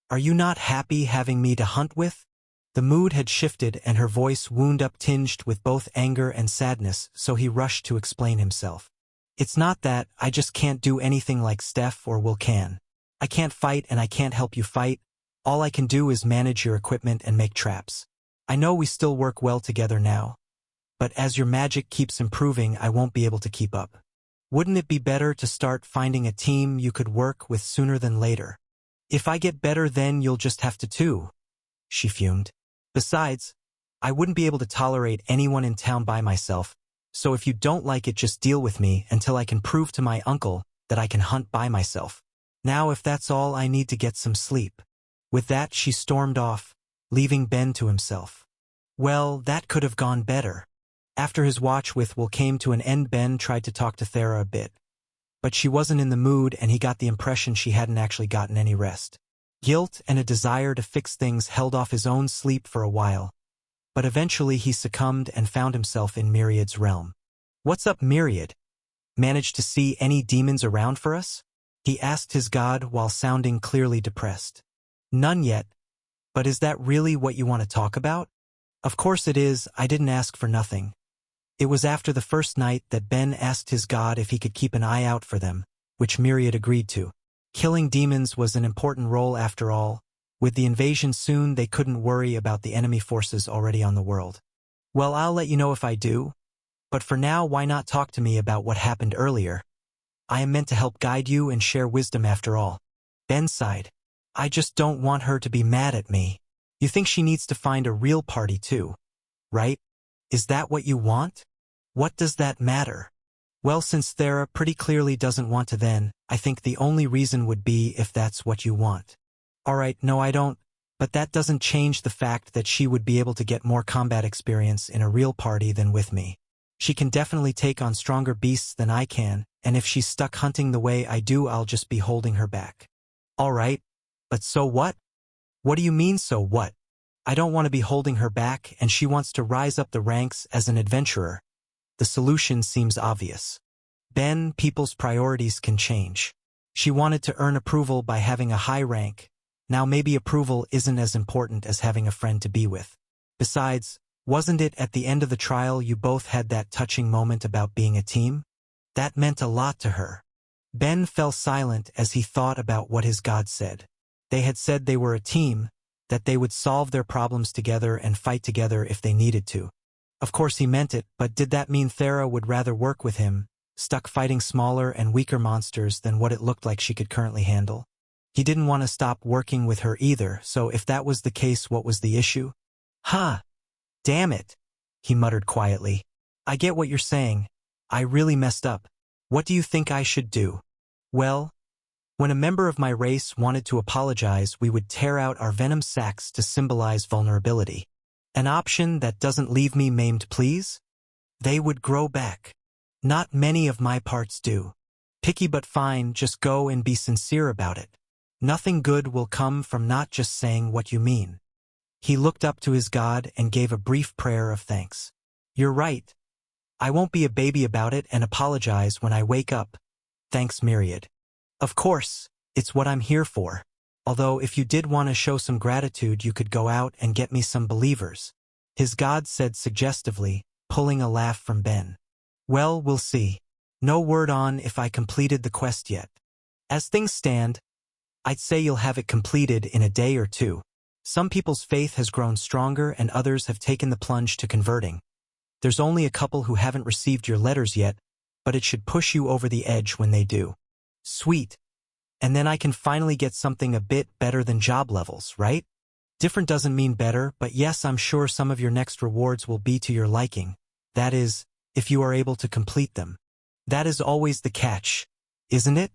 Are you not happy having me to hunt with?" The mood had shifted and her voice wound up, tinged with both anger and sadness, so he rushed to explain himself. "It's not that, I just can't do anything like Steph or Will can. I can't fight and I can't help you fight. All I can do is manage your equipment and make traps. I know we still work well together now, but as your magic keeps improving, I won't be able to keep up. Wouldn't it be better to start finding a team you could work with sooner than later? If I get better, then you'll just have to too." she fumed. Besides, I wouldn't be able to tolerate anyone in town by myself, so if you don't like it, just deal with me until I can prove to my uncle that I can hunt by myself. Now if that's all, I need to get some sleep. With that, she stormed off, leaving Ben to himself. Well, that could have gone better. After his watch with Will came to an end, Ben tried to talk to Thera a bit, but she wasn't in the mood, and he got the impression she hadn't actually gotten any rest. Guilt and a desire to fix things held off his own sleep for a while, but eventually he succumbed and found himself in Myriad's realm. "What's up, Myriad? Managed to see any demons around for us?" he asked his god while sounding clearly depressed. "None yet, but is that really what you want to talk about?" "Of course it is, I didn't ask for nothing." It was after the first night that Ben asked his god if he could keep an eye out for them, which Myriad agreed to. Killing demons was an important role after all. With the invasion soon, they couldn't worry about the enemy forces already on the world. "Well, I'll let you know if I do. But for now, why not talk to me about what happened earlier? I am meant to help guide you and share wisdom after all." Ben sighed. "I just don't want her to be mad at me." "You think she needs to find a real party too, right? Is that what you want?" "What does that matter?" "Well, since Thera pretty clearly doesn't want to, then I think the only reason would be if that's what you want." "All right, no I don't, but that doesn't change the fact that she would be able to get more combat experience in a real party than with me. She can definitely take on stronger beasts than I can, and if she's stuck hunting the way I do, I'll just be holding her back." "All right, but so what?" "What do you mean, so what? I don't want to be holding her back, and she wants to rise up the ranks as an adventurer. The solution seems obvious. Ben, people's priorities can change. She wanted to earn approval by having a high rank. Now maybe approval isn't as important as having a friend to be with. Besides, wasn't it at the end of the trial you both had that touching moment about being a team? That meant a lot to her." Ben fell silent as he thought about what his god said. They had said they were a team, that they would solve their problems together and fight together if they needed to. Of course he meant it, but did that mean Thera would rather work with him, stuck fighting smaller and weaker monsters than what it looked like she could currently handle? He didn't want to stop working with her either, so if that was the case, what was the issue? "Huh. Damn it," he muttered quietly. "I get what you're saying. I really messed up. What do you think I should do?" "Well, when a member of my race wanted to apologize, we would tear out our venom sacs to symbolize vulnerability. An option that doesn't leave me maimed, please? They would grow back. Not many of my parts do. Picky but fine, just go and be sincere about it. Nothing good will come from not just saying what you mean." He looked up to his god and gave a brief prayer of thanks. "You're right. I won't be a baby about it and apologize when I wake up. Thanks, Myriad." "Of course, it's what I'm here for. Although if you did want to show some gratitude, you could go out and get me some believers," his god said suggestively, pulling a laugh from Ben. "Well, we'll see. No word on if I completed the quest yet. As things stand, I'd say you'll have it completed in a day or two. Some people's faith has grown stronger and others have taken the plunge to converting. There's only a couple who haven't received your letters yet, but it should push you over the edge when they do." "Sweet. And then I can finally get something a bit better than job levels, right? Different doesn't mean better, but yes, I'm sure some of your next rewards will be to your liking. That is, if you are able to complete them. That is always the catch, isn't it?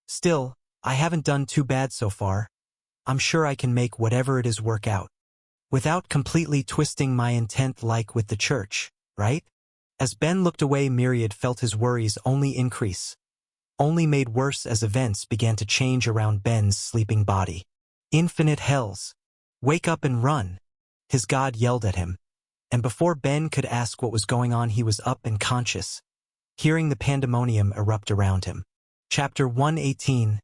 Still, I haven't done too bad so far. I'm sure I can make whatever it is work out. Without completely twisting my intent like with the church, right?" As Ben looked away, Myriad felt his worries only increase, only made worse as events began to change around Ben's sleeping body. "Infinite hells. Wake up and run," his god yelled at him. And before Ben could ask what was going on, he was up and conscious, hearing the pandemonium erupt around him. Chapter 118.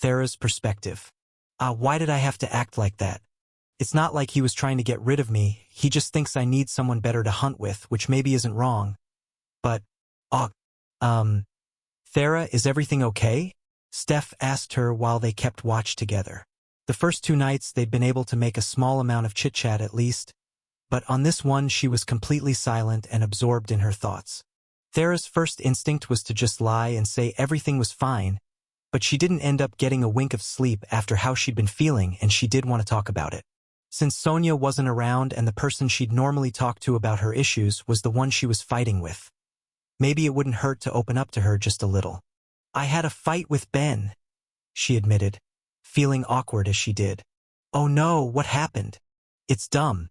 Thera's Perspective. Why did I have to act like that? It's not like he was trying to get rid of me, he just thinks I need someone better to hunt with, which maybe isn't wrong. But, Thera, is everything okay? Steph asked her while they kept watch together. The first 2 nights they'd been able to make a small amount of chit-chat at least, but on this one she was completely silent and absorbed in her thoughts. Thera's first instinct was to just lie and say everything was fine, but she didn't end up getting a wink of sleep after how she'd been feeling, and she did want to talk about it. since Sonia wasn't around and the person she'd normally talk to about her issues was the one she was fighting with. Maybe it wouldn't hurt to open up to her just a little. "I had a fight with Ben," she admitted, feeling awkward as she did. "Oh no, what happened?" "It's dumb.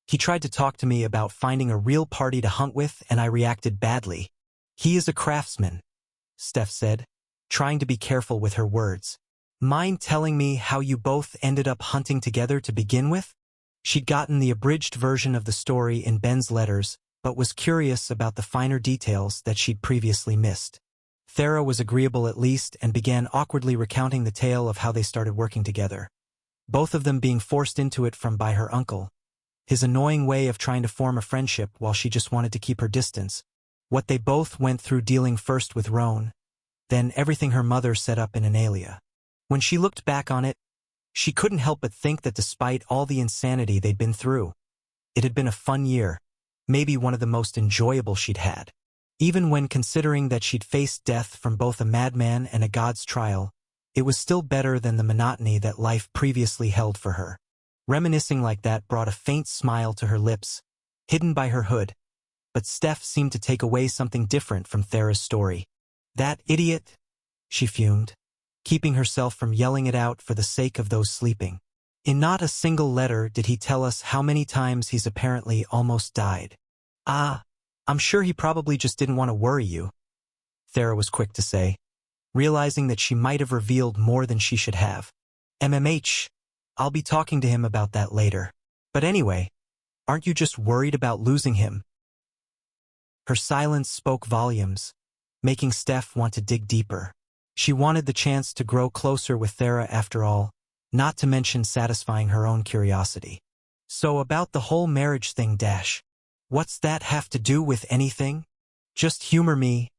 He tried to talk to me about finding a real party to hunt with and I reacted badly. He is a craftsman," Steph said, trying to be careful with her words. "Mind telling me how you both ended up hunting together to begin with?" She'd gotten the abridged version of the story in Ben's letters, but was curious about the finer details that she'd previously missed. Thera was agreeable at least and began awkwardly recounting the tale of how they started working together. Both of them being forced into it by her uncle. His annoying way of trying to form a friendship while she just wanted to keep her distance. What they both went through dealing first with Roan, then everything her mother set up in Analia. When she looked back on it, she couldn't help but think that despite all the insanity they'd been through, it had been a fun year, maybe one of the most enjoyable she'd had. Even when considering that she'd faced death from both a madman and a god's trial, it was still better than the monotony that life previously held for her. Reminiscing like that brought a faint smile to her lips, hidden by her hood, but Steph seemed to take away something different from Thera's story. "That idiot," she fumed, keeping herself from yelling it out for the sake of those sleeping. "In not a single letter did he tell us how many times he's apparently almost died." I'm sure he probably just didn't want to worry you," Thera was quick to say, realizing that she might have revealed more than she should have. I'll be talking to him about that later. But anyway, aren't you just worried about losing him?" Her silence spoke volumes, making Steph want to dig deeper. She wanted the chance to grow closer with Thera after all, not to mention satisfying her own curiosity. "So about the whole marriage thing, what's that have to do with anything?" "Just humor me,"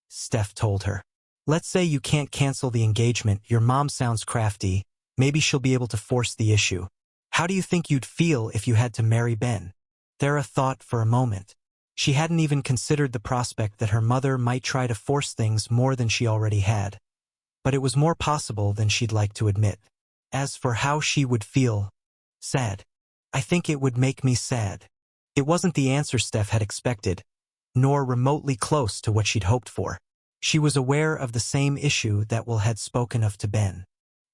Steph told her. "Let's say you can't cancel the engagement, your mom sounds crafty, maybe she'll be able to force the issue. How do you think you'd feel if you had to marry Ben?" Thera thought for a moment. She hadn't even considered the prospect that her mother might try to force things more than she already had. But it was more possible than she'd like to admit. As for how she would feel, sad. "I think it would make me sad." It wasn't the answer Steph had expected, nor remotely close to what she'd hoped for. She was aware of the same issue that Will had spoken of to Ben.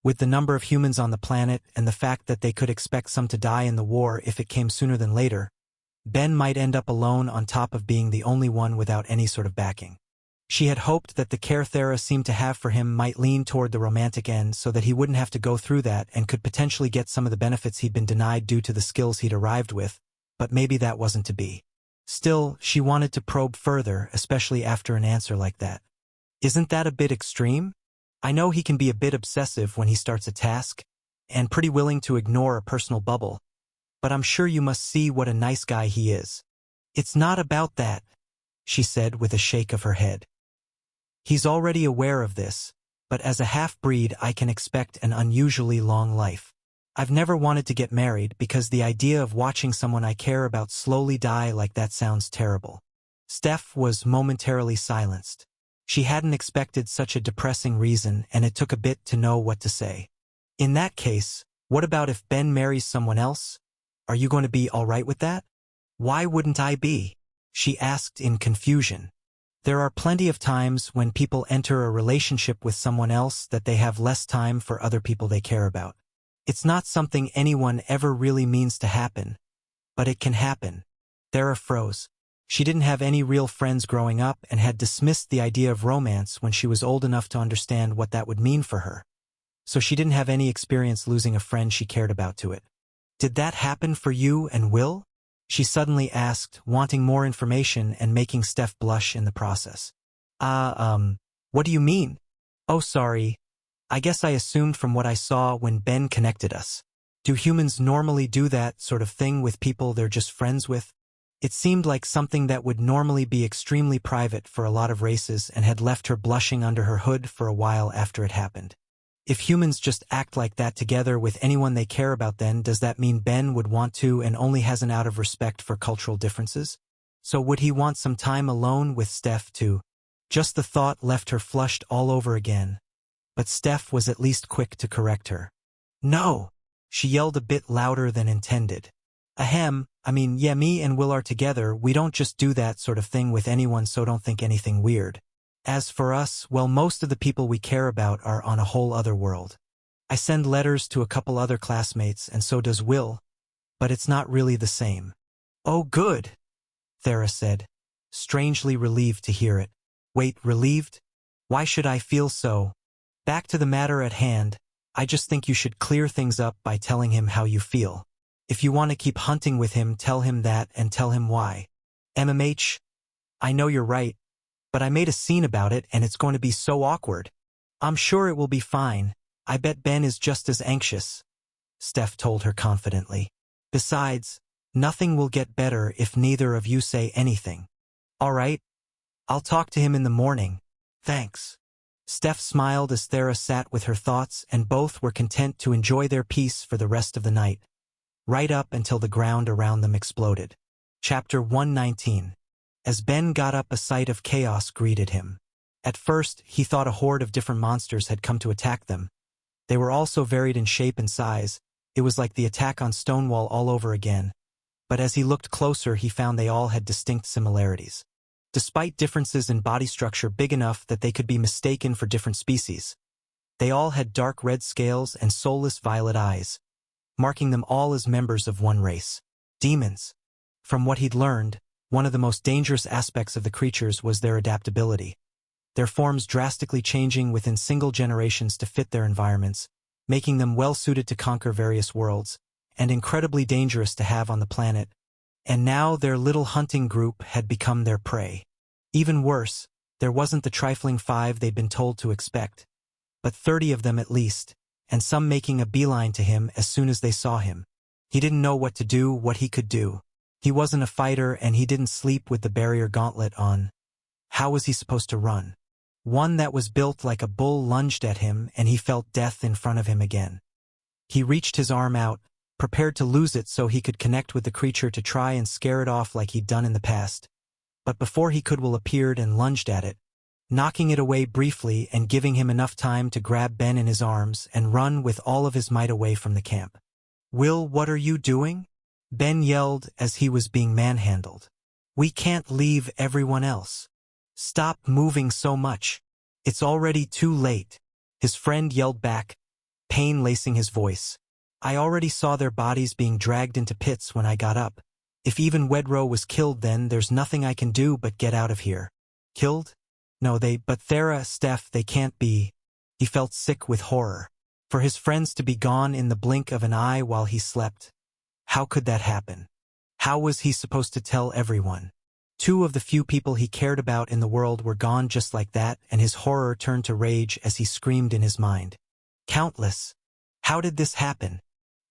With the number of humans on the planet and the fact that they could expect some to die in the war if it came sooner than later, Ben might end up alone on top of being the only one without any sort of backing. She had hoped that the care Thera seemed to have for him might lean toward the romantic end so that he wouldn't have to go through that and could potentially get some of the benefits he'd been denied due to the skills he'd arrived with, but maybe that wasn't to be. Still, she wanted to probe further, especially after an answer like that. "Isn't that a bit extreme? I know he can be a bit obsessive when he starts a task, and pretty willing to ignore a personal bubble, but I'm sure you must see what a nice guy he is." "It's not about that," she said with a shake of her head. "He's already aware of this, but as a half-breed I can expect an unusually long life. I've never wanted to get married because the idea of watching someone I care about slowly die like that sounds terrible." Steph was momentarily silenced. She hadn't expected such a depressing reason, and it took a bit to know what to say. "In that case, what about if Ben marries someone else? Are you going to be all right with that?" "Why wouldn't I be?" she asked in confusion. There are plenty of times when people enter a relationship with someone else that they have less time for other people they care about. It's not something anyone ever really means to happen, but it can happen. Thera froze. She didn't have any real friends growing up and had dismissed the idea of romance when she was old enough to understand what that would mean for her. So she didn't have any experience losing a friend she cared about to it. "Did that happen for you and Will?" she suddenly asked, wanting more information and making Steph blush in the process. What do you mean?" "Oh, sorry. I guess I assumed from what I saw when Ben connected us. Do humans normally do that sort of thing with people they're just friends with?" It seemed like something that would normally be extremely private for a lot of races and had left her blushing under her hood for a while after it happened. If humans just act like that together with anyone they care about, then does that mean Ben would want to and only hasn't out of respect for cultural differences? So would he want some time alone with Steph too? Just the thought left her flushed all over again. But Steph was at least quick to correct her. "No, She yelled a bit louder than intended. Ahem, yeah, me and Will are together, we don't just do that sort of thing with anyone, so don't think anything weird. As for us, well, most of the people we care about are on a whole other world. I send letters to a couple other classmates, and so does Will, but it's not really the same. Oh, good, Thera said, strangely relieved to hear it. Wait, relieved? Why should I feel so? Back to the matter at hand, I just think you should clear things up by telling him how you feel. If you want to keep hunting with him, tell him that and tell him why. MMH, I know you're right, but I made a scene about it and it's going to be so awkward. I'm sure it will be fine. I bet Ben is just as anxious, Steph told her confidently. Besides, nothing will get better if neither of you say anything. All right, I'll talk to him in the morning. Thanks. Steph smiled as Thera sat with her thoughts, and both were content to enjoy their peace for the rest of the night, right up until the ground around them exploded. Chapter 119. As Ben got up, a sight of chaos greeted him. At first, he thought a horde of different monsters had come to attack them. They were all so varied in shape and size, it was like the attack on Stonewall all over again. But as he looked closer, he found they all had distinct similarities. Despite differences in body structure big enough that they could be mistaken for different species, they all had dark red scales and soulless violet eyes, marking them all as members of one race. Demons. From what he'd learned, one of the most dangerous aspects of the creatures was their adaptability. Their forms drastically changing within single generations to fit their environments, making them well-suited to conquer various worlds, and incredibly dangerous to have on the planet. And now their little hunting group had become their prey. Even worse, there wasn't the trifling 5 they'd been told to expect, but 30 of them at least, and some making a beeline to him as soon as they saw him. He didn't know what to do, what he could do. He wasn't a fighter and he didn't sleep with the barrier gauntlet on. How was he supposed to run? One that was built like a bull lunged at him and he felt death in front of him again. He reached his arm out, prepared to lose it so he could connect with the creature to try and scare it off like he'd done in the past. But before he could, Will appeared and lunged at it, knocking it away briefly and giving him enough time to grab Ben in his arms and run with all of his might away from the camp. Will, what are you doing? Ben yelled as he was being manhandled. We can't leave everyone else. Stop moving so much. It's already too late. His friend yelled back, pain lacing his voice. I already saw their bodies being dragged into pits when I got up. If even Wedro was killed, then there's nothing I can do but get out of here. Killed? No, but Thera, Steph, they can't be. He felt sick with horror. For his friends to be gone in the blink of an eye while he slept. How could that happen? How was he supposed to tell everyone? 2 of the few people he cared about in the world were gone just like that, and his horror turned to rage as he screamed in his mind. Countless. How did this happen?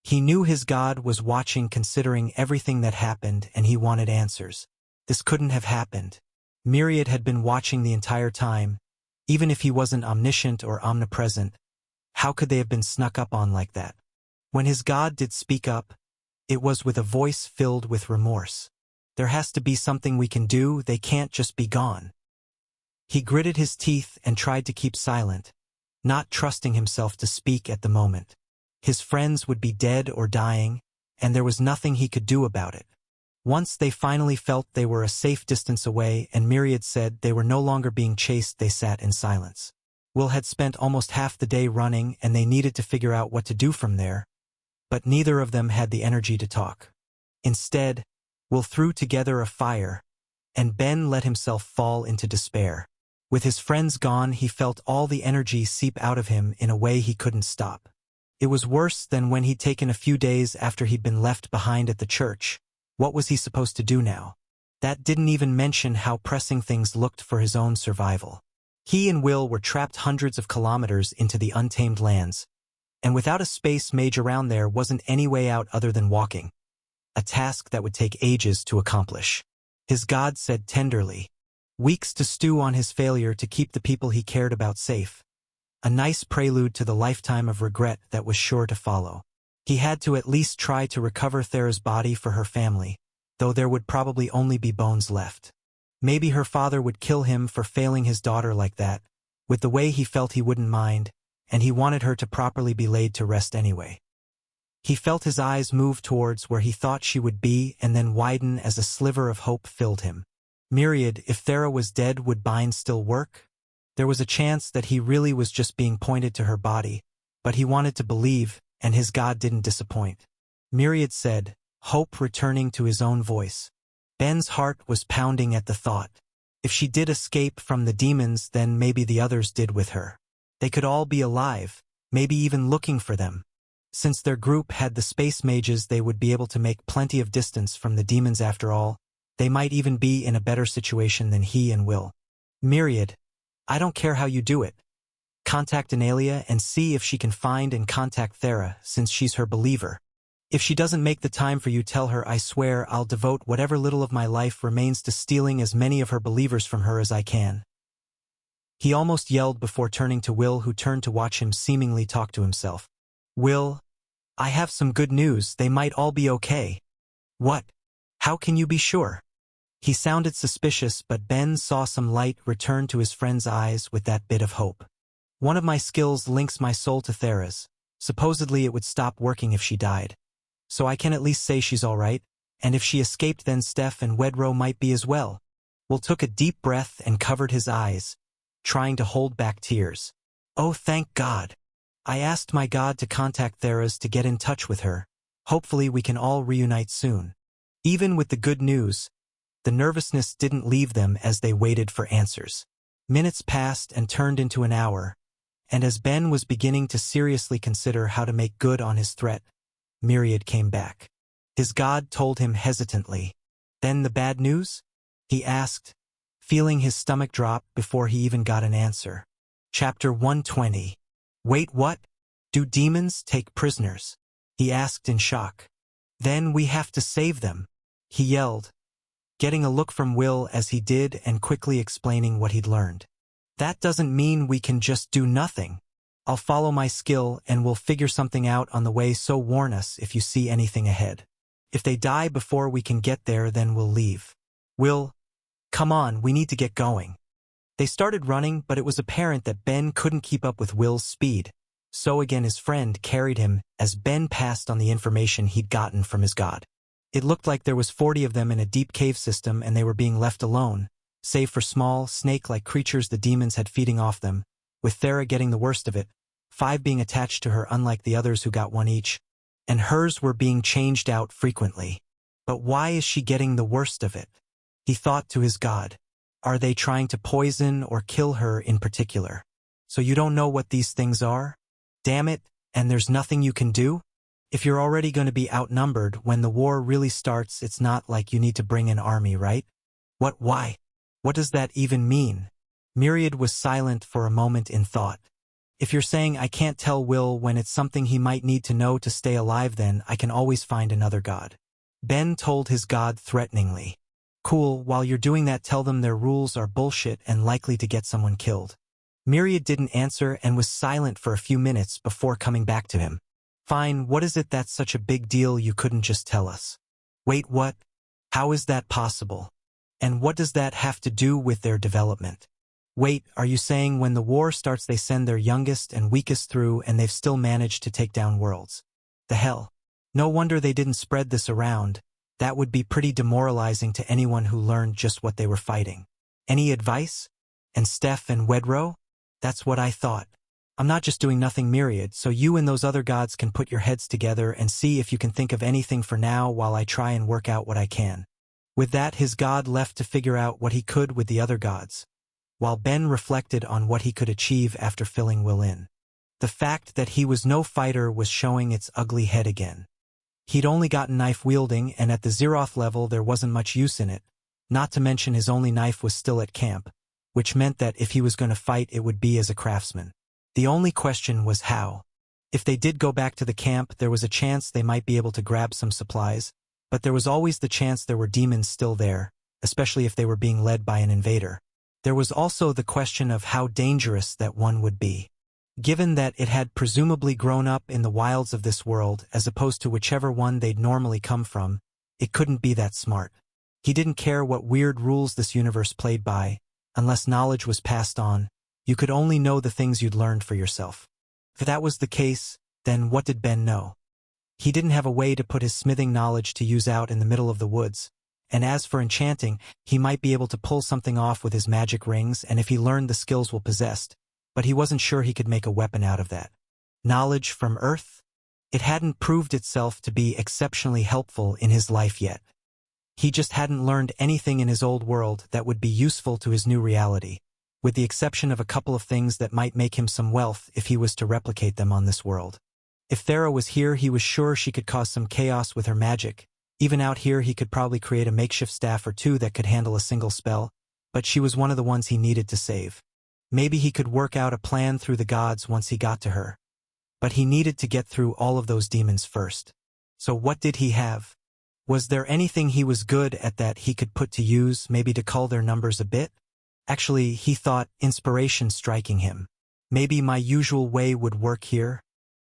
He knew his God was watching, considering everything that happened, and he wanted answers. This couldn't have happened. Myriad had been watching the entire time, even if he wasn't omniscient or omnipresent. How could they have been snuck up on like that? When his God did speak up, it was with a voice filled with remorse. There has to be something we can do, they can't just be gone. He gritted his teeth and tried to keep silent, not trusting himself to speak at the moment. His friends would be dead or dying, and there was nothing he could do about it. Once they finally felt they were a safe distance away and Myriad said they were no longer being chased, they sat in silence. Will had spent almost half the day running and they needed to figure out what to do from there, but neither of them had the energy to talk. Instead, Will threw together a fire, and Ben let himself fall into despair. With his friends gone, he felt all the energy seep out of him in a way he couldn't stop. It was worse than when he'd taken a few days after he'd been left behind at the church. What was he supposed to do now? That didn't even mention how pressing things looked for his own survival. He and Will were trapped hundreds of kilometers into the untamed lands, and without a space mage around there wasn't any way out other than walking, a task that would take ages to accomplish. His God said tenderly, weeks to stew on his failure to keep the people he cared about safe. A nice prelude to the lifetime of regret that was sure to follow. He had to at least try to recover Thera's body for her family, though there would probably only be bones left. Maybe her father would kill him for failing his daughter like that. With the way he felt, he wouldn't mind, and he wanted her to properly be laid to rest anyway. He felt his eyes move towards where he thought she would be and then widen as a sliver of hope filled him. Myriad, if Thera was dead, would bind still work? There was a chance that he really was just being pointed to her body, but he wanted to believe, and his God didn't disappoint. Myriad said, hope returning to his own voice. Ben's heart was pounding at the thought. If she did escape from the demons, then maybe the others did with her. They could all be alive, maybe even looking for them. Since their group had the space mages, they would be able to make plenty of distance from the demons after all. They might even be in a better situation than he and Will. Myriad, I don't care how you do it. Contact Analia and see if she can find and contact Thera, since she's her believer. If she doesn't make the time for you, tell her I swear I'll devote whatever little of my life remains to stealing as many of her believers from her as I can. He almost yelled before turning to Will, who turned to watch him seemingly talk to himself. Will, I have some good news. They might all be okay. What? How can you be sure? He sounded suspicious, but Ben saw some light return to his friend's eyes with that bit of hope. One of my skills links my soul to Thera's. Supposedly it would stop working if she died. So I can at least say she's all right, and if she escaped, then Steph and Wedro might be as well. Will took a deep breath and covered his eyes, trying to hold back tears. Oh, thank God. I asked my God to contact Thera's to get in touch with her. Hopefully we can all reunite soon. Even with the good news, the nervousness didn't leave them as they waited for answers. Minutes passed and turned into an hour, and as Ben was beginning to seriously consider how to make good on his threat, Myriad came back. His God told him hesitantly. Then the bad news? He asked, feeling his stomach drop before he even got an answer. Chapter 120. Wait, what? Do demons take prisoners? He asked in shock. Then we have to save them, he yelled, getting a look from Will as he did and quickly explaining what he'd learned. That doesn't mean we can just do nothing. I'll follow my skill and we'll figure something out on the way, so warn us if you see anything ahead. If they die before we can get there, then we'll leave. Will, come on, we need to get going. They started running, but it was apparent that Ben couldn't keep up with Will's speed. So again his friend carried him as Ben passed on the information he'd gotten from his God. It looked like there was 40 of them in a deep cave system, and they were being left alone, save for small, snake-like creatures the demons had feeding off them, with Thera getting the worst of it, 5 being attached to her unlike the others who got 1 each, and hers were being changed out frequently. But why is she getting the worst of it? He thought to his God. Are they trying to poison or kill her in particular? So you don't know what these things are? Damn it, and there's nothing you can do? If you're already going to be outnumbered when the war really starts, it's not like you need to bring an army, right? Why? What does that even mean? Myriad was silent for a moment in thought. If you're saying I can't tell Will when it's something he might need to know to stay alive, then I can always find another God. Ben told his God threateningly. Cool, while you're doing that, tell them their rules are bullshit and likely to get someone killed. Myriad didn't answer and was silent for a few minutes before coming back to him. Fine, what is it that's such a big deal you couldn't just tell us? Wait, what? How is that possible? And what does that have to do with their development? Wait, are you saying when the war starts they send their youngest and weakest through and they've still managed to take down worlds? The hell? No wonder they didn't spread this around. That would be pretty demoralizing to anyone who learned just what they were fighting. Any advice? And Steph and Wedro? That's what I thought. I'm not just doing nothing, Myriad, so you and those other gods can put your heads together and see if you can think of anything for now while I try and work out what I can. With that, his God left to figure out what he could with the other gods, while Ben reflected on what he could achieve after filling Will in. The fact that he was no fighter was showing its ugly head again. He'd only gotten knife wielding, and at the Zeroth level there wasn't much use in it, not to mention his only knife was still at camp, which meant that if he was going to fight it would be as a craftsman. The only question was how. If they did go back to the camp, there was a chance they might be able to grab some supplies, but there was always the chance there were demons still there, especially if they were being led by an invader. There was also the question of how dangerous that one would be. Given that it had presumably grown up in the wilds of this world as opposed to whichever one they'd normally come from, it couldn't be that smart. He didn't care what weird rules this universe played by. Unless knowledge was passed on, you could only know the things you'd learned for yourself. If that was the case, then what did Ben know? He didn't have a way to put his smithing knowledge to use out in the middle of the woods. And as for enchanting, he might be able to pull something off with his magic rings, and if he learned the skills Will possessed, but he wasn't sure he could make a weapon out of that. Knowledge from Earth? It hadn't proved itself to be exceptionally helpful in his life yet. He just hadn't learned anything in his old world that would be useful to his new reality, with the exception of a couple of things that might make him some wealth if he was to replicate them on this world. If Thera was here, he was sure she could cause some chaos with her magic. Even out here, he could probably create a makeshift staff or two that could handle a single spell, but she was one of the ones he needed to save. Maybe he could work out a plan through the gods once he got to her. But he needed to get through all of those demons first. So what did he have? Was there anything he was good at that he could put to use, maybe to cull their numbers a bit? Actually, he thought, inspiration striking him. Maybe my usual way would work here?